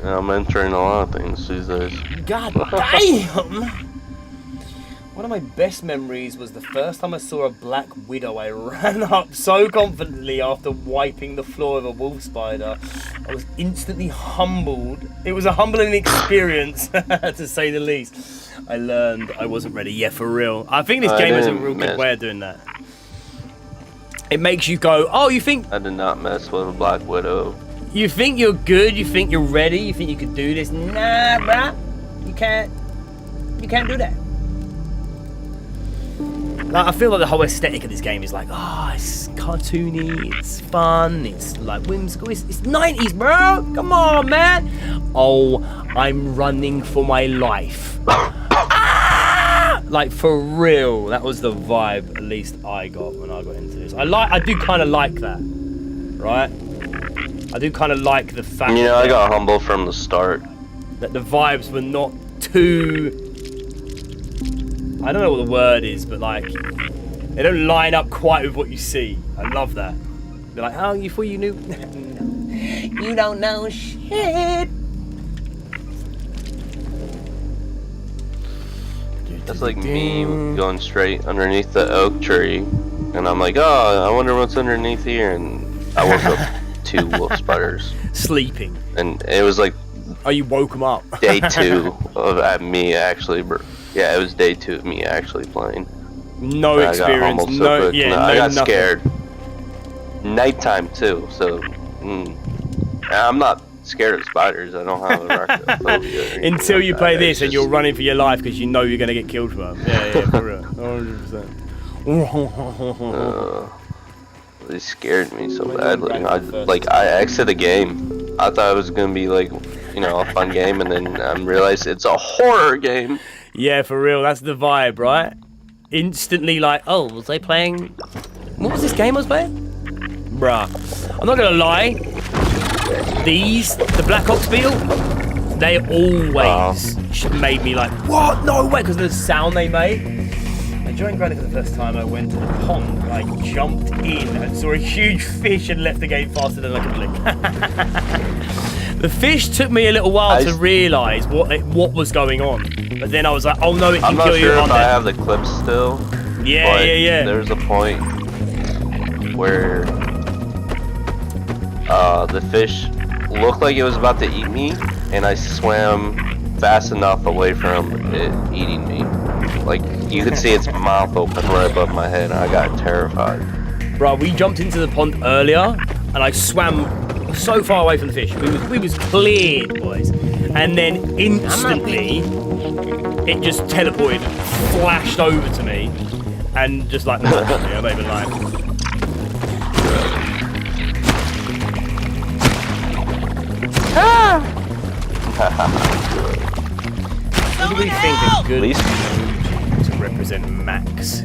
I'm entering a lot of things these days. God damn! One of my best memories was the first time I saw a black widow. I ran up so confidently after wiping the floor of a wolf spider. I was instantly humbled. It was a humbling experience, to say the least. I learned I wasn't ready. Yeah, for real. I think this game has a real good way of doing that. It makes you go, oh, you think... I did not mess with a black widow. You think you're good, you think you're ready, you think you can do this. Nah, bruh. You can't do that. Like, I feel like the whole aesthetic of this game is like, oh, it's cartoony, it's fun, it's like whimsical, it's 90s, bro. Come on, man. Oh, I'm running for my life. Like, for real, that was the vibe at least I got when I got into this. I do kind of like that, right? I do kind of like the fact that I got humble from the start. That the vibes were not too... I don't know what the word is, but like, they don't line up quite with what you see. I love that. They're like, oh, you thought you knew? You don't know shit. That's like me going straight underneath the oak tree, and I'm like, oh, I wonder what's underneath here, and I woke up 2 wolf spiders sleeping, and it was like, oh, you woke them up. Day 2 of me actually, yeah, it was day 2 of me actually playing. No experience, I got so quick. Yeah, I got nothing. scared. Nighttime too, so I'm not scared of spiders. I don't have a arachnophobia. Until you play this and you're running for your life because you know you're gonna get killed from them. Yeah, for real, 100%. They scared me so badly. I exited the game. I thought it was gonna be like, a fun game, and then I realized it's a horror game. Yeah, for real. That's the vibe, right? Instantly, like, oh, was they playing? What was this game I was playing? Bruh, I'm not gonna lie. The Black Ox Beetle, they always made me like, what? No way, because of the sound they made. I joined Granny for the first time. I went to the pond. I jumped in and saw a huge fish and left the game faster than I could blink. The fish took me a little while to realise what was going on. But then I was like, oh no, it can kill you on I'm not sure if I have the clips still. Yeah. There's a point where the fish looked like it was about to eat me, and I swam fast enough away from it eating me. Like, you could see its mouth open right above my head, and I got terrified. Bro, we jumped into the pond earlier, and I swam so far away from the fish. We was cleared, boys. And then instantly, it just teleported, flashed over to me, and just like, I'm not even lying. What do we think a good to represent Max?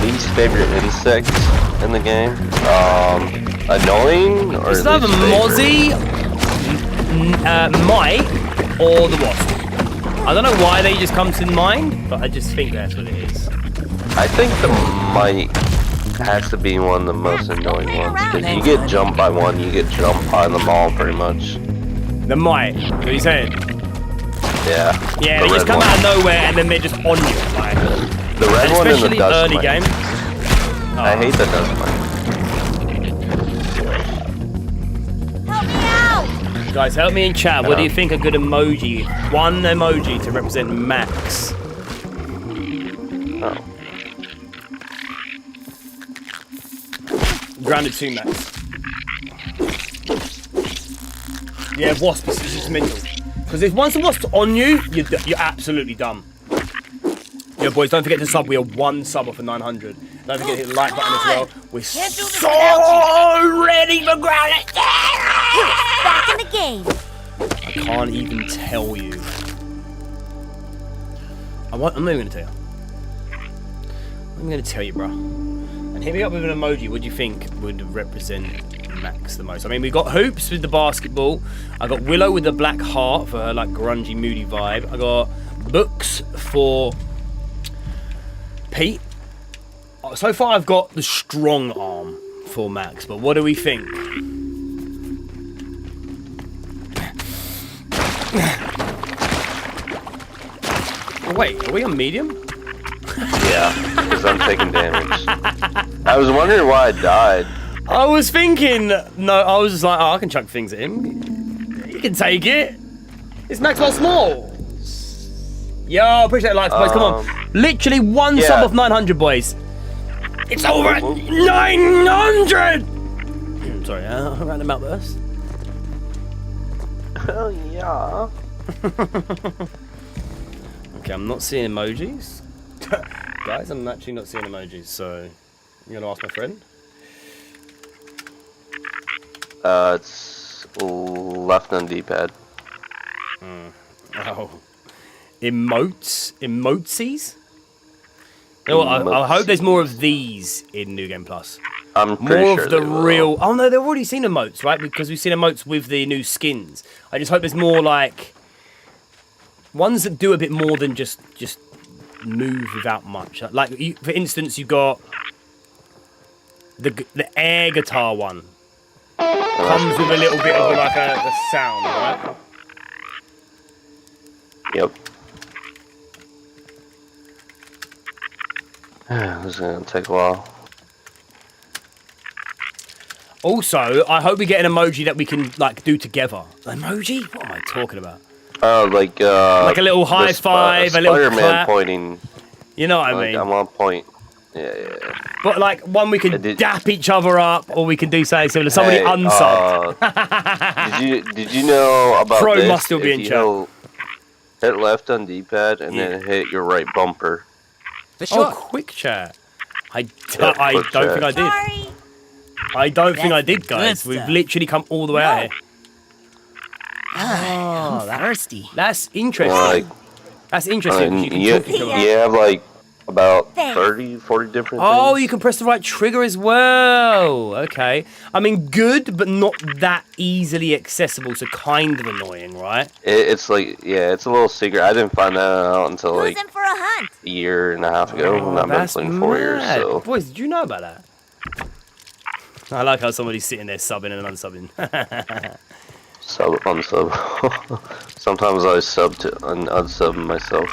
Least favorite insect in the game? Annoying or it's either Mozzie, Mite, or the Wasp. I don't know why they just come to mind, but I just think that's what it is. I think the Mite has to be one of the most annoying ones, because you get jumped by one, you get jumped by them all pretty much. The Mite, what are you saying? Yeah. Yeah, they just come out of nowhere and then they're just on you. Like, the red one and the dust early mite. Game. I hate the dust mite. Help me out! Guys, help me in chat. What do you think a good emoji? One emoji to represent Max. Oh. Grounded 2 Max. Yeah, Wasp is just mental. Because if once the Wasp's on you, you're absolutely dumb. Yeah, boys, don't forget to sub. We are 1 sub off of 900. Don't forget to hit the like button as well. We're so ready for grounded. Back in the game. I can't even tell you. I'm not even going to tell you. I'm going to tell you, bro. And hit me up with an emoji. What do you think would represent Max the most? I mean, we got Hoops with the basketball. I got Willow with the black heart for her like grungy, moody vibe. I got Books for Pete, so far I've got the strong arm for Max, but what do we think? Oh, wait, are we on medium? Yeah, because I'm taking damage. I was wondering why I died. I was thinking, no, I was just like, oh, I can chuck things at him. He can take it. It's Max not small. Yo, appreciate the likes, boys. Come on. Literally one sub of 900, boys. It's over at 900! Sorry, random outburst. Oh, yeah. Okay, I'm not seeing emojis. Guys, I'm actually not seeing emojis, so I'm going to ask my friend. It's left on D-pad. Oh. Emotsies? You know what, I hope there's more of these in New Game Plus. I'm pretty more sure of the they will. real. Oh no, they've already seen emotes, right? Because we've seen emotes with the new skins. I just hope there's more like ones that do a bit more than just move without much. Like for instance, you got the air guitar one. Comes with a little bit of like a sound, right? Yep. This is gonna take a while. Also, I hope we get an emoji that we can like do together. Emoji? What am I talking about? Oh, like a little high five, a little Spider-Man clap. pointing. You know what I Like, mean? I'm on point. Yeah. But like one we can dap each other up, or we can do something similar. Somebody unsubbed. Did you know about Pro this? must still be If in you chat. hit left on D-pad and then hit your right bumper. Oh, quick chat. I don't think I did. Sorry. I don't think I did, guys. We've literally come all the way out here. Oh, thirsty. That's interesting. Like, That's interesting. You can you talk to each other. have like about 30, 40 different Oh, things. you can press the right trigger as well. Okay. I mean, good, but not that easily accessible, so kind of annoying, right? It's like, it's a little secret. I didn't find that out until Who's like in for a hunt? a year and a half ago when I've been That's playing 4 years. mad. So Boys, did you know about that? I like how somebody's sitting there subbing and unsubbing. sub, unsub. Sometimes I sub to unsub myself.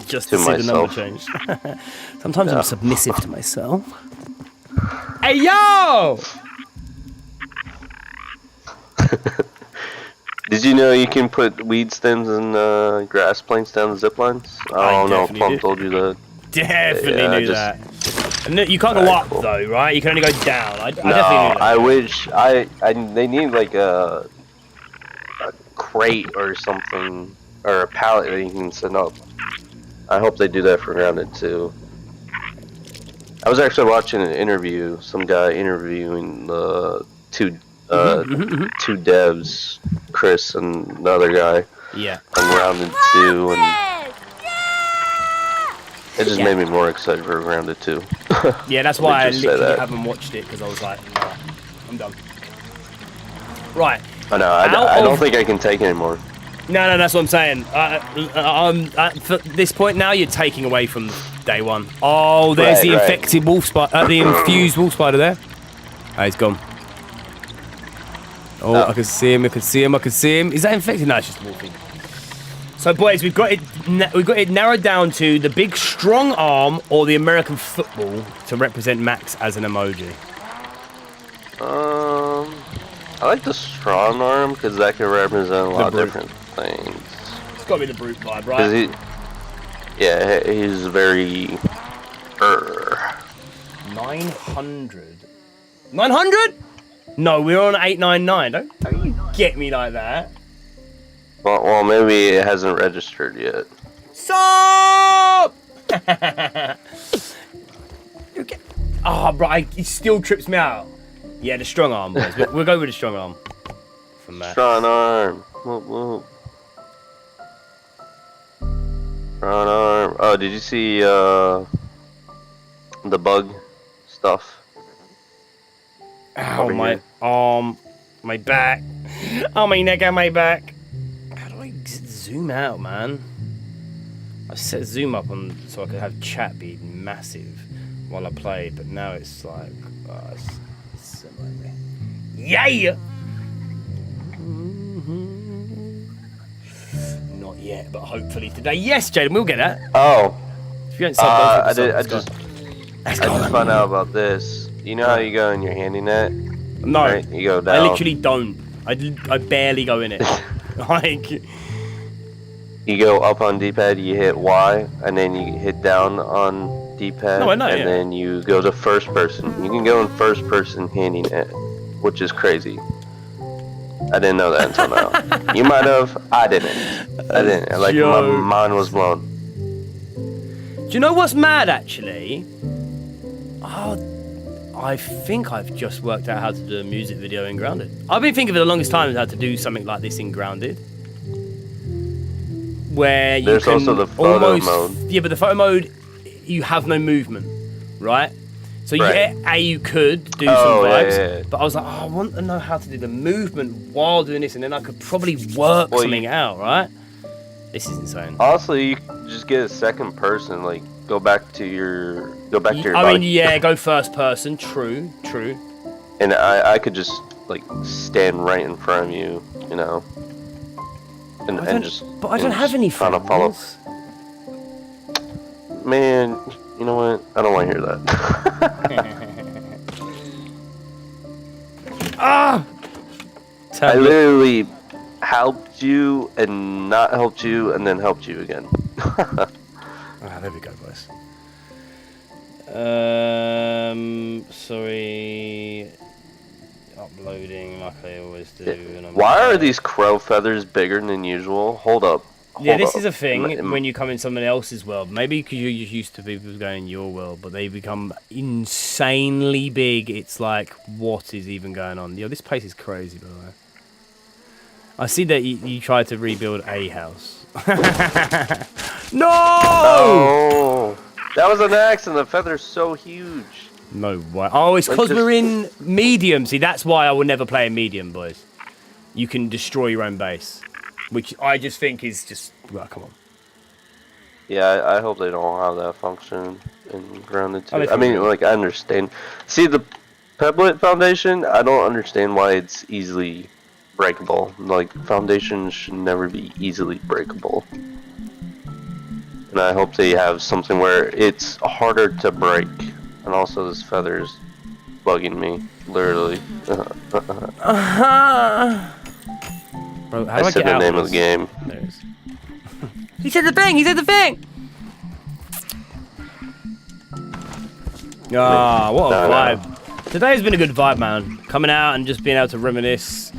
Just to to see myself. the number change. Sometimes I'm submissive to myself. Hey, yo! Did you know you can put weed stems and grass planks down the zip lines? I don't know if definitely Plum did. told you that. Definitely Yeah, knew just- that. And you can't go Alright, up cool. though, right? You can only go down. I definitely knew that. I wish they need like a crate or something, or a pallet that you can set up. I hope they do that for Grounded too. I was actually watching an interview, some guy interviewing the two devs, Chris and the other guy, Yeah. on Grounded 2, and it just made me more excited for Grounded 2. Yeah, that's Let me why I just say literally that. haven't watched it, because I was like, nah, I'm done. Right. I know, I don't think I can take anymore. No, that's what I'm saying. For this point now, you're taking away from day one. Oh, there's the infected wolf spider, the infused wolf spider there. Oh, he's gone. Oh, I can see him. I can see him. Is that infected? No, it's just wolfing. So, boys, we've got it narrowed down to the big strong arm or the American football to represent Max as an emoji. I like the strong arm because that can represent a lot of brute. different things. It's got to be the brute vibe, right? 'Cause he's very. 900. 900? No, we're on 899. Don't you get me like that. Well, maybe it hasn't registered yet. Stop! Oh, bro, it still trips me out. Yeah, the strong arm, boys. We'll go with the strong arm. From Matt. Strong arm. Whoop, whoop. Strong arm. Oh, did you see the bug stuff? Ow, Over my here. arm, my back. Oh, my neck and my back. How do I zoom out, man? I set zoom up on so I could have chat be massive while I played, but now it's like, it's yeah. Not yet, but hopefully today. Yes, Jaden, we'll get that. Oh. If you don't sub both I episodes, just found out about this. You know how you go in your handy net? No, right? You go down. I literally don't. I barely go in it. Like, you go up on D-pad, you hit Y, and then you hit down on D-pad, No, I know, and yeah. then you go to first person. You can go in first person handy net, which is crazy. I didn't know that until now. You might have. I didn't. Like, my mind was blown. Do you know what's mad, actually? Oh, I think I've just worked out how to do a music video in Grounded. I've been thinking for the longest time how to do something like this in Grounded. Where you There's can also the photo almost, mode. Yeah, but the photo mode, you have no movement, right? So Right. you could do some vibes, yeah. but I was like, I want to know how to do the movement while doing this, and then I could probably work something out, right? This is insane. Honestly, you can just get a second person, like go back to your I body. mean, yeah, go first person. True. And I could just like stand right in front of you, you know, and just. But I don't have any kind of follow. friends. Man, you know what? I don't want to hear that. Ah! I literally helped you and not helped you and then helped you again. There we go, boys. Sorry. Uploading like I always do. And I'm Why are these crow feathers bigger than usual? Hold up. Yeah, this is a thing when you come in someone else's world. Maybe because you're used to people going in your world, but they become insanely big. It's like, what is even going on? Yo, this place is crazy, by the way. I see that you tried to rebuild a house. No! Oh, that was an accident. The feather's so huge. No way. Oh, it's because we're in medium. See, that's why I will never play in medium, boys. You can destroy your own base, which I just think is just... Well, come on. Yeah, I hope they don't have that function in Grounded too. Oh, I mean, like, I understand. See, the pebblet foundation, I don't understand why it's easily breakable. Like, foundations should never be easily breakable. And I hope they have something where it's harder to break. And also, this feather's bugging me, literally. Bro, how I do I said get the out name of of the game. There it is. He said the thing! He said the thing! Ah, what a vibe. Today's been a good vibe, man. Coming out and just being able to reminisce.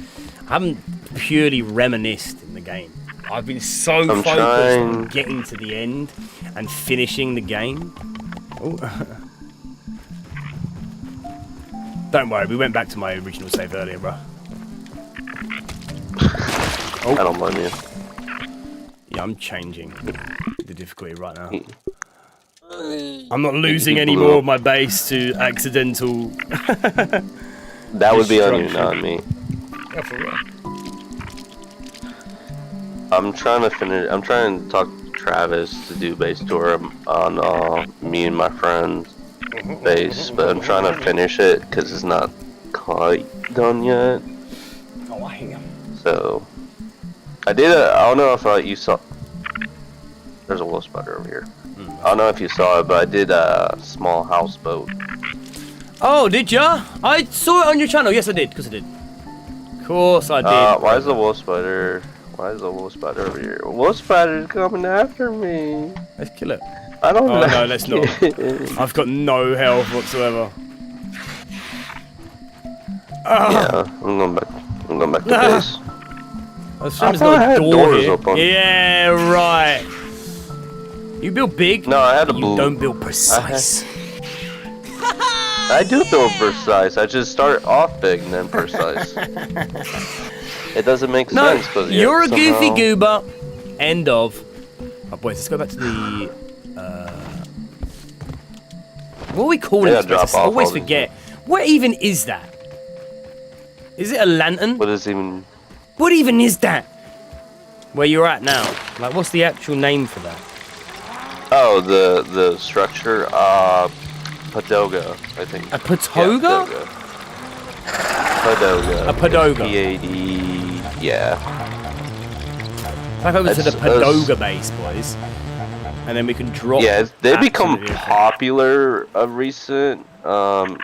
I haven't purely reminisced in the game. I've been so focused on getting to the end and finishing the game. Ooh. Don't worry, we went back to my original save earlier, bro. I don't blame you. Yeah, I'm changing the difficulty right now. I'm not losing any more of my base to accidental. That would be on you, not on me. Yeah, for real. I'm trying to talk to Travis to do base tour on me and my friend's base, but I'm trying to finish it because it's not quite done yet. Oh, I hear. So, I don't know if you saw. There's a wolf spider over here. I don't know if you saw it, but I did a small houseboat. Oh, did ya? I saw it on your channel. Yes, I did. Of course I did. Of course I did. Why is the wolf spider? Why is the wolf spider over here? Wolf spider's coming after me. Let's kill it. I don't know. Oh, no, let's not. I've got no health whatsoever. Yeah, I'm going back to base. I thought I had doors here. open. Yeah, right. You build big. No, I had a You don't build precise. I do build precise. I just start off big and then precise. It doesn't make sense. But you're a goofy goober. End of. Oh, boys, let's go back to the. What are we calling this place? I always forget. What even is that? Is it a lantern? What is even? What even is that? Where you're at now? Like, what's the actual name for that? Oh, the structure, Padoga, I think. A Patoga? Yeah, Padoga. A Padoga. P-A-D, yeah. Back over to the That's- Padoga base, boys. And then we can drop. Yeah, they've become absolutely everything. popular of recent,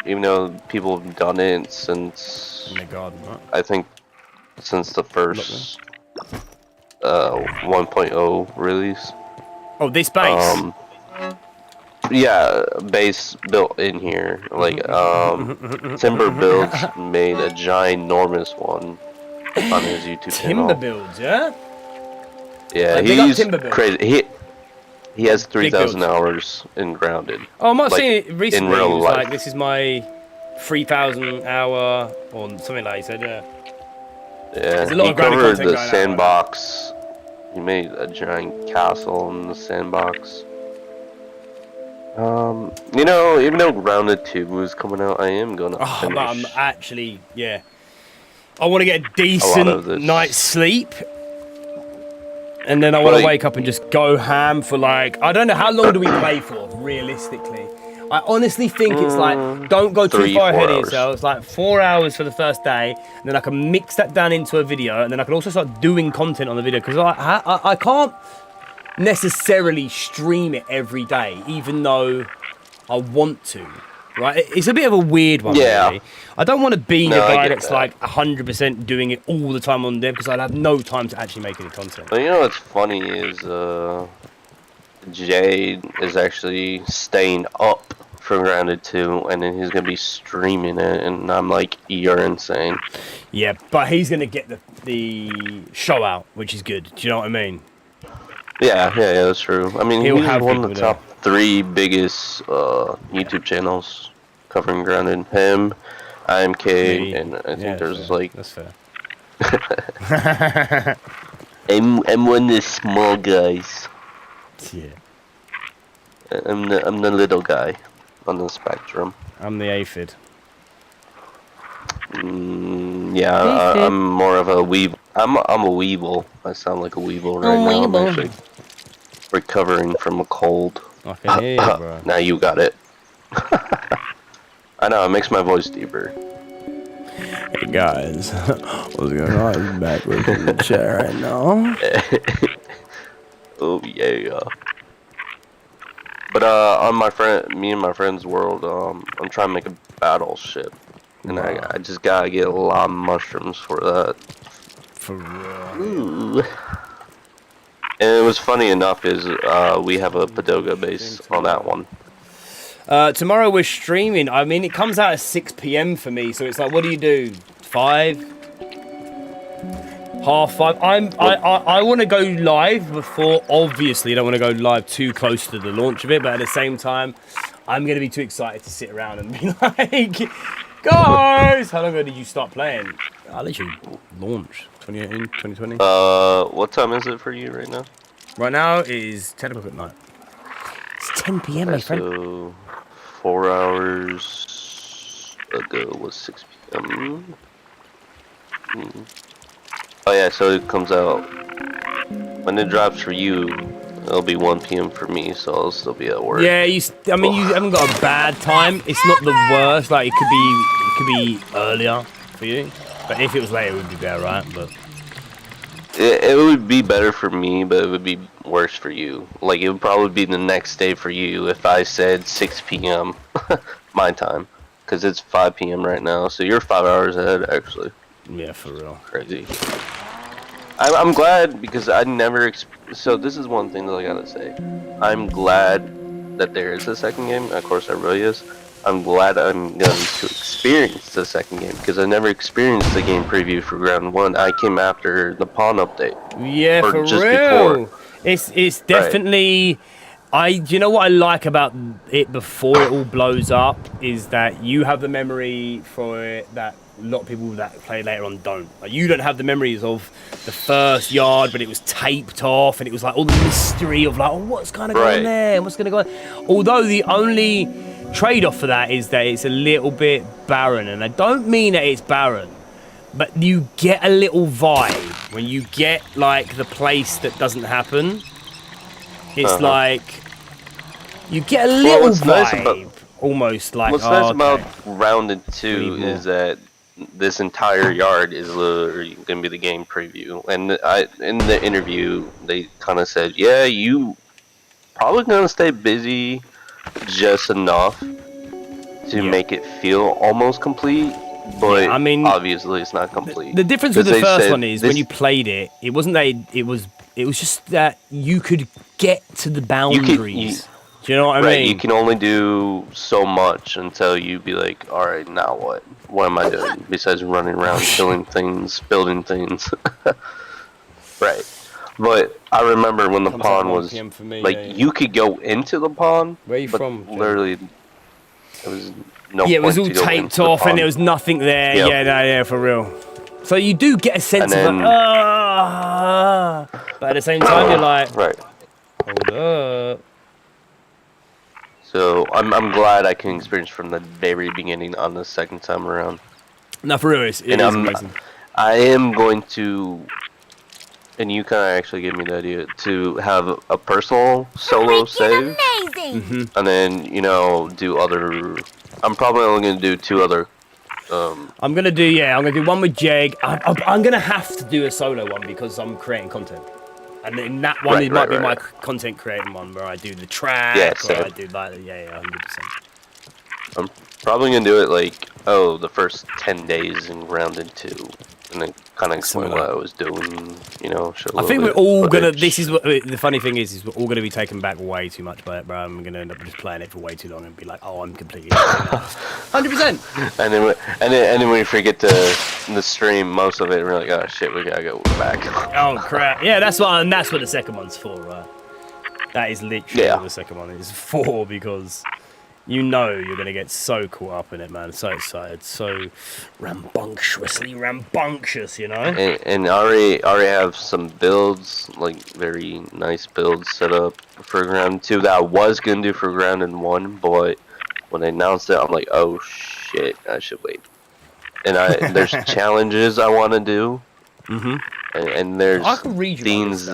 even though people have done it since, In the garden, right? I think, since the first 1.0 release. Oh, this base. Yeah, base built in here. Like, Timber Builds made a ginormous one on his YouTube channel. Timber builds, yeah? Yeah, Like, big up he's Timber Builds. crazy. He has Big 3,000 builds. hours in Grounded. Oh, I might have Like, seen it recently. in real It was life. like, this is my 3,000 hour, or something like he said, yeah. Yeah, a lot he of grounded covered content the going out right sandbox. He made a giant castle in the sandbox. You know, even though Grounded 2 was coming out, I am gonna Oh, finish. but I'm actually, yeah. I want to get a of decent this. night's sleep. And then I want to Like- wake up and just go ham for like, I don't know, how long do we play for, realistically? I honestly think it's like, don't go too 3, far 4 ahead of hours. yourselves. Like 4 hours for the first day, and then I can mix that down into a video, and then I can also start doing content on the video, because I can't necessarily stream it every day, even though I want to. Right, it's a bit of a weird one. Yeah. Really. I don't want to be No, the I guy get that's that. like 100% doing it all the time on there, because I'd have no time to actually make any content. But you know what's funny is Jade is actually staying up for Grounded 2, and then he's gonna be streaming it, and I'm like, you're insane. Yeah, but he's gonna get the show out, which is good. Do you know what I mean? Yeah, that's true. I mean, He'll he's have one of the people there. top 3 biggest YouTube channels covering Grounded. Him, IMK, Me. and I think Yeah, there's fair. like That's fair. I'm one of the small guys. Yeah, I'm the little guy on the spectrum. I'm the aphid. Yeah, I'm more of a weevil. I'm a weevil. I sound like a weevil right now. I'm actually recovering from a cold. I can hear you, bro. Now you got it. I know, it makes my voice deeper. Hey guys, what's going on? I'm back with the chair right now. Oh yeah. But on me and my friend's world, I'm trying to make a battleship, and I just gotta get a lot of mushrooms for that. For real. Ooh. And it was funny enough is we have a Padoga base on that one. Tomorrow we're streaming. I mean, it comes out at 6 p.m. for me, so it's like, what do you do? 5? Half 5? I want to go live before. Obviously, I don't want to go live too close to the launch of it, but at the same time, I'm going to be too excited to sit around and be like, guys, how long ago did you start playing? I literally launched 2018, 2020. What time is it for you right now? Right now it is 10 o'clock at night. It's 10 p.m., my friend. So 4 hours ago was 6 p.m. Oh yeah, so it comes out when it drops for you. It'll be 1 p.m. for me, so I'll still be at work. Yeah, you haven't got a bad time. It's not the worst. Like it could be earlier for you, but if it was later, it would be better, right? But It would be better for me, but it would be worse for you. Like, it would probably be the next day for you if I said 6 p.m. my time. Because it's 5 p.m. right now, so you're 5 hours ahead, actually. yeah, for real. Crazy. I'm glad, because I never... So this is one thing that I gotta say. I'm glad that there is a second game. Of course, there really is. I'm glad I'm going to experience the second game, because I never experienced the game preview for Ground 1. I came after the Pawn update. Yeah, Or for just real. before. It's definitely. Do you know what I like about it before it all blows up is that you have the memory for it that a lot of people that play later on don't. Like, you don't have the memories of the first yard, but it was taped off, and it was like all the mystery of like, oh, what's kind of going on there? What's going to go on? Although the only trade-off for that is that it's a little bit barren, and I don't mean that it's barren, but you get a little vibe when you get like the place that doesn't happen. It's like You get a little what's vibe, nice about- almost like. What's nice about Rounded 2 more. is that this entire yard is literally going to be the game preview. And in the interview, they kind of said, yeah, you probably going to stay busy just enough to make it feel almost complete. But I mean, obviously it's not complete. The difference with the first one is when you played it, it wasn't that it was just that you could get to the boundaries. Do you know what I mean? You can only do so much until you be like, all right, now what? What am I doing besides running around, killing things, building things? Right. But I remember when the pond was you could go into the pond. Where are you from? Literally, it was no. Yeah, it was all point to go taped into the off, and pond. there was nothing there. Yep. Yeah, for real. So you do get a sense And of like, but at the same time you're like, right. Hold up. So I'm glad I can experience from the very beginning on the second time around. No, for real, it is amazing. I am going to, and you kind of actually gave me the idea to have a personal solo save, and then do other. I'm probably only going to do 2 other. I'm gonna do one with Jeg. I'm gonna have to do a solo one because I'm creating content. And in that one, it might be my content creating one where I do the track, or I do like, 100%. I'm probably gonna do it like, the first 10 days in Rounded 2, and then kind of explain what I was doing, I think we're all gonna. This is what the funny thing is we're all gonna be taken back way too much by it, bro. I'm gonna end up just playing it for way too long and be like, oh, I'm completely 100%. And then when we forget the stream most of it, we're like, oh shit, we gotta go back. Oh crap! Yeah, that's what the second one's for, right? That is literally what the second one is for, because you're gonna get so caught up in it, man. So excited, so rambunctious, And I already have some builds, like very nice builds set up for Grounded 2 that I was gonna do for Grounded 1, but when they announced it, I'm like, oh shit, I should wait. And there's challenges I want to do, and there's things.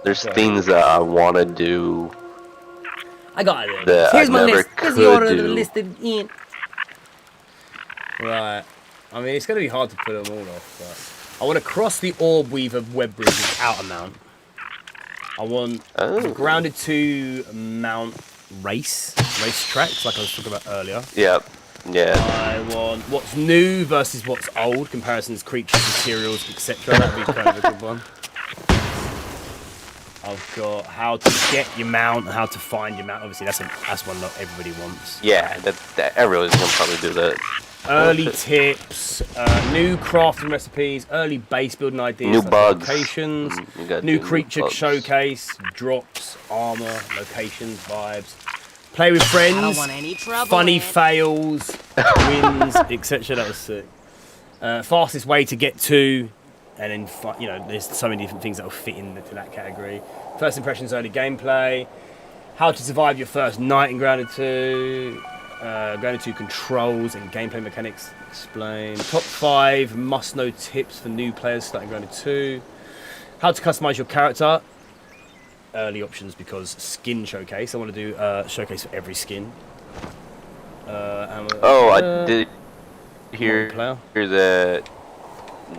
There's things that I want to do. I got it. Here's my list. Here's the order listed in. Right. I mean, it's going to be hard to put them all off, but I want to cross the Orb Weaver web bridge without a mount. I want Grounded 2 mount race tracks, like I was talking about earlier. Yep. Yeah. I want what's new versus what's old, comparisons, creatures, materials, etc. That'd be kind of a good one. I've got how to get your mount, how to find your mount. Obviously, that's one that everybody wants. Yeah, that everyone's gonna probably do that. Early tips, new crafting recipes, early base building ideas, new bugs, locations, new creature showcase, drops, armor, locations, vibes. Play with friends, I don't want any trouble, funny fails, wins, etc. That was sick. Fastest way to get to. And then, there's so many different things that will fit into that category. First impressions, early gameplay. How to survive your first night in Grounded 2. Grounded 2 controls and gameplay mechanics explained. Top 5 must-know tips for new players starting Grounded 2. How to customize your character. Early options because skin showcase. I want to do showcase for every skin. I did hear that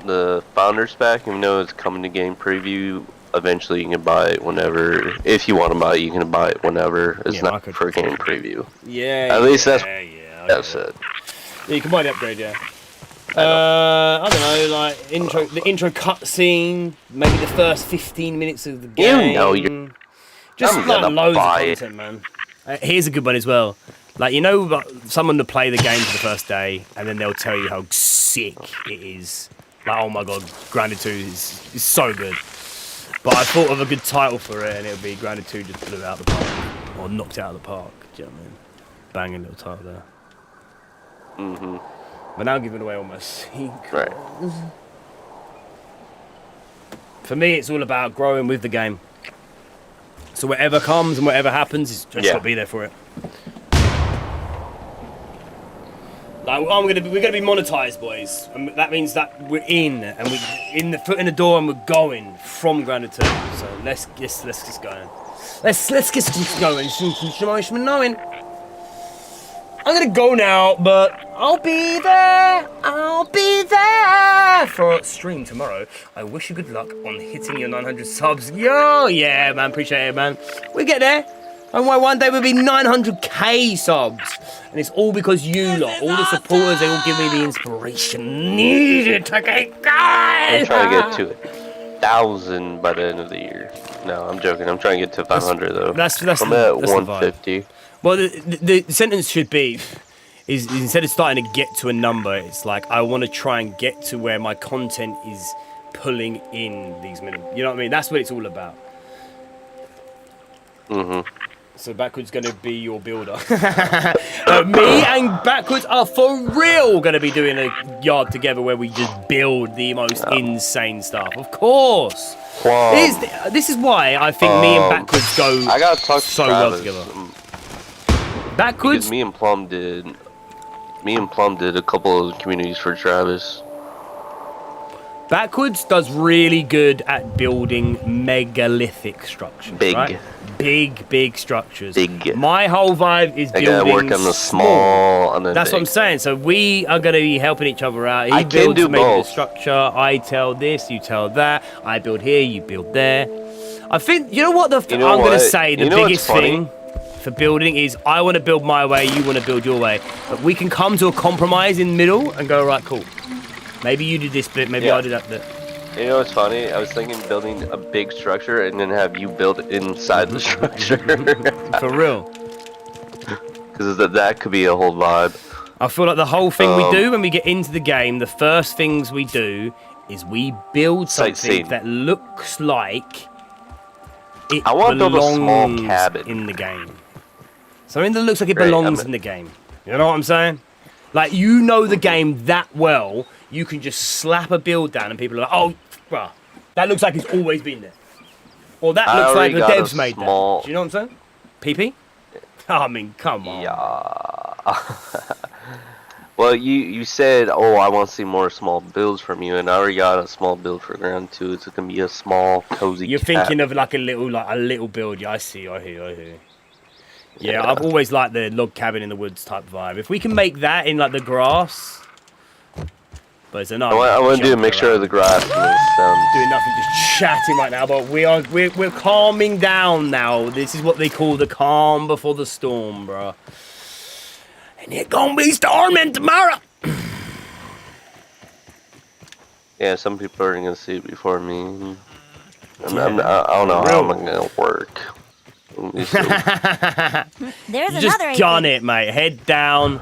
the Founders Pack, even though it's coming to game preview, eventually you can buy it whenever. If you want to buy it, you can buy it whenever. It's not for game preview. Yeah. At least that's it. Yeah, you can buy the upgrade. Yeah. I don't know, like the intro cutscene, maybe the first 15 minutes of the game. You're just like loads of content, man. Here's a good one as well. Like, someone to play the game for the first day, and then they'll tell you how sick it is. Like, oh my god, Grounded 2 is so good. But I thought of a good title for it, and it would be Grounded 2 just blew it out of the park. Or knocked it out of the park. Do you know what I mean? Banging little title there. But now I'm giving away all my secrets. Right. For me, it's all about growing with the game. So whatever comes and whatever happens, it's just got to be there for it. Like, we're gonna be monetized, boys, and that means that we're in, and we're in the foot in the door, and we're going from Grounded 2. So let's just go. Let's get some going. Some knowing. I'm gonna go now, but I'll be there. I'll be there for stream tomorrow. I wish you good luck on hitting your 900 subs. Yo, yeah, man. Appreciate it, man. We get there. And one day we'll be 900k subs. And it's all because you lot, all the supporters, they all give me the inspiration needed to get going. I'm trying to get to 1,000 by the end of the year. No, I'm joking. I'm trying to get to 500 though. I'm at 150. Well, the sentence should be, is instead of starting to get to a number, it's like I want to try and get to where my content is pulling in these minimum. You know what I mean? That's what it's all about. So Backwards going to be your builder. Me and Backwards are for real going to be doing a yard together where we just build the most insane stuff. Of course. This is why I think me and Backwards go so well together. Backwards. Because me and Plum did a couple of communities for Travis. Backwards does really good at building megalithic structures. Right? Big structures. My whole vibe is building work on the small and the That's big. what I'm saying. So we are going to be helping each other out. He I builds can do both. the structure. I tell this, you tell that. I build here, you build there. I think, you know what I'm going to say, the biggest thing for building is I want to build my way, you want to build your way. But we can come to a compromise in the middle and go, right, cool. Maybe you do this bit, maybe I'll do that bit. You know what's funny? I was thinking building a big structure and then have you build inside the structure. For real. Because that could be a whole vibe. I feel like the whole thing we do when we get into the game, the first things we do is we build something that looks like it I want to build a small belongs cabin in the game. Something that looks like it belongs in the game. You know what I'm saying? Like, you know the game that well, you can just slap a build down and people are like, oh, bruh, that looks like it's always been there. Or that looks like the devs made that. Do you know what I'm saying? PP? I mean, come on. Yeah. Well, you said, oh, I want to see more small builds from you, and I already got a small build for ground 2. It's going to be a small, cozy You're thinking of like a little build. Yeah, I hear. Yeah, I've always liked the log cabin in the woods type vibe. If we can make that in like the grass, but it's enough. I want to do a mixture of the grass and the sound. Doing nothing, just chatting right now. But we're calming down now. This is what they call the calm before the storm, bro. And it gonna be storming tomorrow. Yeah, some people are gonna see it before me. I don't know how I'm gonna work. There's Just another gun it, mate. Head down.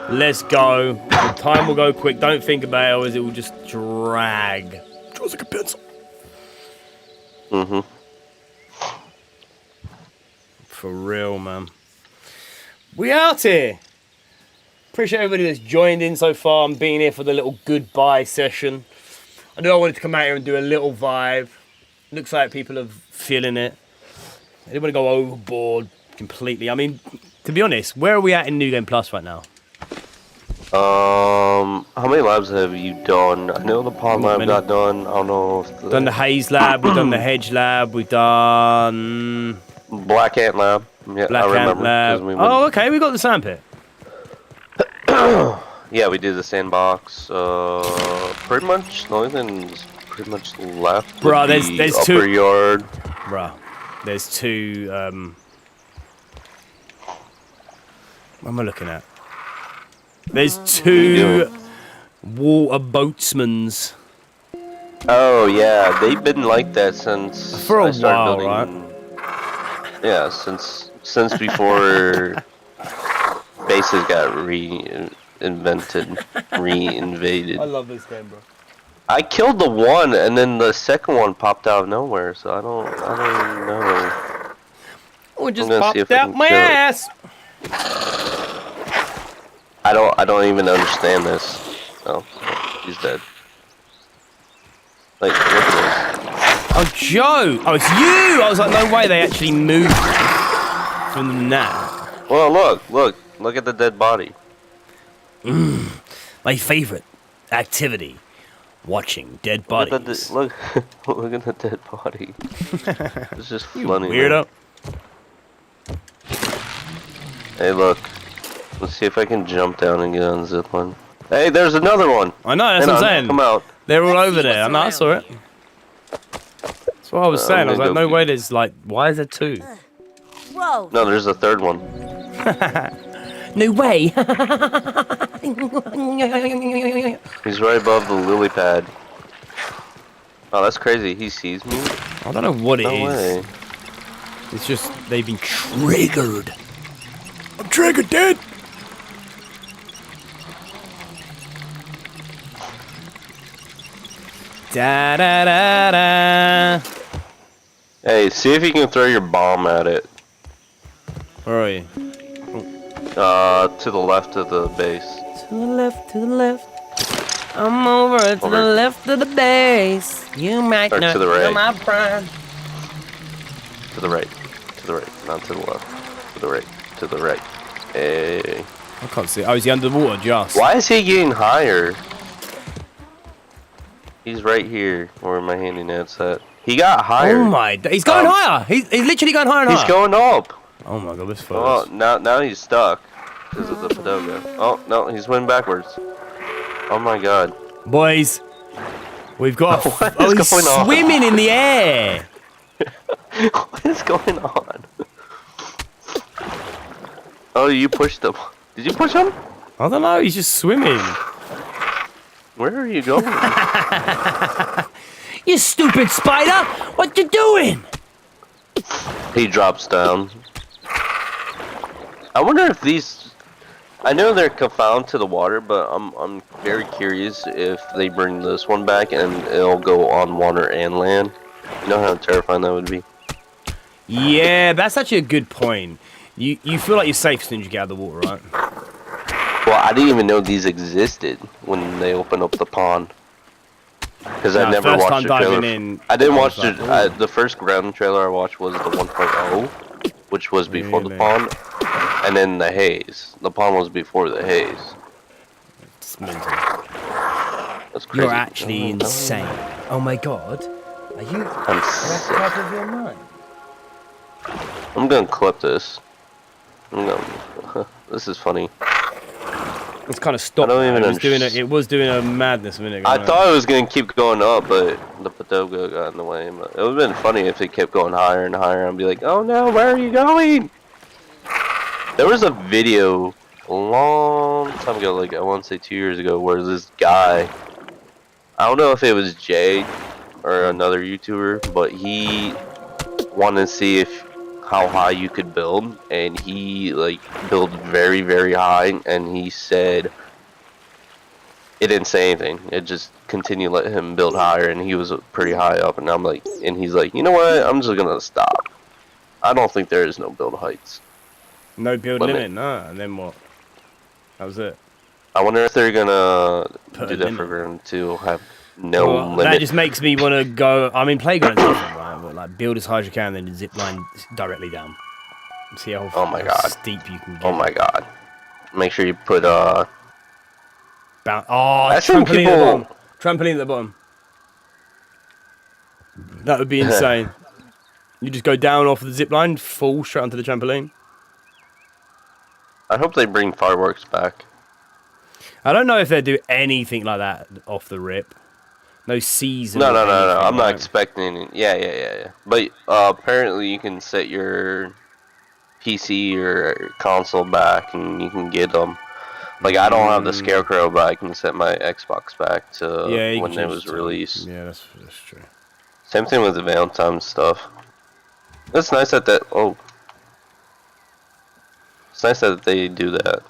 Let's go. The time will go quick. Don't think about it, as it will just drag. Draws like a pencil. For real, man. We out here. Appreciate everybody that's joined in so far and being here for the little goodbye session. I knew I wanted to come out here and do a little vibe. Looks like people are feeling it. I didn't want to go overboard completely. I mean, to be honest, where are we at in New Game Plus right now? How many labs have you done? I know the Pond Lab got done. I don't know. We've done the Haze Lab, we've done the Hedge Lab, we've done... Black Ant Lab. Yeah, Black I remember. Ant Lab. Oh, okay, we got the sandpit. Yeah, we did the sandbox. Pretty much, the only thing is pretty much left. Bro, there's upper two... yard. Bro, there's two... What am I looking at? There's two water boatsmans. Oh yeah, they've been like that since for a I started while, building, right? Yeah, since before bases got reinvented, reinvaded. I love this game, bro. I killed the one, and then the second one popped out of nowhere. So I don't know. Oh, it just popped out my ass. I don't even understand this. Oh, he's dead. Like, look at this. Oh, Joe! Oh, it's you! I was like, no way they actually moved from that. Well, look at the dead body. My favorite activity: watching dead bodies. Look at the dead body. It's just funny. Weirdo. Hey, look. Let's see if I can jump down and get on the zipline. Hey, there's another one. I know, that's Hang what I'm on, saying. Come out. They're all Let's over see there. I what's know, I saw it. That's what I was saying. I was gonna like, go no get- way there's like, why is there two? Whoa. No, there's a third one. No way. He's right above the lily pad. Oh, that's crazy. He sees me? I don't know what it No is. way. It's just they've been triggered. I'm triggered, dude. Da da da da. Hey, see if you can throw your bomb at it. Where are you? To the left of the base. To the left, to the left. I'm over to Over. the left of the base. You might Or not to the feel right. my pride. To the right. To the right. Not to the left. To the right. To the right. Hey. I can't see. Oh, is he underwater just? Why is he getting higher? He's right here where my handy net's at. He got higher. Oh my! He's going higher. He's literally going higher and He's higher. going up. Oh my god, this Oh, fella. now he's stuck because of the Padoga. Oh no, he's went backwards. Oh my god. Boys, we've got. What Oh, is he's going on? swimming in the air. What is going on? Oh, you pushed him. Did you push him? I don't know. He's just swimming. Where are you going? You stupid spider! What you doing? He drops down. I wonder if these. I know they're confined to the water, but I'm very curious if they bring this one back and it'll go on water and land. You know how terrifying that would be. Yeah, that's actually a good point. You feel like you're safe as soon as you get out of the water, right? Well, I didn't even know these existed when they opened up the pond. Because I Nah, never first watched time the trailer. diving in, I didn't I watch was the like, the first ground trailer I watched was the 1.0, which was before the Really? pond, and then the haze. The pond was before the haze. It's mental. That's crazy. You're actually insane. Oh my god. Are you I'm sick. out of your mind? I'm gonna clip this. This is funny. It's kind of stopped. I don't even It was doing a madness a minute ago. I right? thought it was gonna keep going up, but the Padoga got in the way. But it would have been funny if it kept going higher and higher. I'd be like, oh no, where are you going? There was a video a long time ago, like I want to say 2 years ago, where this guy, I don't know if it was Jay or another YouTuber, but he wanted to see how high you could build, and he like built very, very high, and he said it didn't say anything. It just continued to let him build higher, and he was pretty high up. And I'm like, and he's like, you know what? I'm just gonna stop. I don't think there is no build heights. No build limit. limit, no. And then what? That was it. I wonder if they're gonna Put do a that limit. for Ground 2, have no Well, limit. that just makes me want to go. I mean, Playground's different, right? But like, build as high as you can, then zip line directly down. See how, Oh my God. steep you can get. Oh my god. Make sure you put Oh, I've seen trampoline at the people- bottom. Trampoline at the bottom. That would be insane. You just go down off the zip line, fall straight onto the trampoline. I hope they bring fireworks back. I don't know if they do anything like that off the rip. No season. No. or anything, I'm not right? expecting it. Yeah. But apparently you can set your PC or console back and you can get them. Like I don't have the Scarecrow, but I can set my Xbox back to You when can it change was the time. released. Yeah, that's true. Same thing with the Valentine's stuff. It's nice that it's nice that they do that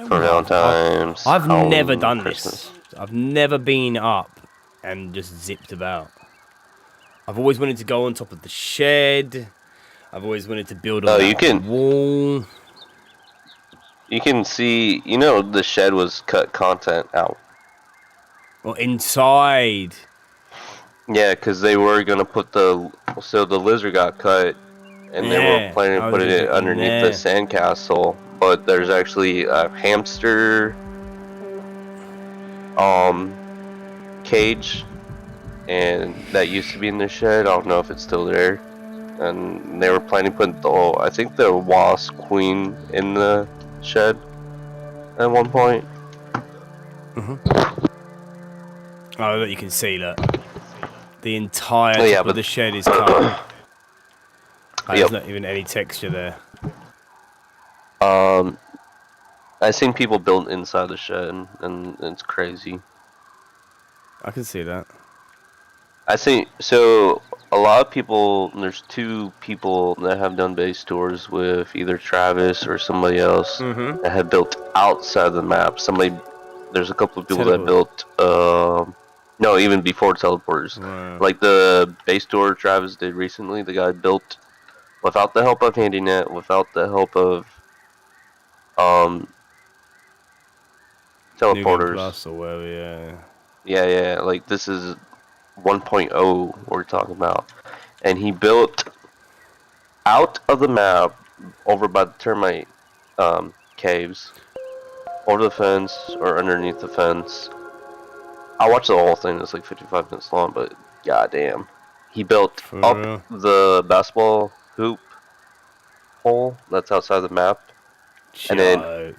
for Valentine's. I've Halloween, never done Christmas. this. I've never been up and just zipped about. I've always wanted to go on top of the shed. I've always wanted to build a wall. You can see, you know, the shed was cut content out. Well, inside. Yeah, because they were gonna put the lizard got cut, and they were planning to put it underneath the sandcastle. But there's actually a hamster cage, and that used to be in the shed. I don't know if it's still there. and they were planning to put I think the Wasp Queen in the shed at one point. Oh, look, you can see that the entire top of the shed is covered. There's not even any texture there. I seen people build inside the shed, and it's crazy. I can see that. I think so. A lot of people. There's 2 people that have done base tours with either Travis or somebody else that have built outside the map. There's a couple of people that built. No, even before teleporters. Wow. Like the base tour Travis did recently. The guy built without the help of HandyNet, without the help of teleporters. Plus or whatever, yeah. Yeah. Like this is 1.0 we're talking about, and he built out of the map over by the termite caves, over the fence or underneath the fence. I watched the whole thing. It's like 55 minutes long, but goddamn, he built up the basketball hoop hole that's outside the map, and then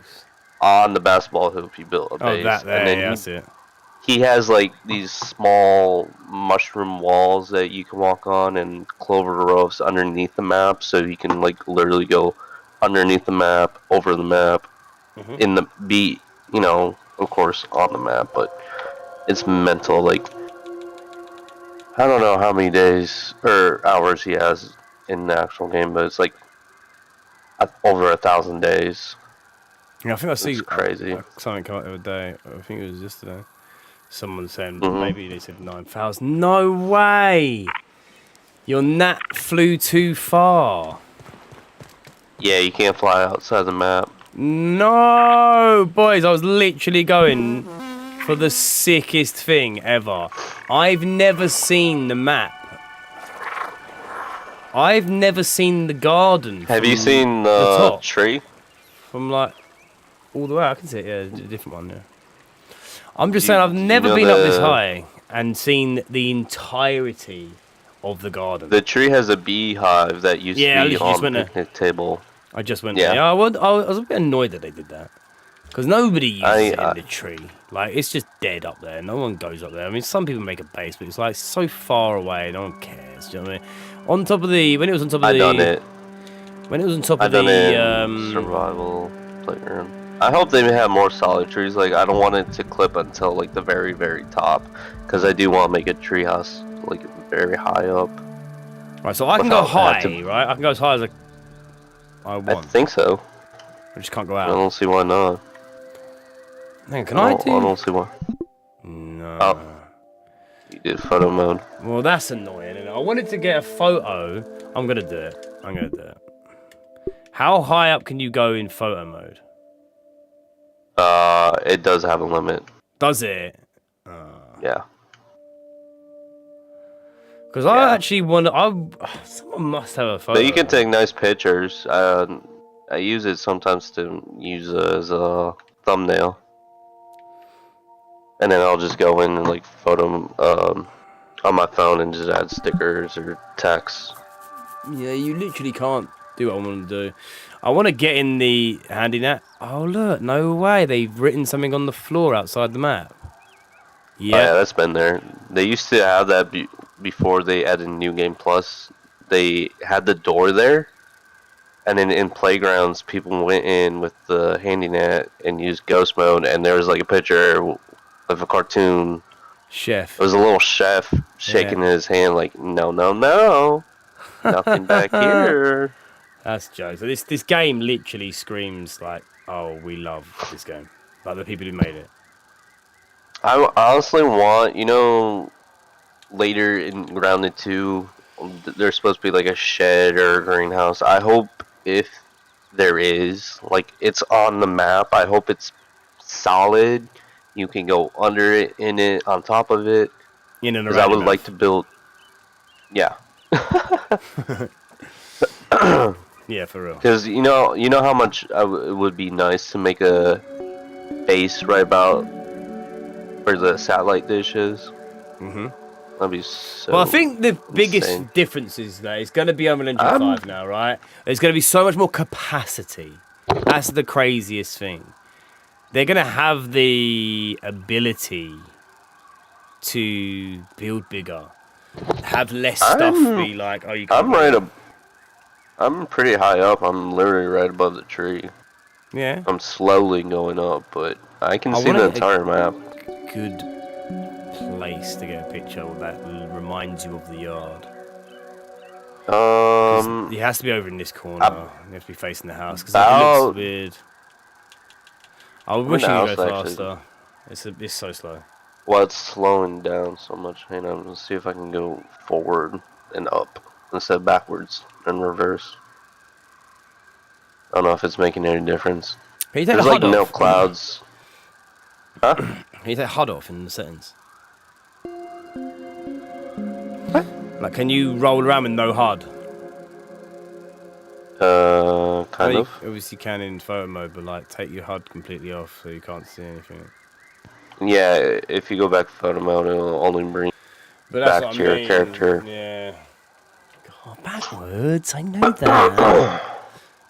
on the basketball hoop he built a base. That there, and then that's it. He has like these small mushroom walls that you can walk on and clover rows underneath the map, so you can like literally go underneath the map, over the map, in the of course on the map, but it's mental. Like I don't know how many days or hours he has in the actual game, but it's like over 1,000 days. Yeah, I think I see crazy. Something come up the other day. I think it was yesterday. Someone saying maybe they said 9,000. No way! Your gnat flew too far. Yeah, you can't fly outside the map. No, boys, I was literally going for the sickest thing ever. I've never seen the map. I've never seen the garden. Have you seen the tree? From like all the way, I can see it. Yeah, a different one. Yeah. I'm just saying, I've never been up this high and seen the entirety of the garden. The tree has a beehive that used to be on the picnic table. I just went there. Yeah, I was a bit annoyed that they did that. Because nobody uses it in the tree. Like, it's just dead up there. No one goes up there. I mean, some people make a base, but it's like so far away. No one cares. Do you know what I mean? On top of the... When it was on top of the... done it. When it was on top of the... survival playground. I hope they have more solid trees. Like, I don't want it to clip until, like, the very, very top. Because I do want to make a tree house, like, very high up. Right, so I can go high, right? I can go as high as I want. I think so. I just can't go out. I don't see why not. Man, can I do... I don't see why. No. Oh. You did photo mode. Well, that's annoying. Isn't it? I wanted to get a photo. I'm going to do it. How high up can you go in photo mode? It does have a limit. Does it? Yeah. Because I actually want to... Someone must have a photo. But you can take nice pictures. I use it sometimes to use as a thumbnail. And then I'll just go in and like photo on my phone and just add stickers or text. Yeah, you literally can't do what I want to do. I want to get in the HandyNet. Oh, look, no way. They've written something on the floor outside the map. Yeah, that's been there. They used to have that before they added New Game Plus. They had the door there. And then in playgrounds, people went in with the HandyNet and used ghost mode. And there was like a picture of a cartoon chef. It was a little chef shaking his hand like, no, nothing back here. That's jokes. So this game literally screams like, oh, we love this game. Like the people who made it. I honestly want, later in Grounded 2, there's supposed to be like a shed or a greenhouse. I hope if there is, like it's on the map, I hope it's solid. You can go under it, in it, on top of it. In and around. I would like to build. Yeah. Yeah, for real. Because you know how much it would be nice to make a base right about where the satellite dish is. That'd be so. Well, I think the biggest insane. difference is that it's going to be Unreal Engine 5 now, right? There's going to be so much more capacity. That's the craziest thing. They're going to have the ability to build bigger, have less stuff be like, oh, you can't. I'm pretty high up. I'm literally right above the tree. Yeah. I'm slowly going up, but I can see the entire map. Good place to get a picture that reminds you of the yard. It has to be over in this corner. You have to be facing the house because it looks weird. I wish you could go faster. It's so slow. Well, it's slowing down so much. Hang on, let's see if I can go forward and up instead of backwards and reverse. I don't know if it's making any difference. Can you take There's the like HUD no off? clouds. Huh? Can you take HUD off in the settings? What? Like, can you roll around with no HUD? Kind of. Obviously you can in photo mode, but like take your HUD completely off so you can't see anything. Yeah, if you go back to photo mode, it'll only bring back to your character. Yeah. God, backwards, I know that.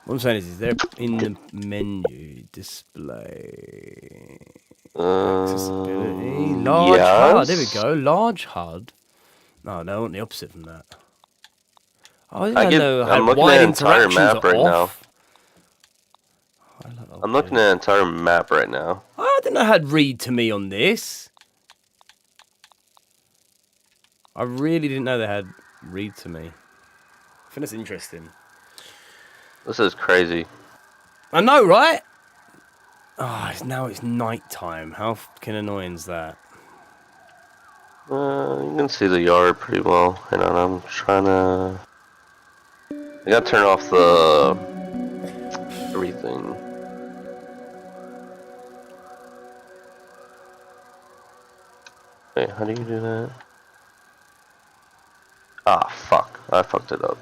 What I'm saying is there in the menu display accessibility large HUD. There we go, large HUD. No, I want the opposite from that. I don't know how I'm looking wide at an entire map right now. now. I'm looking at an entire map right now. I didn't know how to read to me on this. I really didn't know they had read to me. I think that's interesting. This is crazy. I know, right? Oh, now it's night time. How fucking annoying is that? You can see the yard pretty well. Hang on, I'm trying to... I gotta turn off the... everything. Wait, how do you do that? Ah, fuck. I fucked it up.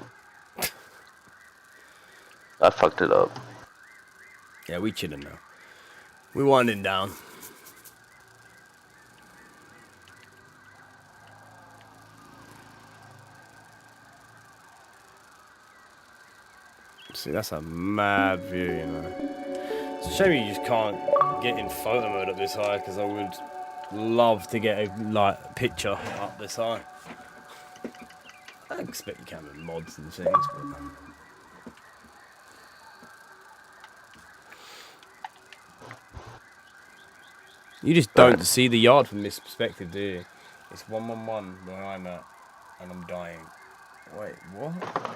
I fucked it up. Yeah, we chilling now. We winding down. See, that's a mad view, you know. It's a shame you just can't get in photo mode up this high, because I would love to get a picture up this high. I expect you can with mods and things, but... You just don't see the yard from this perspective, do you? It's 111 where I'm at, and I'm dying. Wait, what?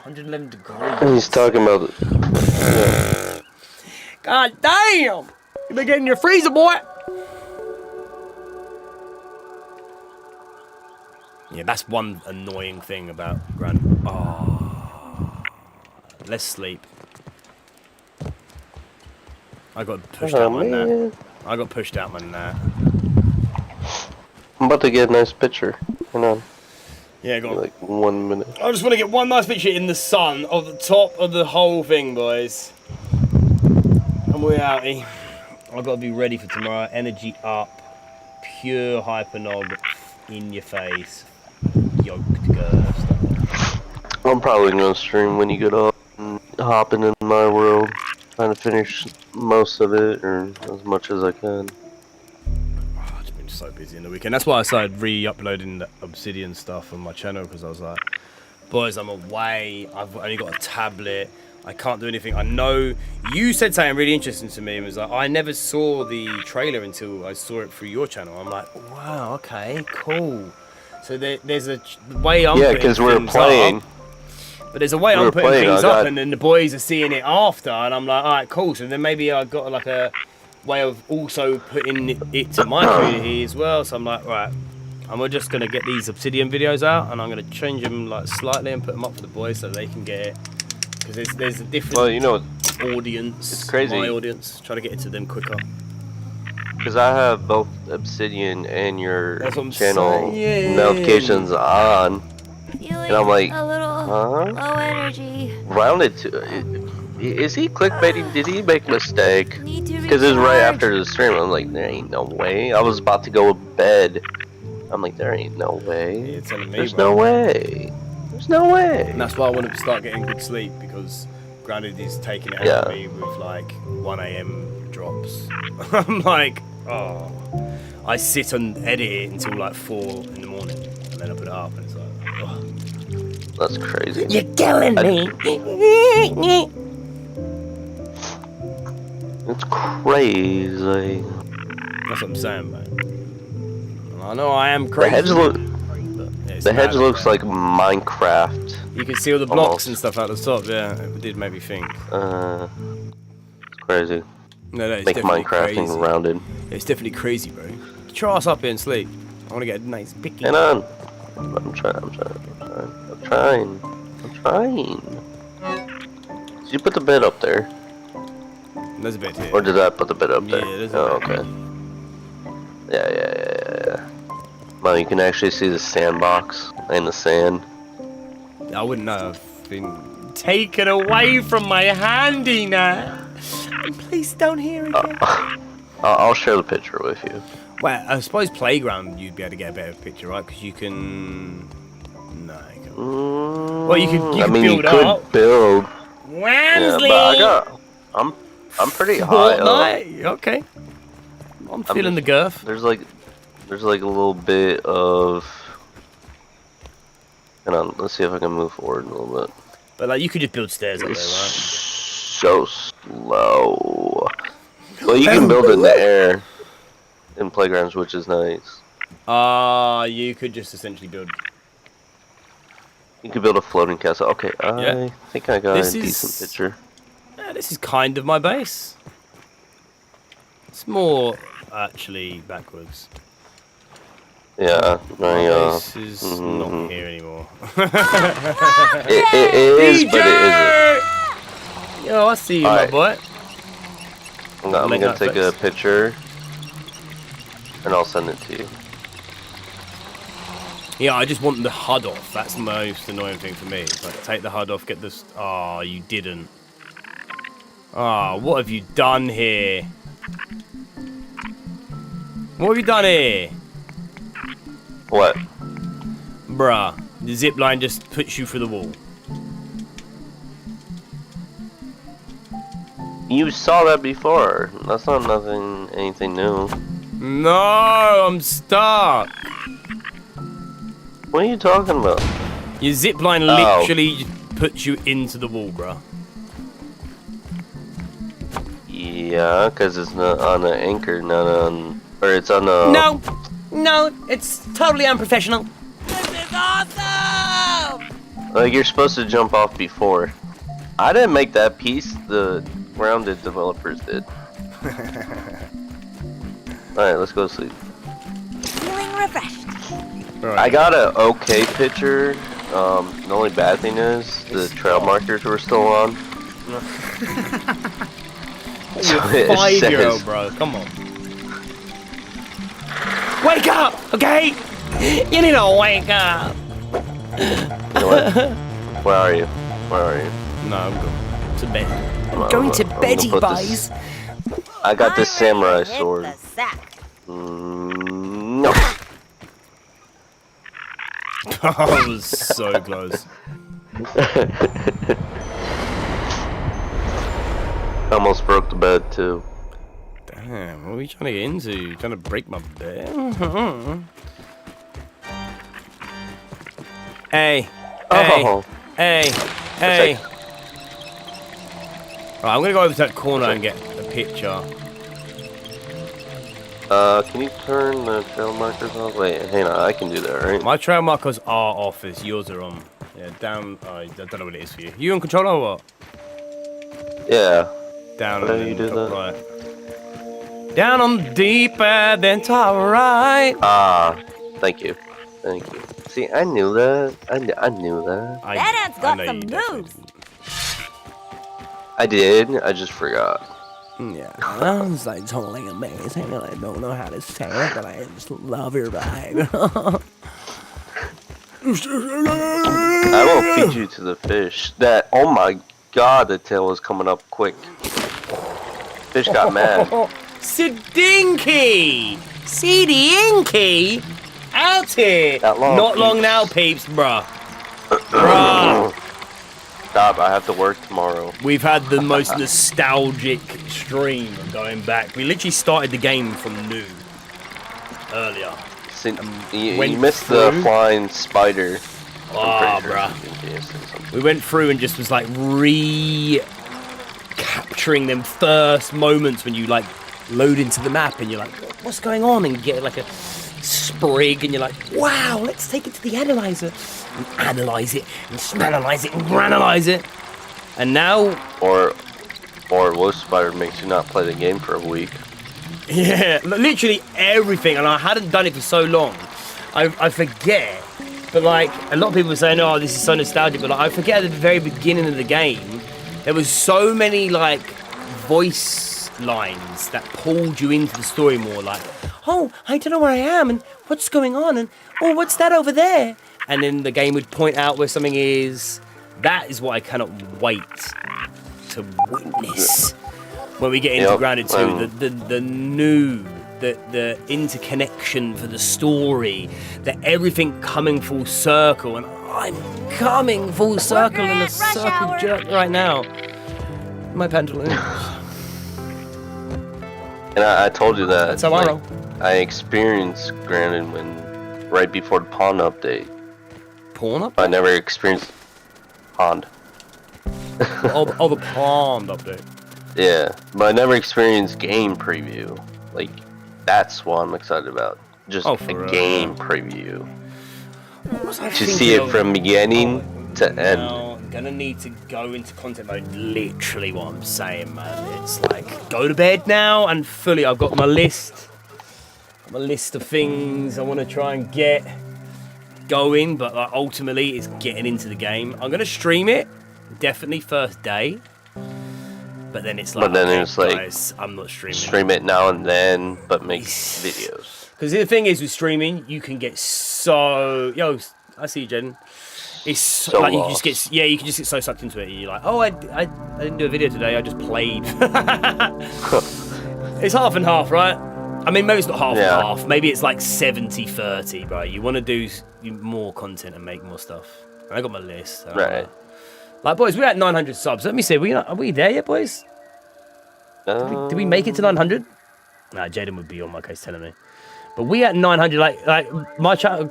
111 degrees. He's talking about it. Yeah. God damn! You been getting your freezer, boy! Yeah, that's one annoying thing about Grand. Oh, let's sleep. I got pushed out my nap. I got pushed out my nap. I'm about to get a nice picture. Hang on. Yeah, go on. Like 1 minute. I just want to get one nice picture in the sun of the top of the whole thing, boys. And we're outie. I've got to be ready for tomorrow. Energy up. Pure hypernog in your face. Yoked girth. I'm probably gonna stream when you get up and hopping in my world. Trying to finish most of it, or as much as I can. Oh, I've just been so busy in the weekend. That's why I started re-uploading the Obsidian stuff on my channel, because I was like, boys, I'm away. I've only got a tablet. I can't do anything. I know you said something really interesting to me. It was like, I never saw the trailer until I saw it through your channel. I'm like, wow, okay, cool. So there's a way I'm yeah, because we're playing. Up, but there's a way I'm putting things up, and then the boys are seeing it after, and I'm like, all right, cool. So then maybe I got like a way of also putting it to my community as well. So I'm like, right, I'm just gonna get these Obsidian videos out, and I'm gonna change them like slightly and put them up for the boys so they can get it. Because there's a different audience. It's crazy. My audience, try to get it to them quicker. Because I have both Obsidian and your channel saying. notifications on. And I'm like, a little low energy. Rounded to. Is he clickbaiting? Did he make a mistake? Need to Because it was right recharge. after the stream. I'm like, there ain't no way. I was about to go to bed I'm like, there ain't no way. Yeah, you're telling me, There's bro. no way. There's no way. And that's why I want to start getting good sleep, because granted he's taking it out of me with like 1 AM drops. I'm like, oh. I sit and edit it until like 4 in the morning, and then I put it up, and it's like, oh. That's crazy. You're killing me. It's crazy. That's what I'm saying, man. I know I am crazy. The hedge looks like Minecraft. You can see all the blocks and stuff out the top. Yeah, it did make me think. It's crazy. No, it's Make definitely Minecrafting crazy. rounded. It's definitely crazy, bro. Try us up here and sleep. I want to get a nice picky. Hang on. I'm trying. Did you put the bed up there? There's a bed here. Or did I put the bed up there? Yeah, there's a oh, bed. okay. Yeah. Well, you can actually see the sandbox and the sand. I wouldn't know. I've been taken away from my handy now. Please don't hear again. I'll share the picture with you. Well, I suppose playground you'd be able to get a better picture, right? Because you can. No, you can't. Well, you can build up. You could build. Wamsley! Yeah, but I'm pretty high up. Okay. I'm feeling the girth. There's like a little bit of. Hang on, let's see if I can move forward a little bit. But like, you could just build stairs up there, right? So slow. Well, you can build in the air in playgrounds, which is nice. You could just essentially build. You could build a floating castle. Okay, I think I got a decent picture. Yeah, this is kind of my base. It's more actually backwards. Yeah, My base is not here anymore. it is, but it isn't. Yo, I see you, my boy. I'm gonna take a picture, and I'll send it to you. Yeah, I just want the HUD off. That's the most annoying thing for me. It's like, take the HUD off, get this. Oh, you didn't. Oh, what have you done here? What have you done here? What? Bruh, the zip line just puts you through the wall. You saw that before. That's not anything new. No, I'm stuck. What are you talking about? Your zip line literally puts you into the wall, bruh. Yeah, because it's not on an anchor, not on... Or it's on a... No, it's totally unprofessional. This is awesome! Like, you're supposed to jump off before. I didn't make that piece, the grounded developers did. Alright, let's go to sleep. Feeling refreshed. Right. I got an okay picture. The only bad thing is the trail markers were still on. You're a 5-year-old, bro. Come on. Wake up, okay? You need to wake up. You know what? Where are you? No, I'm going to bed. Going to beddy, boys. I got this samurai sword. The sack. No. I was so close. Almost broke the bed too. Damn, what are you trying to get into? You trying to break my bed? Hey. Oh. Hey. Alright, I'm gonna go over to that corner and get a picture. Can you turn the trail markers off? Wait, hang on, I can do that, right? My trail markers are off, yours are on. Yeah, down. I don't know what it is for you. You on controller or what? Yeah. Down How on do you do the that? right. Down on the deep end, then top right. Thank you. See, I knew that. I knew that. That ant's got know some you definitely moves. didn't. I did. I just forgot. Yeah, that was like totally amazing, and I don't know how to say it, but I just love your vibe. I will feed you to the fish. Oh my god, the tail was coming up quick. Fish got mad. Sidinky! Sidinky! out here. Not long now, peeps, bruh. Bruh. Stop, I have to work tomorrow. We've had the most nostalgic stream going back. We literally started the game from noon earlier. You missed the flying spider. Oh, bruh. We went through and just was like capturing them first moments when you like load into the map and you're like, what's going on? And you get like a sprig and you're like, wow, let's take it to the analyzer and analyze it and analyze it and granalize it. And now, or Wolf Spider makes you not play the game for a week. Yeah, literally everything, and I hadn't done it for so long. I forget, but like a lot of people were saying, oh, this is so nostalgic, but like, I forget at the very beginning of the game, there was so many like voice lines that pulled you into the story more, like, oh, I don't know where I am, and what's going on, and oh, what's that over there? And then the game would point out where something is. That is what I cannot wait to witness when we get into Grounded 2. The interconnection for the story, that everything coming full circle, and I'm coming full circle in a circle jerk right now. My pantaloons. And I told you that. That's how I roll. I experienced Grounded right before the Pond update. Porn update? I never experienced Pond. Oh, the Pond update. Yeah, but I never experienced game preview. Like, that's what I'm excited about. Just a game preview. To see it from beginning to end. I'm gonna need to go into content mode. Literally what I'm saying, man. It's like, go to bed now and fully. I've got my list. My list of things I want to try and get going, but like, ultimately it's getting into the game. I'm gonna stream it, definitely first day. But then it's like, guys, I'm not streaming. Stream it now and then, but make videos. Because the thing is with streaming, you can get so... Yo, I see you, Jaden. It's so like you just get... Yeah, you can just get so sucked into it. You're like, oh, I didn't do a video today, I just played. It's half and half, right? I mean, maybe it's not half and half. Maybe it's like 70-30, bro. You want to do more content and make more stuff. I got my list. Right. Like, boys, we're at 900 subs. Let me see. Are we there yet, boys? Did we make it to 900? Nah, Jaden would be on my case telling me. But we at 900. Like my channel,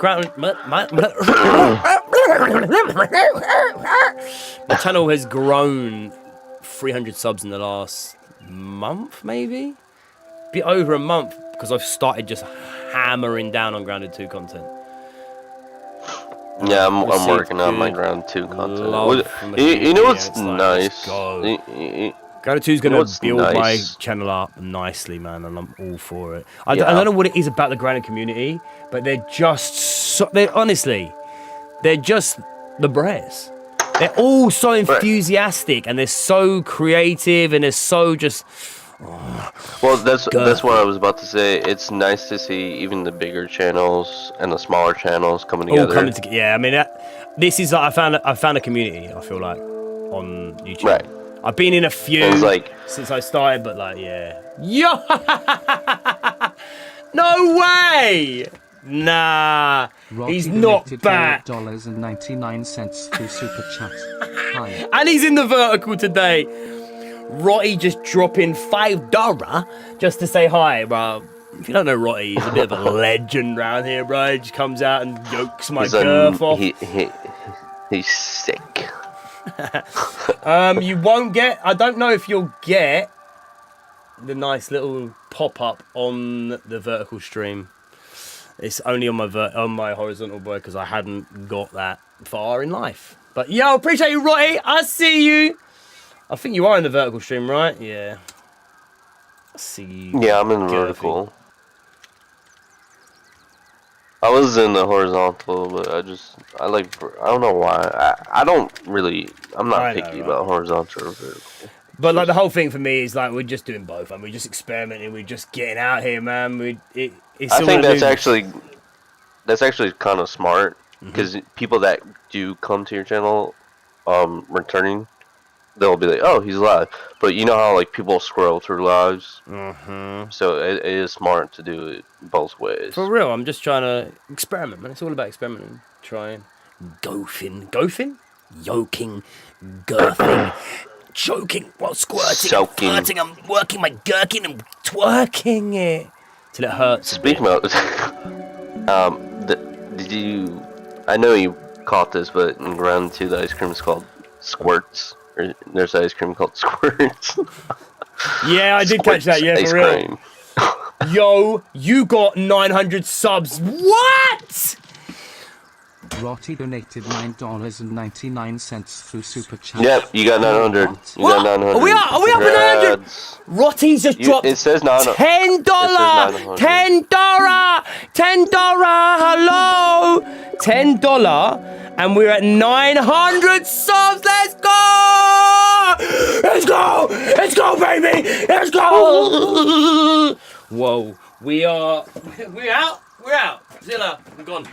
my channel has grown 300 subs in the last month, maybe. Bit over a month because I've started just hammering down on Grounded 2 content. Yeah, I'm working on my Ground 2 content. You know what's nice? Grounded 2 is going to build my channel up nicely, man, and I'm all for it. I don't know what it is about the Grounded community, but they're just honestly, they're just the Brez. They're all so enthusiastic, and they're so creative, and they're so just... Well, that's what I was about to say. It's nice to see even the bigger channels and the smaller channels coming together. Yeah, I mean, this is I found a community. I feel like on YouTube. Right. I've been in a few since I started, but like, yo, no way. Nah, Rocky he's not back. $8.99 through Super Chat. Hi. And he's in the vertical today. Rotty just dropping $5 just to say hi, bro. If you don't know Rotty, he's a bit of a legend around here, bro. He just comes out and yokes my girth off. He's sick. You won't get... I don't know if you'll get the nice little pop-up on the vertical stream. It's only on my horizontal, boy, because I hadn't got that far in life. But, yo, appreciate you, Rotty. I see you. I think you are in the vertical stream, right? Yeah. I see you. Yeah, I'm in the vertical. I was in the horizontal, but I don't know why. I'm not picky about horizontal or vertical. But like the whole thing for me is like we're just doing both, and we're just experimenting. We're just getting out here, man. I think that's actually kind of smart because people that do come to your channel, returning, they'll be like, oh, he's live. But you know how like people scroll through lives? Mm-hmm. So it is smart to do it both ways. For real, I'm just trying to experiment, man. It's all about experimenting, trying. Goafing? Yoking, girthing, choking while squirting, Soaking. flirting. I'm working my gherkin and twerking it till it hurts. Speaking of, did you? I know you caught this, but in round 2, the ice cream is called Squirts. Or there's ice cream called Squirts. Yeah, I did catch that. Yeah, ice for real. cream. Yo, you got 900 subs. What? Rotty donated $9.99 through Super Chat. Yep, you got 900. You got 900. Are we up at 900? Rotty's just dropped It says $10. $10. Hello. $10. And we're at 900 subs. Let's go. Let's go. Let's go, baby. Let's go. Whoa. We're out. We're out. Zilla, we're gone.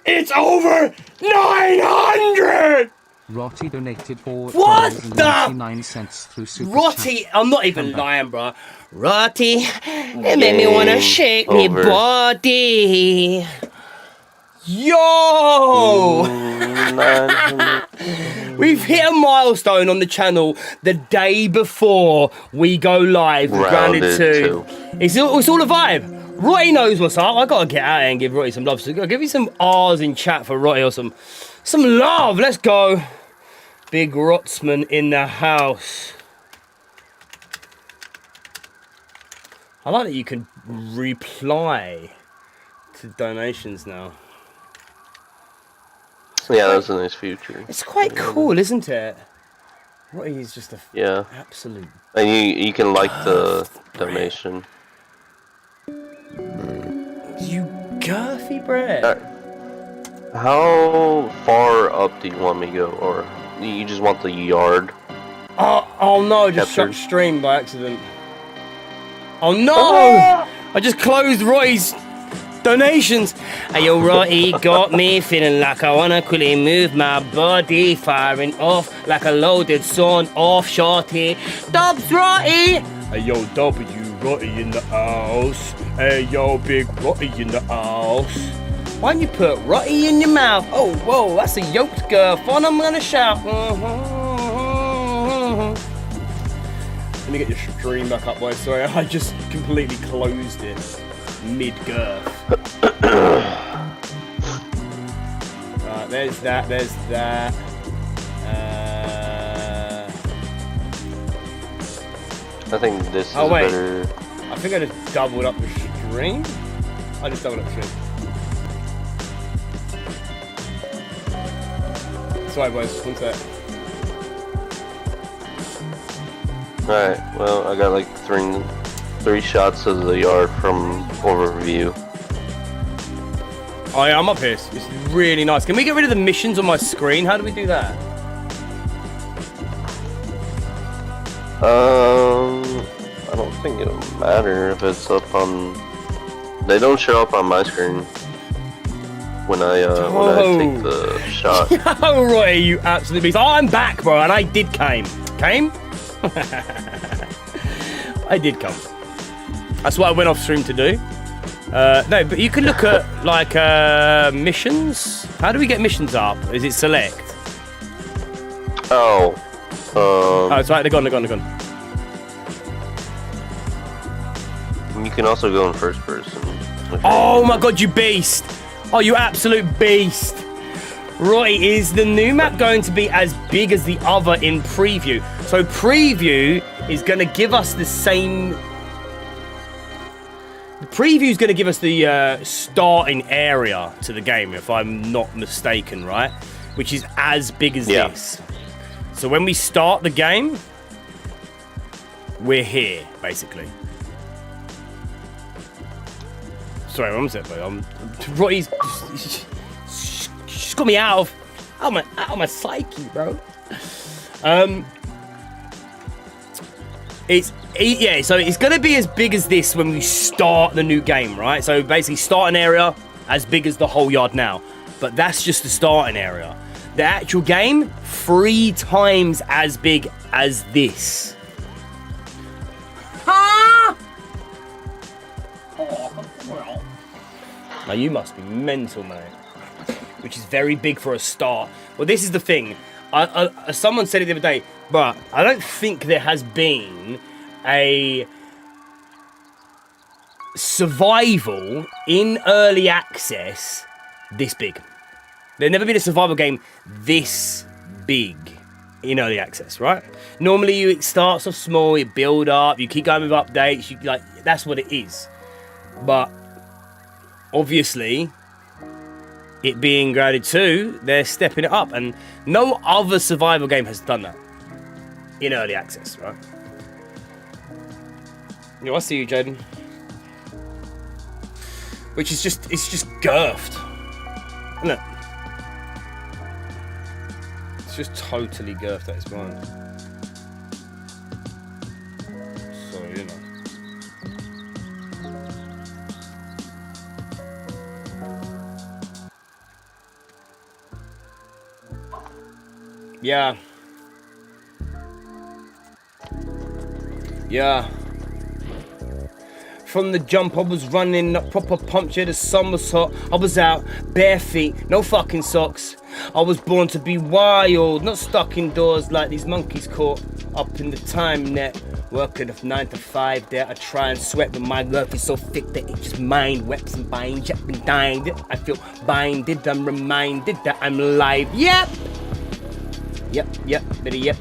It's over 900! Rotty donated What the? $4.99 through Super Rotty, Chat. I'm not even lying, bro. Rotty, it made me wanna shake me over. body. Yo! We've hit a milestone on the channel the day before we go live with Grounded 2. It's all a vibe. Rotty knows what's up. I gotta get out here and give Rotty some love. So give me some R's in chat for Rotty or some love. Let's go. Big Rotsman in the house. I like that you can reply to donations now. Yeah, that's a nice feature. It's quite cool, isn't it? Rotty is just a absolute. And you can like the donation. You girthy bread. How far up do you want me to go, or you just want the yard? Oh no! Just shut stream by accident. Oh no! I just closed Rotty's donations. Hey, yo, Rotty got me feeling like I wanna quickly move my body, firing off like a loaded sawn off shorty. Dubs Rotty. Hey yo, W Rotty in the house. Hey yo, big Rotty in the house. Why don't you put Rotty in your mouth? Oh, whoa, that's a yoked girl. Fun, I'm gonna shout. Let me get your stream back up, boys. Sorry, I just completely closed it mid-girth. Right, there's that. I think this is better. I think I just doubled up the stream. I just doubled up the stream. Sorry, boys. One sec. Alright, well, I got like three shots of the yard from overview. Oh yeah, I'm up here. It's really nice. Can we get rid of the missions on my screen? How do we do that? I don't think it'll matter if it's up on. They don't show up on my screen when I take the shot. Oh, Roy, you absolute beast. Oh, I'm back, bro, and I did came. I did come. That's what I went off stream to do. No, but you can look at like missions. How do we get missions up? Is it select? Oh, it's right. They're gone. You can also go in first person. Oh my god, you beast! Oh, you absolute beast! Roy, is the new map going to be as big as the other in preview? So preview is going to give us the same. The preview is going to give us the starting area to the game, if I'm not mistaken, right? Which is as big as this. So when we start the game, we're here, basically. sorry, I'm upset, but Rotty's just got me out of my psyche, bro. So it's gonna be as big as this when we start the new game, right? So basically start an area as big as the whole yard now, but that's just the starting area. The actual game, 3 times as big as this. Huh? Now you must be mental, mate. Which is very big for a start. Well, this is the thing. Someone said it the other day, but I don't think there has been a survival in early access this big. There's never been a survival game this big in early access, right? Normally it starts off small, you build up, you keep going with updates, that's what it is. But obviously, it being graded 2, they're stepping it up, and no other survival game has done that in early access, right? Yo, I see you, Jaden. Which is just, it's just girthed, isn't it? It's just totally girthed at its mind. So, you know. Yeah. Yeah. From the jump, I was running, not proper puncture, the sun was hot, I was out, bare feet, no fucking socks. I was born to be wild, not stuck indoors like these monkeys caught up in the time net. Working of 9 to 5 there, I try and sweat, but my love is so thick that it just mind webs and binds, yep, and dined. I feel binded, I'm reminded that I'm alive, yep! Yep, bitty, yep.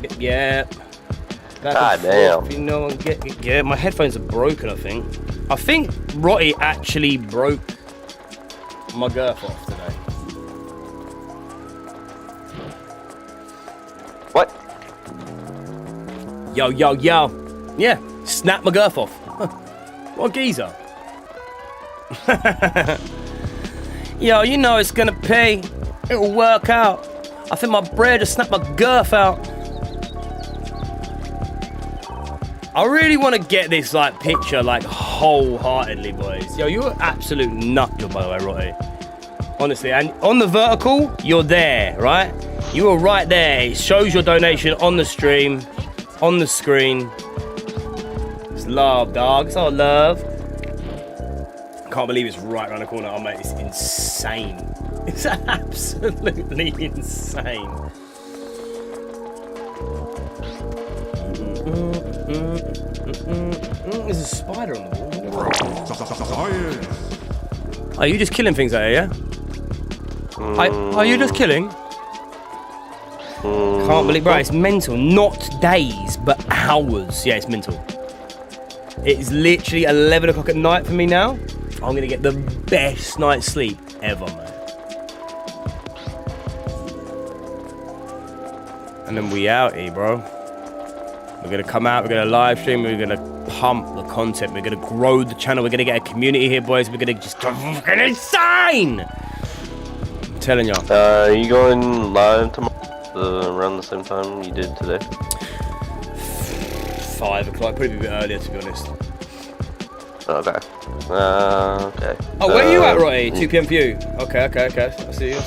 God damn. You know, yeah, my headphones are broken, I think. I think Rotty actually broke my girth off today. What? Yo. Yeah, snap my girth off. What a geezer. Yo, you know it's gonna pay. It'll work out. I think my brain just snapped my girth out. I really want to get this picture wholeheartedly, boys. Yo, you're an absolute nut job, by the way, Rotty. Honestly, and on the vertical, you're there, right? You are right there. It shows your donation on the stream, on the screen. It's love, dog. It's all love. Can't believe it's right around the corner. Oh, mate, it's insane. It's absolutely insane. There's a spider on the wall. Are you just killing things out here, yeah? Are you just killing? Can't believe, bro, it's mental. Not days, but hours. Yeah, it's mental. It's literally 11 o'clock at night for me now. I'm gonna get the best night's sleep ever, man. And then we out here, bro. We're gonna come out, we're gonna live stream, we're gonna pump the content, we're gonna grow the channel, we're gonna get a community here, boys. We're gonna just go fucking insane! I'm telling y'all. Are you going live tomorrow around the same time you did today? 5 o'clock, probably a bit earlier, to be honest. Okay. Okay. Oh, where are you at, Roy? 2 p.m. for you. Okay. I see you.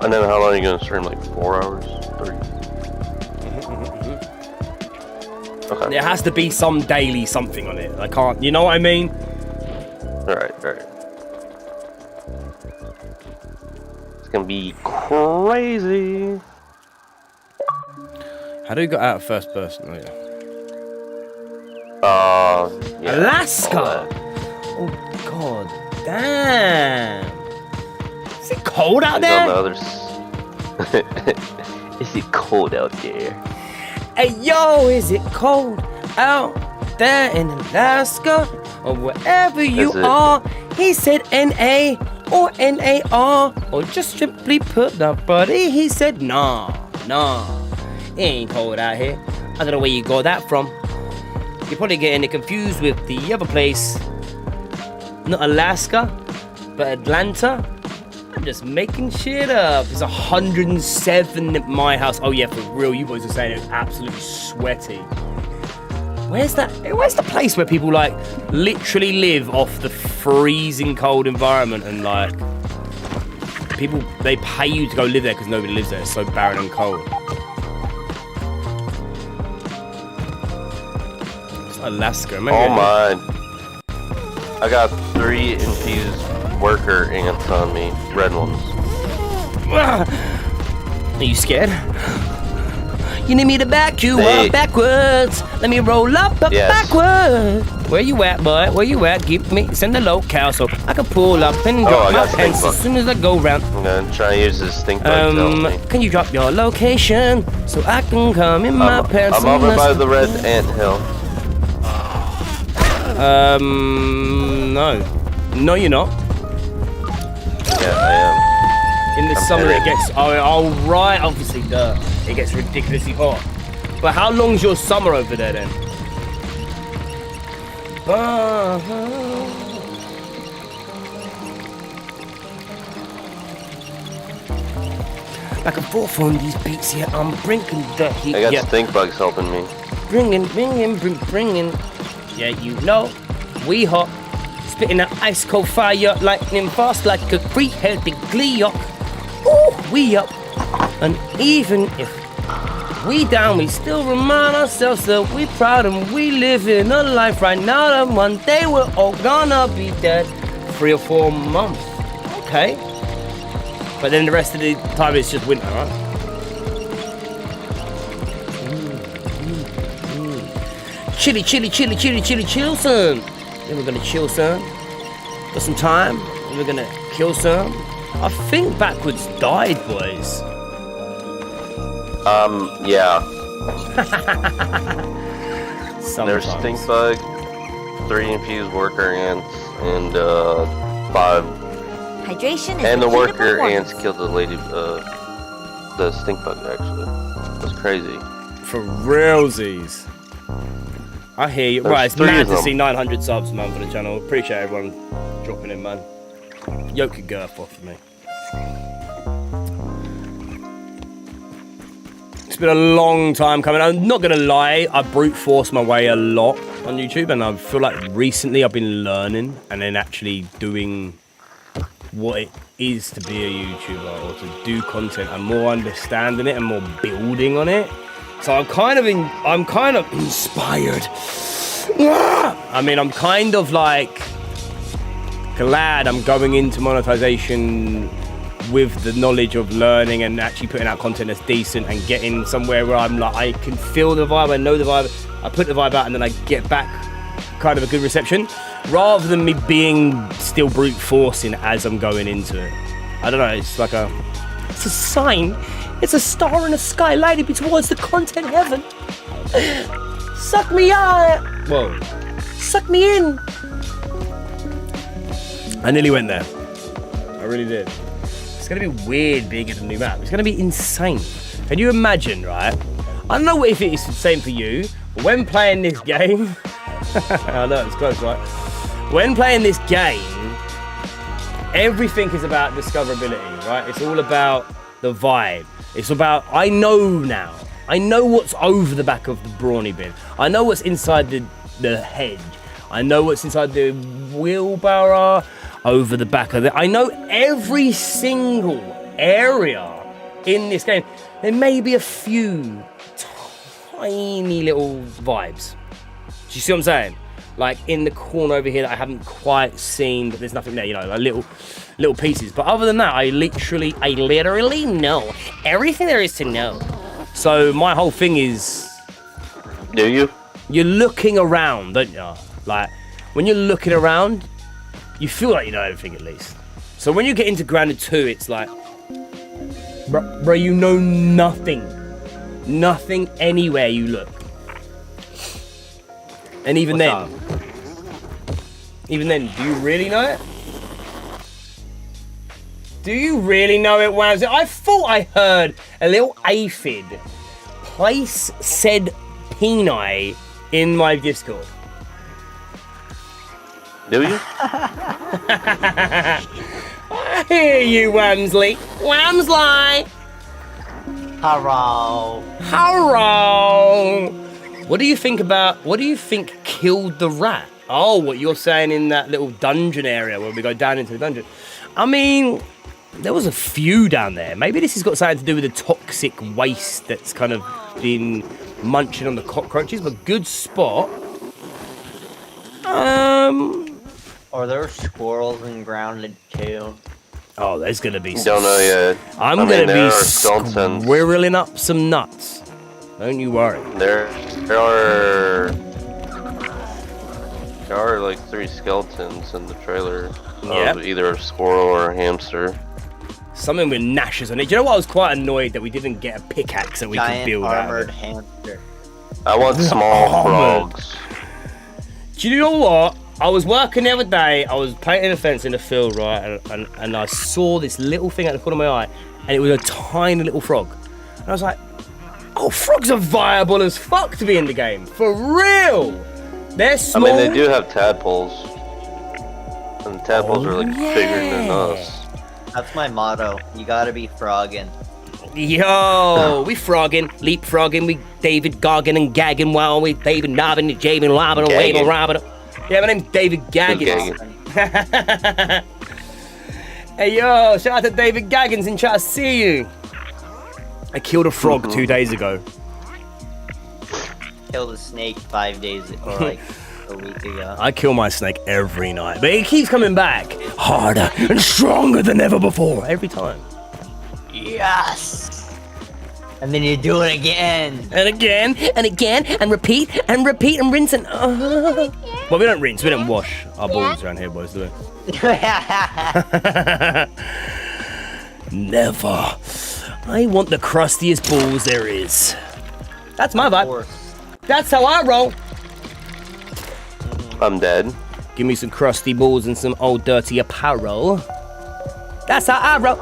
And then how long are you gonna stream? 4 hours? 3? Okay. There has to be some daily something on it. I can't, you know what I mean? Alright. It's gonna be crazy. How do you get out of first person? Oh, yeah. Yeah. Alaska! Oh, god damn! Is it cold out there? On the other Is it cold out there? Hey yo, is it cold out there in Alaska? Or wherever you are? He said N-A or N-A-R. Or just simply put the buddy. He said nah. It ain't cold out here. I don't know where you got that from. You're probably getting it confused with the other place. Not Alaska, but Atlanta. I'm just making shit up. It's 107 at my house. Oh yeah, for real, you boys are saying it's absolutely sweaty. Where's the place where people like literally live off the freezing cold environment and like people, they pay you to go live there because nobody lives there. It's so barren and cold. It's Alaska, maybe. Oh my. I got 3 infused worker ants on me. Red ones. Are you scared? You need me to back you up backwards. Let me roll up backwards. Where you at, boy? Where you at? Send the locale so I can pull up and drop my pants as soon as I go round. I'm gonna try and use this stink bug to help me. Can you drop your location so I can come in my pants? I'm over by the red anthill. No. No, you're not. Yeah, I am. In the summer it gets, oh right, obviously, duh. It gets ridiculously hot. But how long's your summer over there then? Back and forth on these beats here, I'm bringing the heat. I got stink bugs helping me. Bringing. Yeah, you know, we hot. Spitting that ice cold fire, lightning fast like a 3-headed Gleeok. Ooh, we up. And even if we down, we still remind ourselves that we proud and we live in a life right now that one day we're all gonna be dead. 3 or 4 months. Okay. But then the rest of the time it's just winter, right? Chilly, chill, son. Then we're gonna chill some. Got some time. Then we're gonna kill some. I think backwards died, boys. Yeah. There's Sometimes. stink bug, 3 infused worker ants, and 5. Hydration is And the critical worker warmth. ants killed the lady, the stink bug actually. That's crazy. For realsies. I hear you. There's Right, it's 3 mad of to them. see 900 subs, man, for the channel. Appreciate everyone dropping in, man. Yoke your girth off of me. It's been a long time coming. I'm not gonna lie, I brute forced my way a lot on YouTube, and I feel like recently I've been learning and then actually doing what it is to be a YouTuber or to do content. I'm more understanding it and more building on it. So I'm kind of inspired. I mean, I'm kind of like glad I'm going into monetization with the knowledge of learning and actually putting out content that's decent and getting somewhere where I'm like, I can feel the vibe, I know the vibe, I put the vibe out and then I get back kind of a good reception, rather than me being still brute forcing as I'm going into it. I don't know, it's like it's a sign. It's a star in the sky lighting me towards the content heaven. Suck me out. Whoa. Suck me in. I nearly went there. I really did. It's going to be weird being in a new map. It's going to be insane. Can you imagine, right? I don't know if it's the same for you, but when playing this game... I know, it's close, right? When playing this game, everything is about discoverability, right? It's all about the vibe. It's about, I know now. I know what's over the back of the brawny bin. I know what's inside the hedge. I know what's inside the wheelbarrow, over the back of it. I know every single area in this game. There may be a few tiny little vibes. Do you see what I'm saying? Like in the corner over here that I haven't quite seen, but there's nothing there, you know, like little pieces. But other than that, I literally know everything there is to know. So my whole thing is... Do you? You're looking around, don't you? Like, when you're looking around, you feel like you know everything at least. So when you get into Grounded 2, it's like... Bro, you know nothing. Nothing anywhere you look. And even then, do you really know it? Do you really know it, Wowzy? I thought I heard a little aphid place said peni in my Discord. Do you? I hear you, Wamsley. Wamsley! Hello. Hello! What do you think killed the rat? Oh, what you're saying in that little dungeon area where we go down into the dungeon. I mean, there was a few down there. Maybe this has got something to do with the toxic waste that's kind of been munching on the cockroaches, but good spot. Or there were squirrels and grounded too. Oh, there's gonna be some... Don't know yet. I'm gonna be squirreling up some nuts. Don't you worry. There are like 3 skeletons in the trailer. Yep. Of either a squirrel or a hamster. Something with gnashes on it. Do you know what? I was quite annoyed that we didn't get a pickaxe that we could build out of armored it. hamster. I want small frogs. Do you know what? I was working the other day, I was painting a fence in the field, right? And I saw this little thing at the corner of my eye, and it was a tiny little frog. And I was like, oh, frogs are viable as fuck to be in the game. For real! They're small. I mean, they do have tadpoles. And the tadpoles are like bigger than us. That's my motto. You gotta be frogging. Yo, we frogging, leapfrogging, we David Goggin and gagging while we David Nobbin and Jamin Lobbin and Waving Robin. Yeah, my name's David Gaggins. Hey yo, shout out to David Gaggins and try to see you. I killed a frog 2 days ago. Killed a snake 5 days or like a week ago. I kill my snake every night, but it keeps coming back harder and stronger than ever before every time. Yes! And then you do it again. And again, and again, and repeat, and rinse, and... Well, we don't rinse, we don't wash our balls around here, boys, do we? Never. I want the crustiest balls there is. That's my vibe. That's how I roll. I'm dead. Give me some crusty balls and some old dirty apparel. That's how I roll.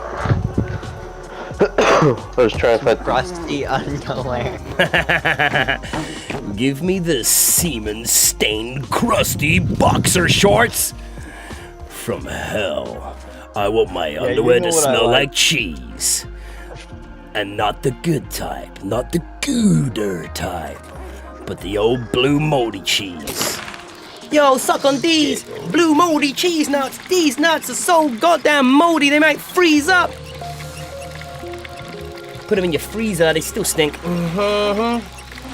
I was trying to find crusty underwear. Give me the semen-stained, crusty boxer shorts from hell. I want my underwear to smell like cheese. And not the good type, not the gooder type, but the old blue moldy cheese. Yo, suck on these blue moldy cheese nuts. These nuts are so goddamn moldy they might freeze up. Put them in your freezer, they still stink.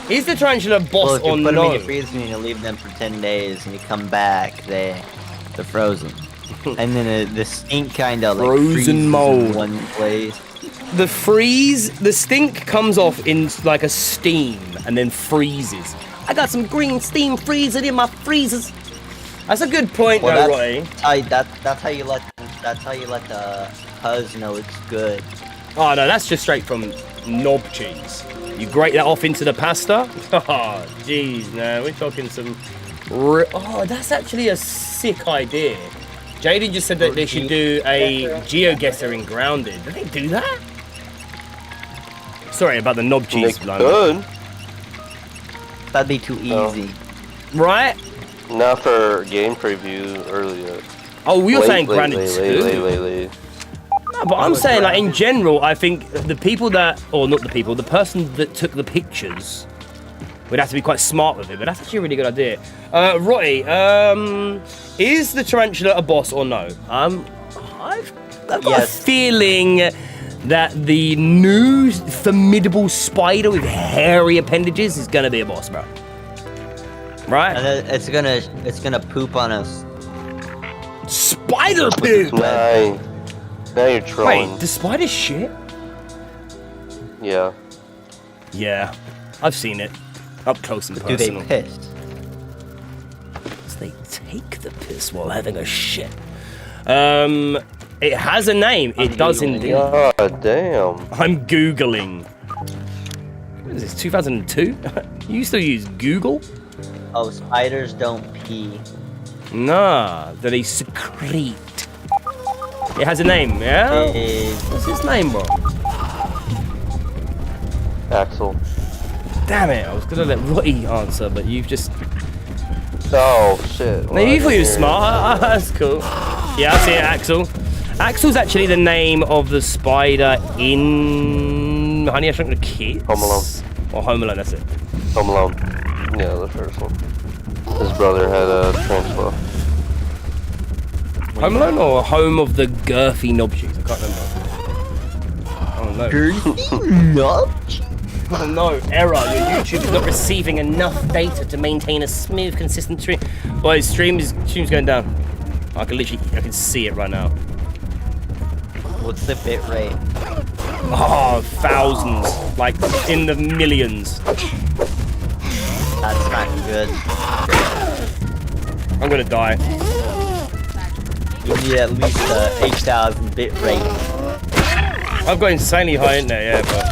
Is the tarantula boss or no? Put them in your freezer and you leave them for 10 days and you come back, they're frozen. And then the stink kind of like frozen mold in one place. The stink comes off in like a steam and then freezes. I got some green steam freezing in my freezers. That's a good point, though, Roy. That's how you let the Huz know it's good. Oh no, that's just straight from knob cheese. You grate that off into the pasta. Oh, jeez, no, we're talking some. Oh, that's actually a sick idea. Jaden just said that they should do a GeoGuessr in Grounded. Did they do that? Sorry about the knob cheese. Good. That'd be too easy. Right? Not for game preview earlier. Oh, we were saying Grounded too. No, but I'm saying, like, in general, I think the people that, or not the people, the person that took the pictures would have to be quite smart with it, but that's actually a really good idea. Roy, is the tarantula a boss or no? I've got a feeling that the new formidable spider with hairy appendages is gonna be a boss, bro. Right? And it's gonna poop on us. Spider poop! Now you're trolling. Wait, the spider shit? Yeah. Yeah, I've seen it. Up close and personal. Do they piss? They take the piss while having a shit. It has a name. It does indeed. God damn. I'm Googling. What is this, 2002? You still use Google? Oh, spiders don't pee. Nah, they secrete. It has a name, yeah? What's his name, bro? Axel. Damn it, I was gonna let Roy answer, but you've just... Oh shit. No, you thought you were smart. That's cool. Yeah, I see it, Axel. Axel's actually the name of the spider in Honey, I Shrunk the Kids. Home Alone. Or Home Alone, that's it. Home Alone. Yeah, the first one. His brother had a transfer. Home Alone or Home of the Girthy Knobcheese? I can't remember. Oh no. Girthy Knobcheese? Oh no, error. Your YouTube is not receiving enough data to maintain a smooth, consistent stream. Boy, stream's going down. I can see it right now. What's the bit rate? Oh, thousands. Like in the millions. That's not good. I'm gonna die. You need at least 8,000 bit rate. I've got insanely high in there, yeah, but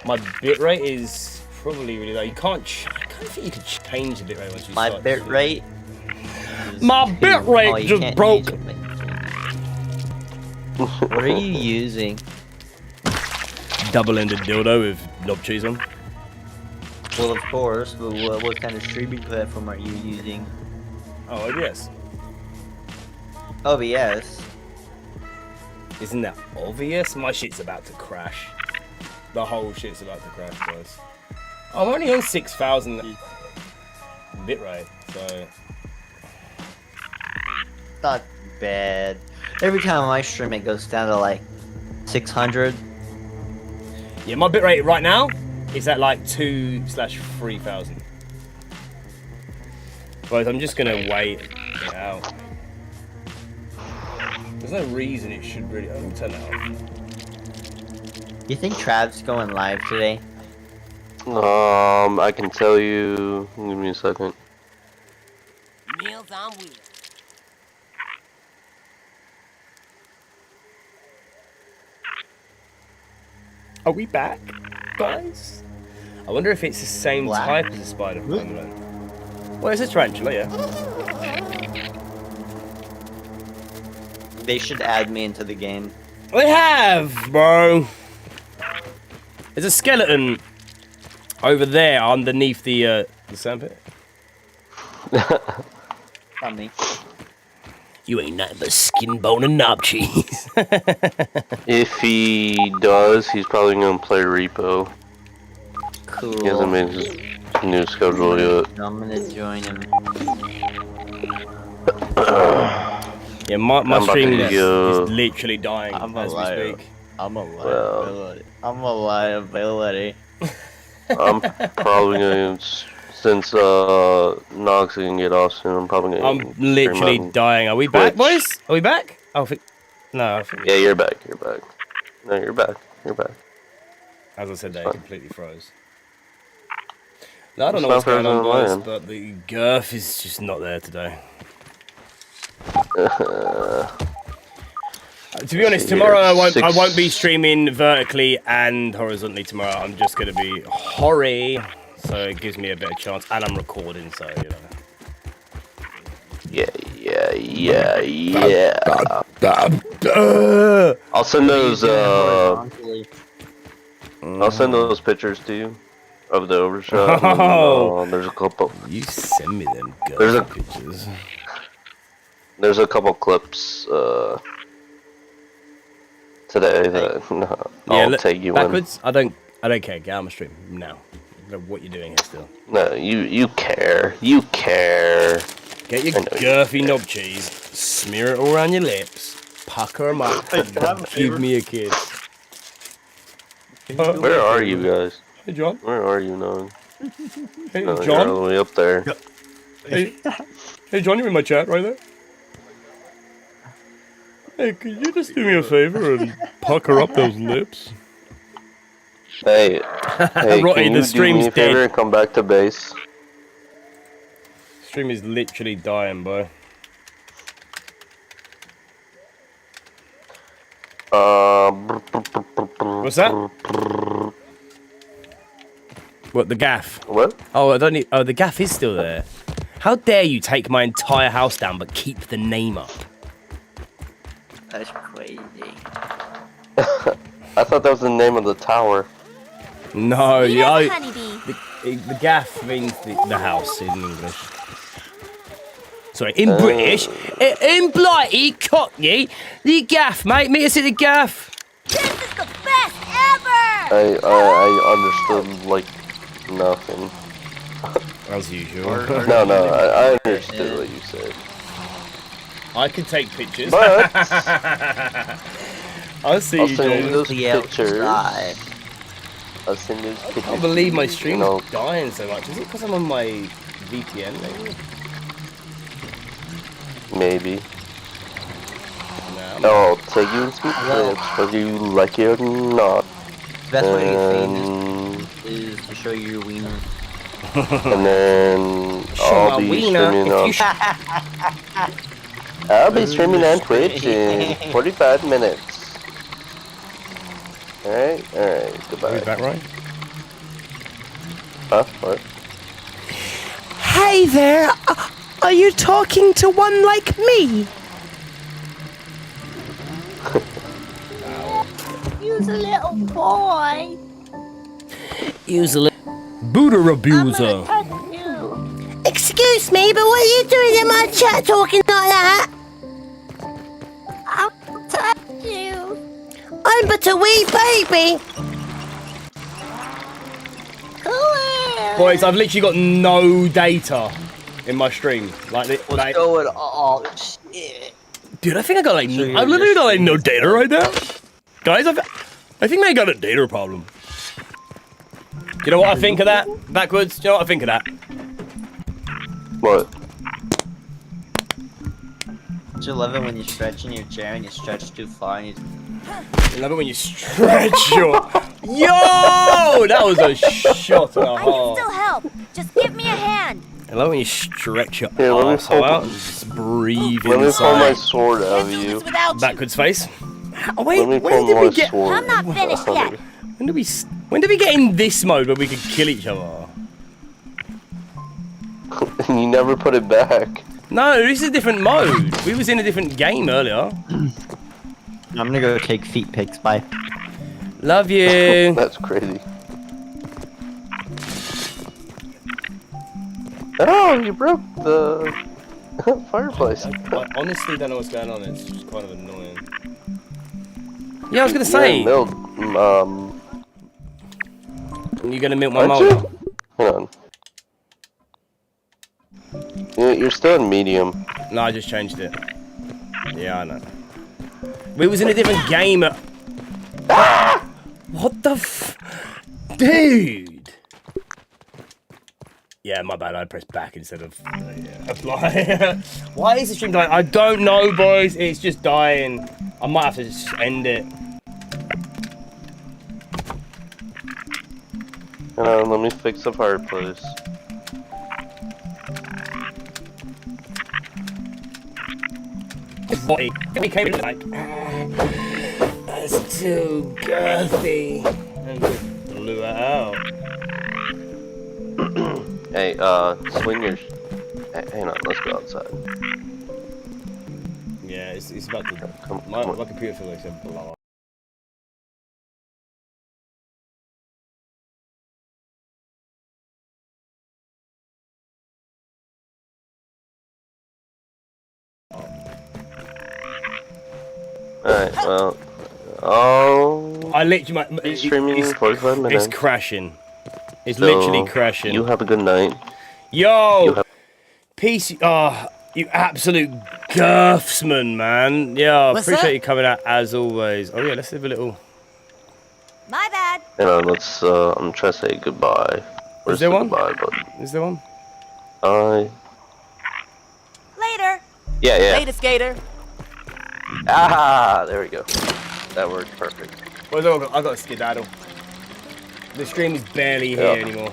my bit rate is probably really low. I can't think you can change the bit rate once you start. My bit rate? My bit rate just broke. What are you using? Double-ended dildo with knob cheese on. Well, of course, but what kind of streaming platform are you using? Oh, OBS. OBS? Isn't that obvious? My shit's about to crash. The whole shit's about to crash, guys. I'm only on 6,000 bitrate, so... Not bad. Every time I stream it goes down to like 600. Yeah, my bitrate right now is at like 2/3,000. But I'm just gonna wait it out. There's no reason it should really... I'll turn that off. You think Trav's going live today? I can tell you. Give me a second. Meals on wheels. Are we back, guys? I wonder if it's the same type as a spider from Home Alone. Well, it's a tarantula, yeah. They should add me into the game. They have, bro. There's a skeleton over there underneath the sandpit. Funny. You ain't nothing but skin, bone, and knob cheese. If he does, he's probably gonna play Repo. Cool. He hasn't made his new schedule yet. I'm gonna join him. Yeah, my stream is literally dying as we speak. I'm a liability. I'm probably gonna, since Nox can get off soon, I'm probably gonna. I'm literally dying. Are we back, boys? Are we back? Oh, no. Yeah, you're back. You're back. No, you're back. You're back. As I said, they completely froze. No, I don't know what's going on, boys, but the girth is just not there today. To be honest, tomorrow I won't be streaming vertically and horizontally tomorrow. I'm just gonna be hoary, so it gives me a better chance, and I'm recording, so you know. Yeah. I'll send those. I'll send those pictures to you of the overshot. Oh, there's a couple. You send me them girth pictures. There's a couple clips today that I'll take you backwards. I don't care. Get out of my stream now. I don't know what you're doing here still. No, you care. You care. Get your girthy knob cheese, smear it all around your lips, pucker them up, and give me a kiss. Where are you guys? Hey, John. Where are you now? Hey, no, John. You're all the way up there. Hey, John, you're in my chat right there. Hey, could you just do me a favor and pucker up those lips? Hey, Rotten, the stream's dead. And come back to base. Stream is literally dying, boy. What's that? What, the gaff? What? Oh, I don't need. Oh, the gaff is still there. How dare you take my entire house down but keep the name up? That's crazy. I thought that was the name of the tower. No, yeah. The gaff means the house in English. Sorry, in British, in Blighty, Cockney, the gaff, mate. Meet us at the gaff. This is the best ever! I understood like nothing. As usual. No, I understood what you said. I can take pictures. But I'll see I'll you, send you dude. those The pictures. outside. I'll send those I pictures. can't believe my to you, stream's you know. dying so much. Is it because I'm on my VPN, maybe? Maybe. Nah, I'll take you in some clips, whether you like it or not. The best way to get And, famous is to show you your wiener. and then Show I'll my be wiener streaming if on. you I'll be streaming on Twitch in 45 minutes. Alright, goodbye. Are we back, right? Huh? What? Hey there! Are you talking to one like me? Use a little boy. Use a little Buddha abuser. Excuse me, but what are you doing in my chat talking like that? I'll touch you. I'm but a wee baby. Boys, I've literally got no data in my stream. Like, What's going on? Shit. dude, I think I got like, I literally got like no data right now. Guys, I think I got a data problem. You know what I think of that? Backwards, you know what I think of that? What? Don't you love it when you stretch in your chair and you stretch too far and you... I love it when you stretch your... Yo! That was a shot and a I can half. still help. Just give me a hand. I love when you stretch your Here, let me arsehole out and pull- just breathe Let me pull my inside. sword out of you. Backwards face. Wait, Let me when pull did my we get... sword. I'm not finished yet. When did we get in this mode where we could kill each other? You never put it back. No, this is a different mode. We was in a different game earlier. I'm gonna go take feet pics, bye. Love you. That's crazy. Oh, you broke the fireplace. I honestly don't know what's going on. It's just kind of annoying. Yeah, I was gonna say. Yeah, You're gonna milk my aren't molar. you? Hang on. You're still in medium. No, I just changed it. Yeah, I know. We was in a different game. What the f... Dude! Yeah, my bad. I pressed back instead of apply. Why is the stream dying? I don't know, boys. It's just dying. I might have to just end it. Hang on, let me fix the fireplace. We came in like... That's too girthy. And just blew it out. Hey, swing your... Hang on, let's go outside. Yeah, it's about to... Come My on. computer feels like it's blow up. Alright, well... Oh... I literally... He's streaming in 45 minutes. It's crashing. It's So, literally crashing. You have a good night. Yo! Peace... Oh, you absolute girthsman, man. Yeah, I What's appreciate that? you coming out as always. Oh yeah, let's have a little... My bad. Hang on, let's, I'm trying to say goodbye. Where's there the one? goodbye button? Is there one? Later. Yeah. Later, skater. Ah, there we go. That worked perfect. Well, I got a skedaddle. The stream is barely here anymore.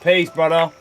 Peace, brother.